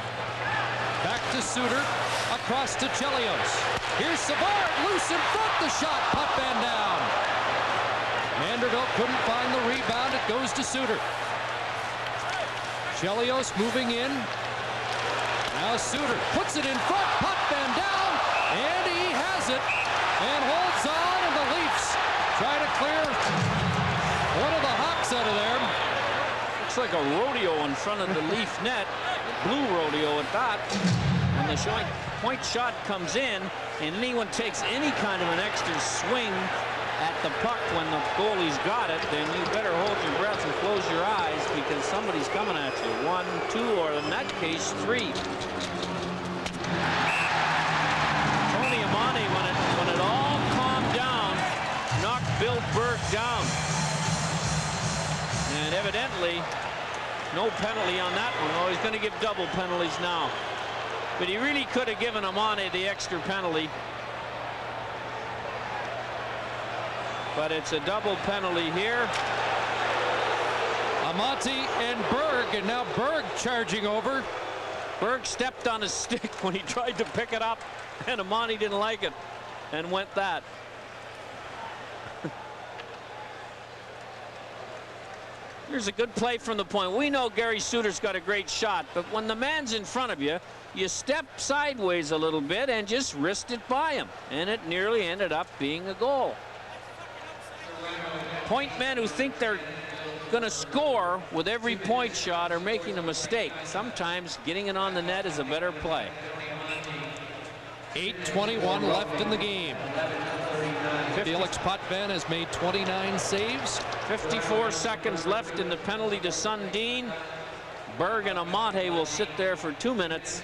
Back to Suter, across to Chelios. Here's Savard, loose in front, the shot, putt band down. Manderville couldn't find the rebound, it goes to Suter. Chelios moving in. Now Suter puts it in front, putt band down, and he has it. And holds on, and the Leafs try to clear one of the Hawks out of there. Looks like a rodeo in front of the Leaf net. Blue rodeo at that. When the point shot comes in, and anyone takes any kind of an extra swing at the puck when the goalie's got it, then you better hold your breath and close your eyes because somebody's coming at you. 1, 2, or in that case, 3. Tony Amati, when it all calmed down, knocked Bill Berg down. And evidently, no penalty on that one. Oh, he's going to give double penalties now. But he really could have given Amati the extra penalty. But it's a double penalty here. Amati and Berg, and now Berg charging over. Berg stepped on his stick when he tried to pick it up, and Amati didn't like it and went that. Here's a good play from the point. We know Gary Suter's got a great shot, but when the man's in front of you, you step sideways a little bit and just wrist it by him, and it nearly ended up being a goal. Point men who think they're going to score with every point shot are making a mistake. Sometimes getting it on the net is a better play. 8:21 left in the game. Felix Potvin has made 29 saves. 54 seconds left in the penalty to Sundin. Berg and Amati will sit there for 2 minutes.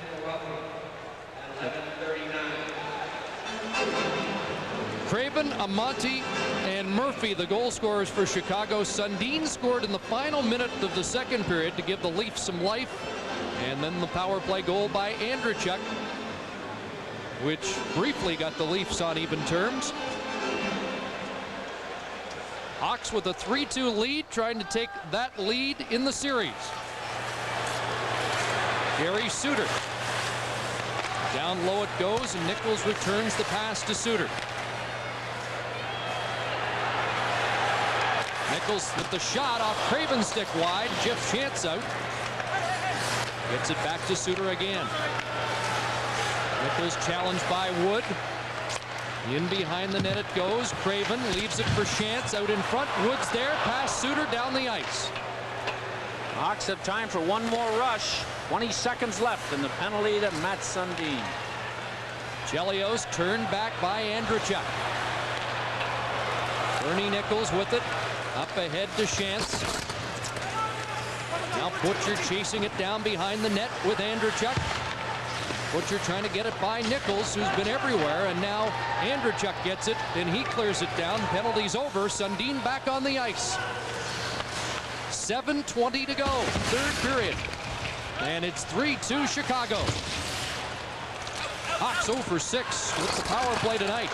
Craven, Amati, and Murphy, the goal scorers for Chicago. Sundin scored in the final minute of the 2nd period to give the Leafs some life. And then the power play goal by Andreychuk, which briefly got the Leafs on even terms. Hawks with a 3-2 lead, trying to take that lead in the series. Gary Suter. Down low it goes, and Nichols returns the pass to Suter. Nichols with the shot off Craven's stick wide. Jeff Chance out. Gets it back to Suter again. Nichols challenged by Wood. In behind the net it goes. Craven leaves it for Chance out in front. Wood's there. Pass Suter down the ice. Hawks have time for one more rush. 20 seconds left in the penalty to Matt Sundin. Chelios turned back by Andreychuk. Bernie Nichols with it. Up ahead to Chance. Now Butcher chasing it down behind the net with Andreychuk. Butcher trying to get it by Nichols, who's been everywhere, and now Andreychuk gets it, and he clears it down. Penalty's over. Sundin back on the ice. 7:20 to go, 3rd period. And it's 3-2 Chicago. Hawks 0 for 6 with the power play tonight.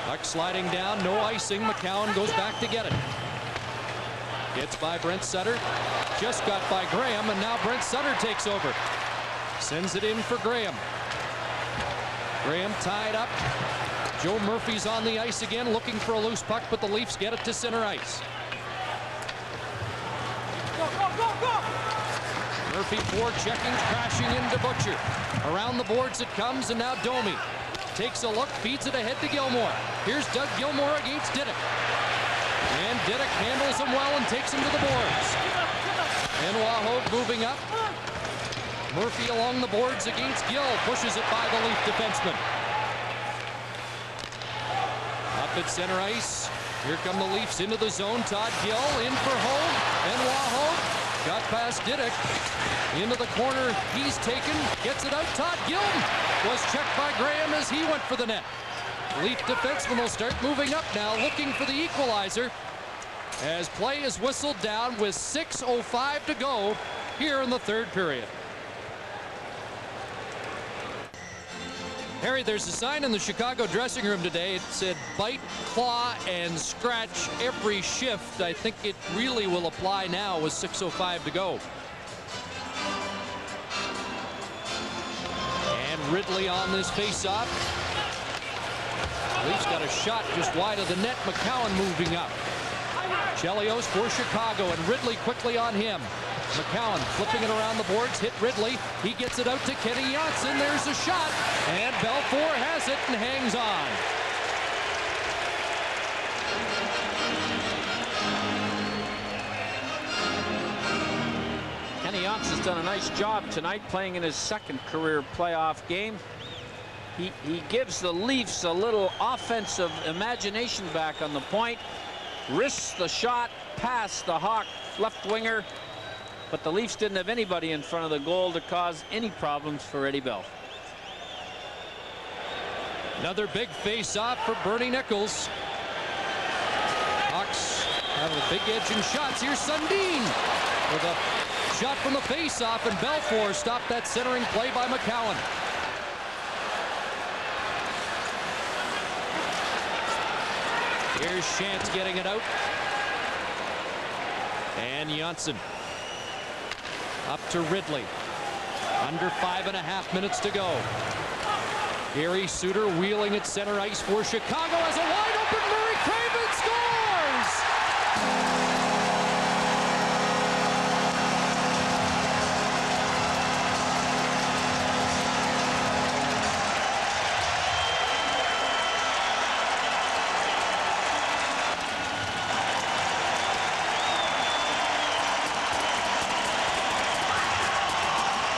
Puck sliding down, no icing. McCowan goes back to get it. Gets by Brent Sutter. Just got by Graham, and now Brent Sutter takes over. Sends it in for Graham. Graham tied up. Joe Murphy's on the ice again, looking for a loose puck, but the Leafs get it to center ice. Murphy forechecking, crashing into Butcher. Around the boards it comes, and now Domi takes a look, feeds it ahead to Gilmore. Here's Doug Gilmore against Diddick. And Diddick handles him well and takes him to the boards. Benoit Hogue moving up. Murphy along the boards against Gill, pushes it by the Leaf defenseman. Up at center ice. Here come the Leafs into the zone. Todd Gill in for Hogue. Benoit Hogue got past Diddick. Into the corner. He's taken. Gets it out. Todd Gill was checked by Graham as he went for the net. Leaf defenseman will start moving up now, looking for the equalizer as play is whistled down with 6:05 to go here in the third period. Harry, there's a sign in the Chicago dressing room today. It said bite, claw, and scratch every shift. I think it really will apply now with 6:05 to go. And Ridley on this faceoff. Leafs got a shot just wide of the net. McCowan moving up. Chelios for Chicago, and Ridley quickly on him. McCowan flipping it around the boards, hit Ridley. He gets it out to Kenny Janssen. There's a shot, and Belfour has it and hangs on. Kenny Janssen's done a nice job tonight, playing in his second career playoff game. He gives the Leafs a little offensive imagination back on the point. Risks the shot past the Hawk left winger. But the Leafs didn't have anybody in front of the goal to cause any problems for Eddie Bell. Another big face-off for Bernie Nichols. Hawks have a big edge in shots. Here's Sundin with a shot from the face-off, and Belfour stopped that centering play by McCowan. Here's Shantz getting it out. And Janssen. Up to Ridley. Under 5.5 minutes to go. Gary Suter wheeling at center ice for Chicago as a wide open Murray Craven scores!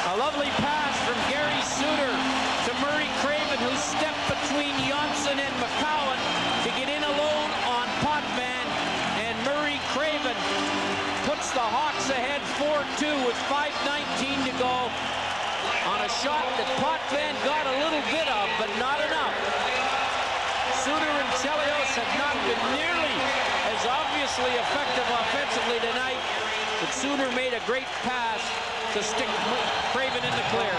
A lovely pass from Gary Suter to Murray Craven, who stepped between Janssen and McCowan to get in alone on Potvin, and Murray Craven puts the Hawks ahead 4-2 with 5:19 to go on a shot that Potvin got a little bit of, but not enough. Suter and Chelios have not been nearly as obviously effective offensively tonight, but Suter made a great pass to stick Craven in the clear.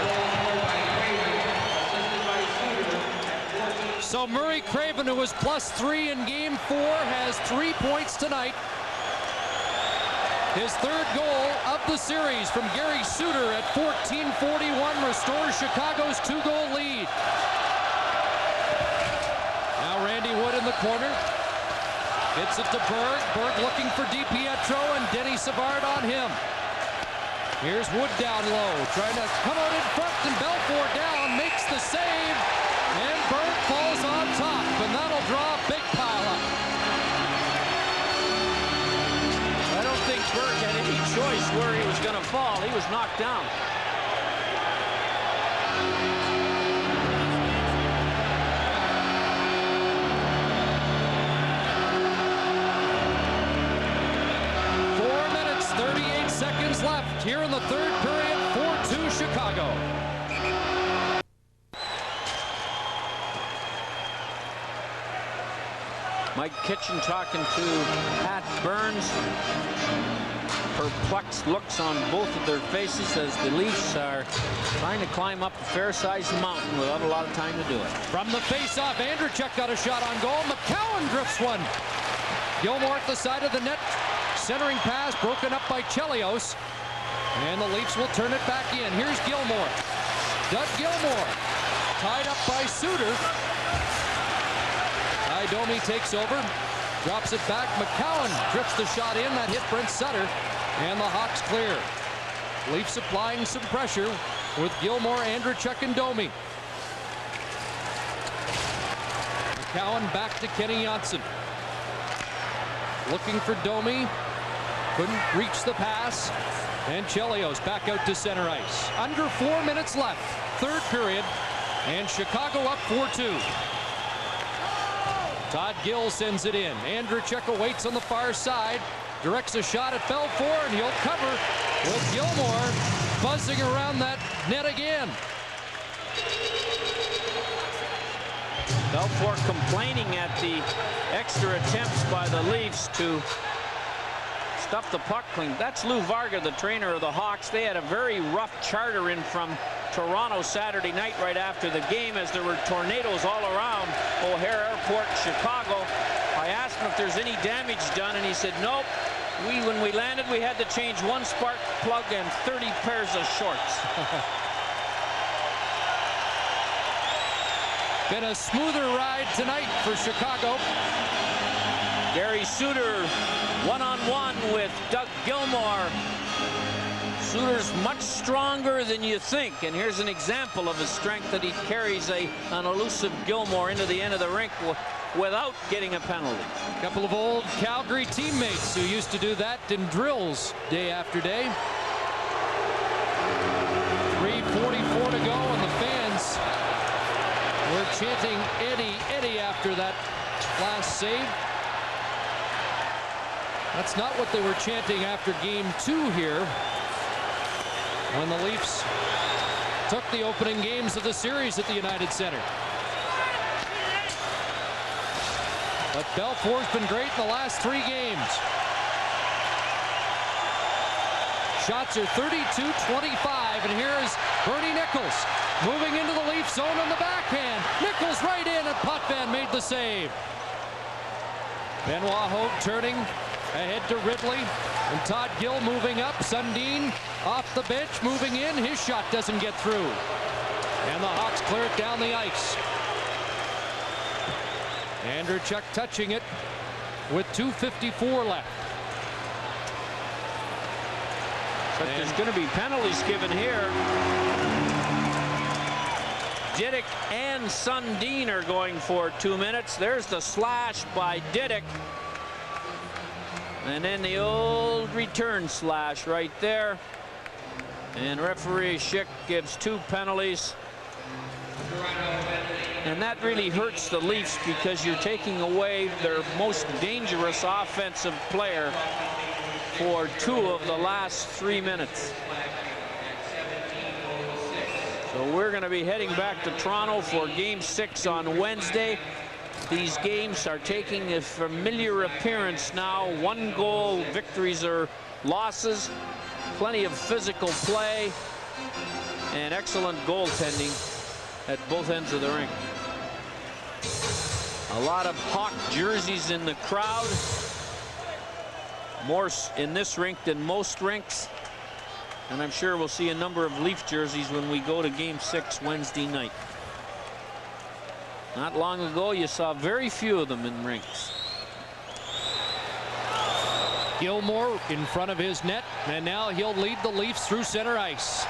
So Murray Craven, who was +3 in Game 4, has 3 points tonight. His third goal of the series from Gary Suter at 14:41 restores Chicago's 2-goal lead. Now Randy Wood in the corner. Gets it to Berg. Berg looking for DiPietro, and Denny Savard on him. Here's Wood down low, trying to come out in front, and Belfour down, makes the save, and Berg falls on top, and that'll draw a big pile up. I don't think Berg had any choice where he was going to fall. He was knocked down. Seconds left here in the third period. 4-2 Chicago. Mike Kitchen talking to Pat Burns. Perplexed looks on both of their faces as the Leafs are trying to climb up a fair-sized mountain without a lot of time to do it. From the face-off, Andrechuk got a shot on goal. McCowan drifts one. Gilmore at the side of the net. Centering pass broken up by Chelios, and the Leafs will turn it back in. Here's Gilmore. Doug Gilmore tied up by Suter. Domi takes over, drops it back. McCowan trips the shot in. That hit Brent Sutter, and the Hawks clear. Leafs applying some pressure with Gilmore, Andrechuk, and Domi. McCowan back to Kenny Johnson. Looking for Domi. Couldn't reach the pass. And Chelios back out to center ice. Under 4 minutes left. Third period. And Chicago up 4-2. Todd Gill sends it in. Andrechuk awaits on the far side. Directs a shot at Belfour, and he'll cover with Gilmore buzzing around that net again. Belfour complaining at the extra attempts by the Leafs to stuff the puck clean. That's Lou Varga, the trainer of the Hawks. They had a very rough charter in from Toronto Saturday night right after the game, as there were tornadoes all around O'Hare Airport, Chicago. I asked him if there's any damage done, and he said nope. When we landed, we had to change one spark plug and 30 pairs of shorts. Been a smoother ride tonight for Chicago. Gary Suter one-on-one with Doug Gilmore. Suter's much stronger than you think, and here's an example of his strength, that he carries an elusive Gilmore into the end of the rink without getting a penalty. A couple of old Calgary teammates who used to do that in drills day after day. 3:44 to go, and the fans were chanting Eddie, Eddie after that last save. That's not what they were chanting after game 2 here, when the Leafs took the opening games of the series at the United Center. But Belfour's been great in the last 3 games. Shots are 32-25, and here is Bernie Nichols moving into the Leaf zone on the backhand. Nichols right in, and Potvin made the save. Benoit Hogue turning ahead to Ridley, and Todd Gill moving up. Sundin off the bench, moving in. His shot doesn't get through, and the Hawks clear it down the ice. Andrechuk touching it with 2:54 left. But there's going to be penalties given here. Didick and Sundin are going for 2 minutes. There's the slash by Didick. And then the old return slash right there. And referee Schick gives 2 penalties. And that really hurts the Leafs, because you're taking away their most dangerous offensive player for 2 of the last 3 minutes. So we're going to be heading back to Toronto for game 6 on Wednesday. These games are taking a familiar appearance now. 1-goal victories or losses, plenty of physical play, and excellent goaltending at both ends of the rink. A lot of Hawk jerseys in the crowd. More in this rink than most rinks. And I'm sure we'll see a number of Leaf jerseys when we go to game 6 Wednesday night. Not long ago, you saw very few of them in rinks. Gilmore in front of his net, and now he'll lead the Leafs through center ice.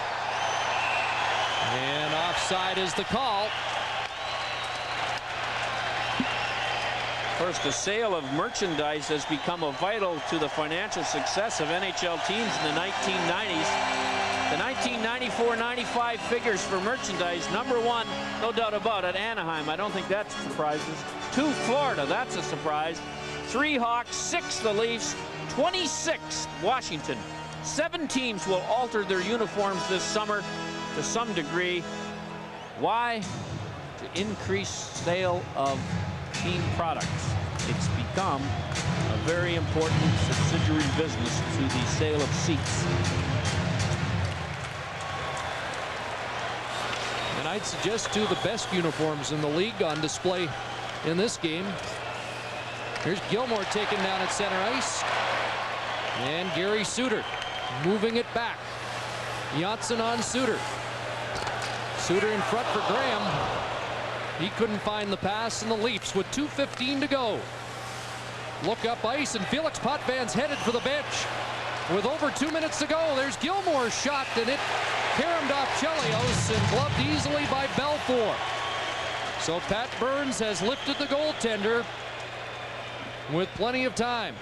And offside is the call. Of course, the sale of merchandise has become vital to the financial success of NHL teams in the 1990s. The 1994-95 figures for merchandise: #1, no doubt about it, Anaheim. I don't think that surprises. 2, Florida. That's a surprise. 3, Hawks. 6, the Leafs. 26, Washington. 7 teams will alter their uniforms this summer to some degree. Why? To increase sale of team products. It's become a very important subsidiary business to the sale of seats. And I'd suggest 2 of the best uniforms in the league on display in this game. Here's Gilmore taken down at center ice, and Gary Suter moving it back. Johnson on Suter. Suter in front for Graham. He couldn't find the pass, and the Leafs with 2:15 to go look up ice, and Felix Potvin's headed for the bench. With over 2 minutes to go, there's Gilmore's shot, and it caromed off Chelios and gloved easily by Belfour. So Pat Burns has lifted the goaltender with plenty of time.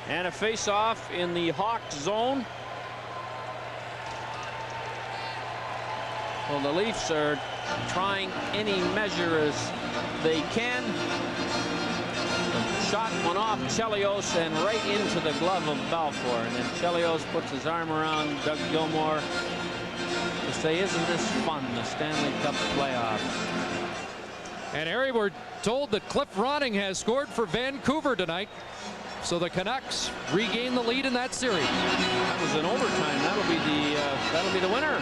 And a face-off in the Hawks zone. Well, the Leafs are trying any measure as they can. The shot went off Chelios and right into the glove of Balfour. And then Chelios puts his arm around Doug Gilmour to say, isn't this fun, the Stanley Cup playoffs? And Harry, we're told that Cliff Ronning has scored for Vancouver tonight. So the Canucks regain the lead in that series. That was in overtime. That'll be the winner.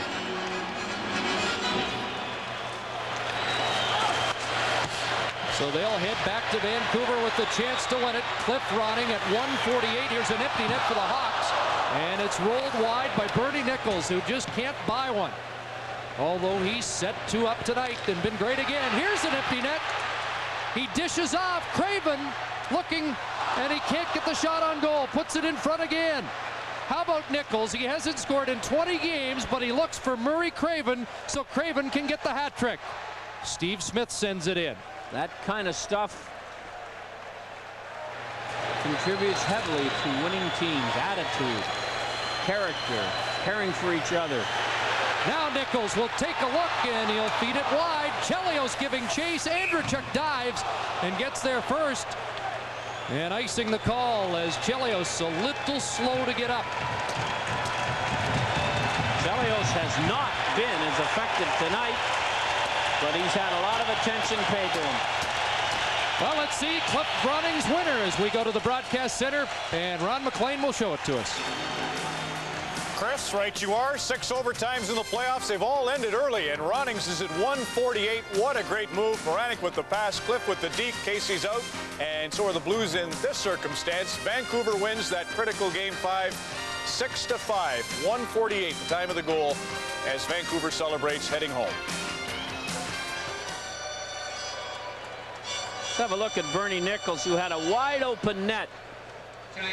So they'll head back to Vancouver with the chance to win it. Cliff Ronning at 1:48. Here's an empty net for the Hawks. And it's rolled wide by Bernie Nichols, who just can't buy one. Although he's set 2 up tonight and been great again. Here's an empty net. He dishes off. Craven looking, and he can't get the shot on goal. Puts it in front again. How about Nichols? He hasn't scored in 20 games, but he looks for Murray Craven so Craven can get the hat trick. Steve Smith sends it in. That kind of stuff contributes heavily to winning teams. Attitude, character, caring for each other. Now Nichols will take a look, and he'll feed it wide. Chelios giving chase. Andrechuk dives and gets there first. And icing the call as Chelios a little slow to get up. Chelios has not been as effective tonight, but he's had a lot of attention paid to him. Well, let's see Cliff Ronning's winner as we go to the broadcast center, and Ron McLean will show it to us. Chris, right you are. 6 overtimes in the playoffs. They've all ended early, and Ronnings is at 1:48. What a great move. Moranik with the pass, Cliff with the deep. Casey's out, and so are the Blues in this circumstance. Vancouver wins that critical Game 5, 6-5. 1:48, the time of the goal, as Vancouver celebrates heading home. Let's have a look at Bernie Nichols, who had a wide open net.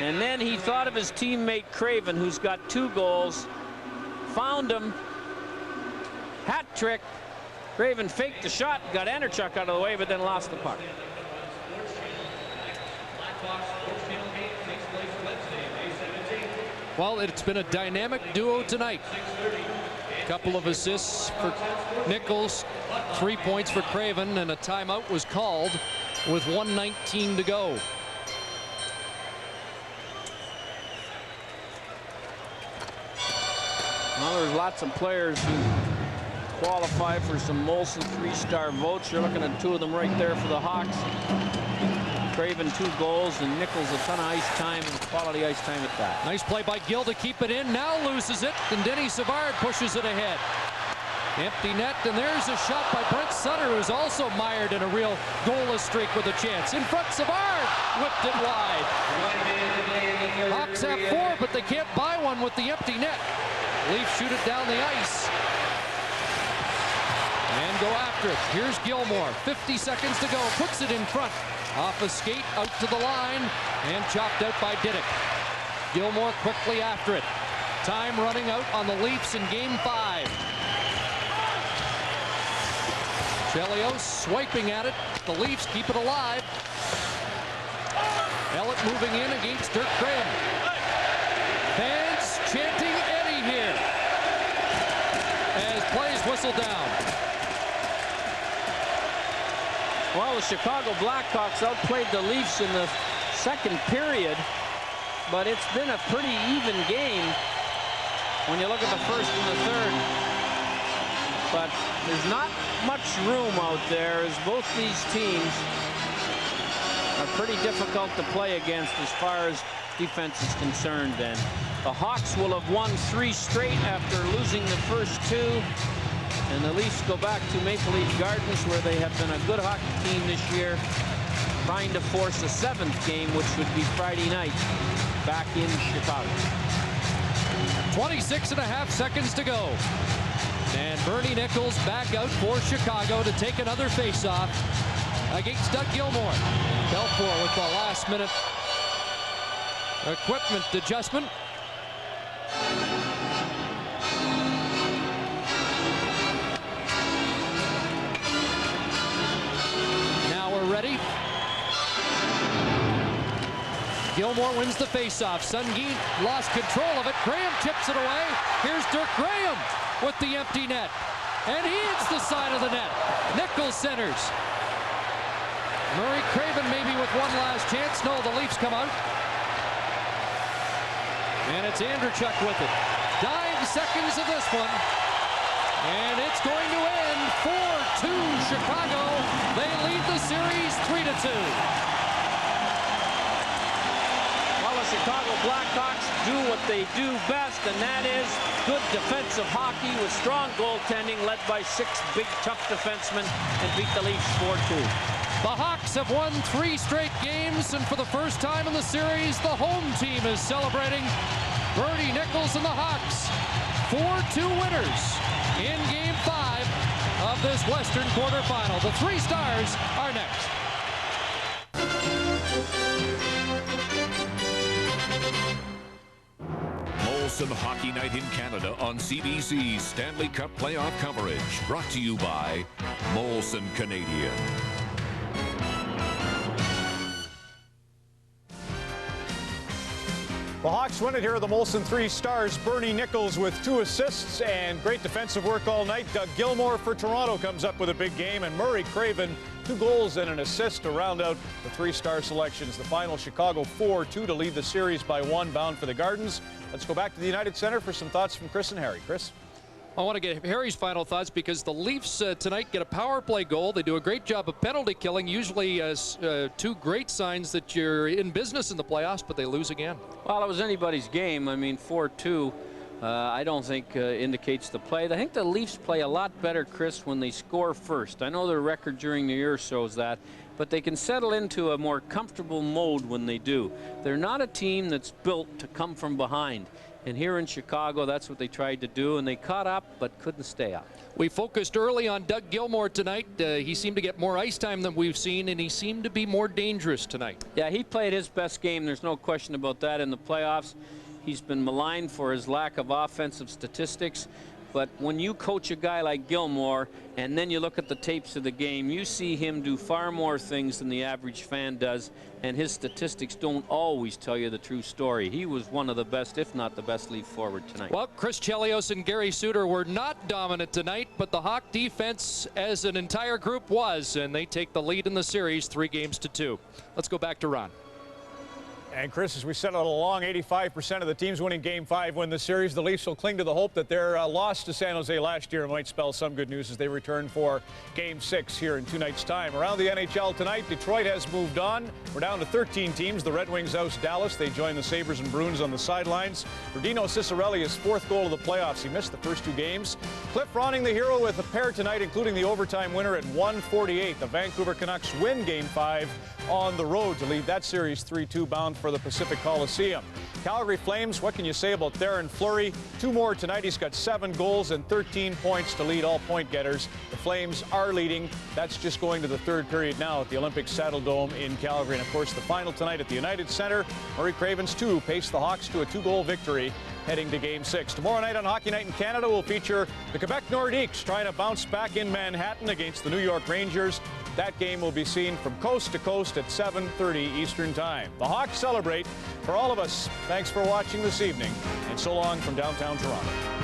And then he thought of his teammate Craven, who's got 2 goals. Found him. Hat trick. Craven faked the shot, got Andrechuk out of the way, but then lost the puck. Well, it's been a dynamic duo tonight. A couple of assists for Nichols, 3 points for Craven, and a timeout was called with 1:19 to go. Well, there's lots of players who qualify for some Molson 3-star votes. You're looking at 2 of them right there for the Hawks. Craven 2 goals, and Nichols a ton of ice time, and quality ice time at that. Nice play by Gill to keep it in. Now loses it, and Denny Savard pushes it ahead. Empty net, and there's a shot by Brent Sutter, who's also mired in a real goalless streak with a chance. In front, Savard whipped it wide. Hawks have 4, but they can't buy one with the empty net. Leafs shoot it down the ice and go after it. Here's Gilmour, 50 seconds to go, puts it in front, off a skate, out to the line, and chopped out by Diddick. Gilmour quickly after it. Time running out on the Leafs in Game 5. Chelios swiping at it. The Leafs keep it alive. Ellett moving in against Dirk Graham. Fans chanting Eddie here as plays whistle down. Well, the Chicago Blackhawks outplayed the Leafs in the second period, but it's been a pretty even game when you look at the first and the third. But there's not much room out there, as both these teams are pretty difficult to play against as far as defense is concerned. And the Hawks will have won 3 straight after losing the first 2. And the Leafs go back to Maple Leaf Gardens, where they have been a good hockey team this year, trying to force a 7th game, which would be Friday night, back in Chicago. 26.5 seconds to go. And Bernie Nichols back out for Chicago to take another faceoff against Doug Gilmour. Belfour with the last-minute equipment adjustment. Now we're ready. Gilmour wins the faceoff. Sundin lost control of it. Graham chips it away. Here's Dirk Graham with the empty net. And he hits the side of the net. Nichols centers. Murray Craven maybe with one last chance. No, the Leafs come out. And it's Andrechuk with it. 9 seconds of this one. And it's going to end 4-2 Chicago. They lead the series 3-2. The Chicago Blackhawks do what they do best, and that is good defensive hockey with strong goaltending led by 6 big, tough defensemen, and beat the Leafs 4-2. The Hawks have won 3 straight games, and for the first time in the series, the home team is celebrating. Bernie Nichols and the Hawks, 4-2 winners in Game 5 of this Western quarterfinal. The 3 Stars are next. Molson Hockey Night in Canada on CBC's Stanley Cup playoff coverage. Brought to you by Molson Canadian. The Hawks win it here at the Molson 3 Stars. Bernie Nichols with 2 assists and great defensive work all night. Doug Gilmour for Toronto comes up with a big game, and Murray Craven 2 goals and an assist to round out the 3-star selections. The final, Chicago 4-2 to lead the series by 1, bound for the Gardens. Let's go back to the United Center for some thoughts from Chris and Harry. Chris? I want to get Harry's final thoughts because the Leafs tonight get a power play goal. They do a great job of penalty killing, usually 2 great signs that you're in business in the playoffs, but they lose again. Well, it was anybody's game. I mean, 4-2, I don't think indicates the play. I think the Leafs play a lot better, Chris, when they score first. I know their record during the year shows that, but they can settle into a more comfortable mode when they do. They're not a team that's built to come from behind. And here in Chicago, that's what they tried to do, and they caught up but couldn't stay up. We focused early on Doug Gilmour tonight. He seemed to get more ice time than we've seen, and he seemed to be more dangerous tonight. Yeah, he played his best game. There's no question about that in the playoffs. He's been maligned for his lack of offensive statistics. But when you coach a guy like Gilmour and then you look at the tapes of the game, you see him do far more things than the average fan does, and his statistics don't always tell you the true story. He was one of the best, if not the best, Leaf forward tonight. Well, Chris Chelios and Gary Suter were not dominant tonight, but the Hawk defense as an entire group was, and they take the lead in the series 3-2. Let's go back to Ron. And Chris, as we said all along, 85% of the teams winning Game 5 win the series. The Leafs will cling to the hope that their loss to San Jose last year might spell some good news as they return for Game 6 here in 2 nights' time. Around the NHL tonight, Detroit has moved on. We're down to 13 teams. The Red Wings oust Dallas. They join the Sabres and Bruins on the sidelines. For Dino Ciccarelli, his 4th goal of the playoffs. He missed the first 2 games. Cliff Ronning, the hero, with a pair tonight, including the overtime winner at 1:48. The Vancouver Canucks win Game 5 on the road to lead that series 3-2, bound for the Pacific Coliseum. Calgary Flames, what can you say about Theoren Fleury? 2 more tonight. He's got 7 goals and 13 points to lead all point getters. The Flames are leading. That's just going to the 3rd period now at the Olympic Saddle Dome in Calgary. And of course, the final tonight at the United Center. Murray Craven's 2 paced the Hawks to a 2-goal victory, heading to Game 6. Tomorrow night on Hockey Night in Canada, we'll feature the Quebec Nordiques trying to bounce back in Manhattan against the New York Rangers. That game will be seen from coast to coast at 7:30 Eastern Time. The Hawks celebrate. For all of us, thanks for watching this evening, and so long from downtown Toronto.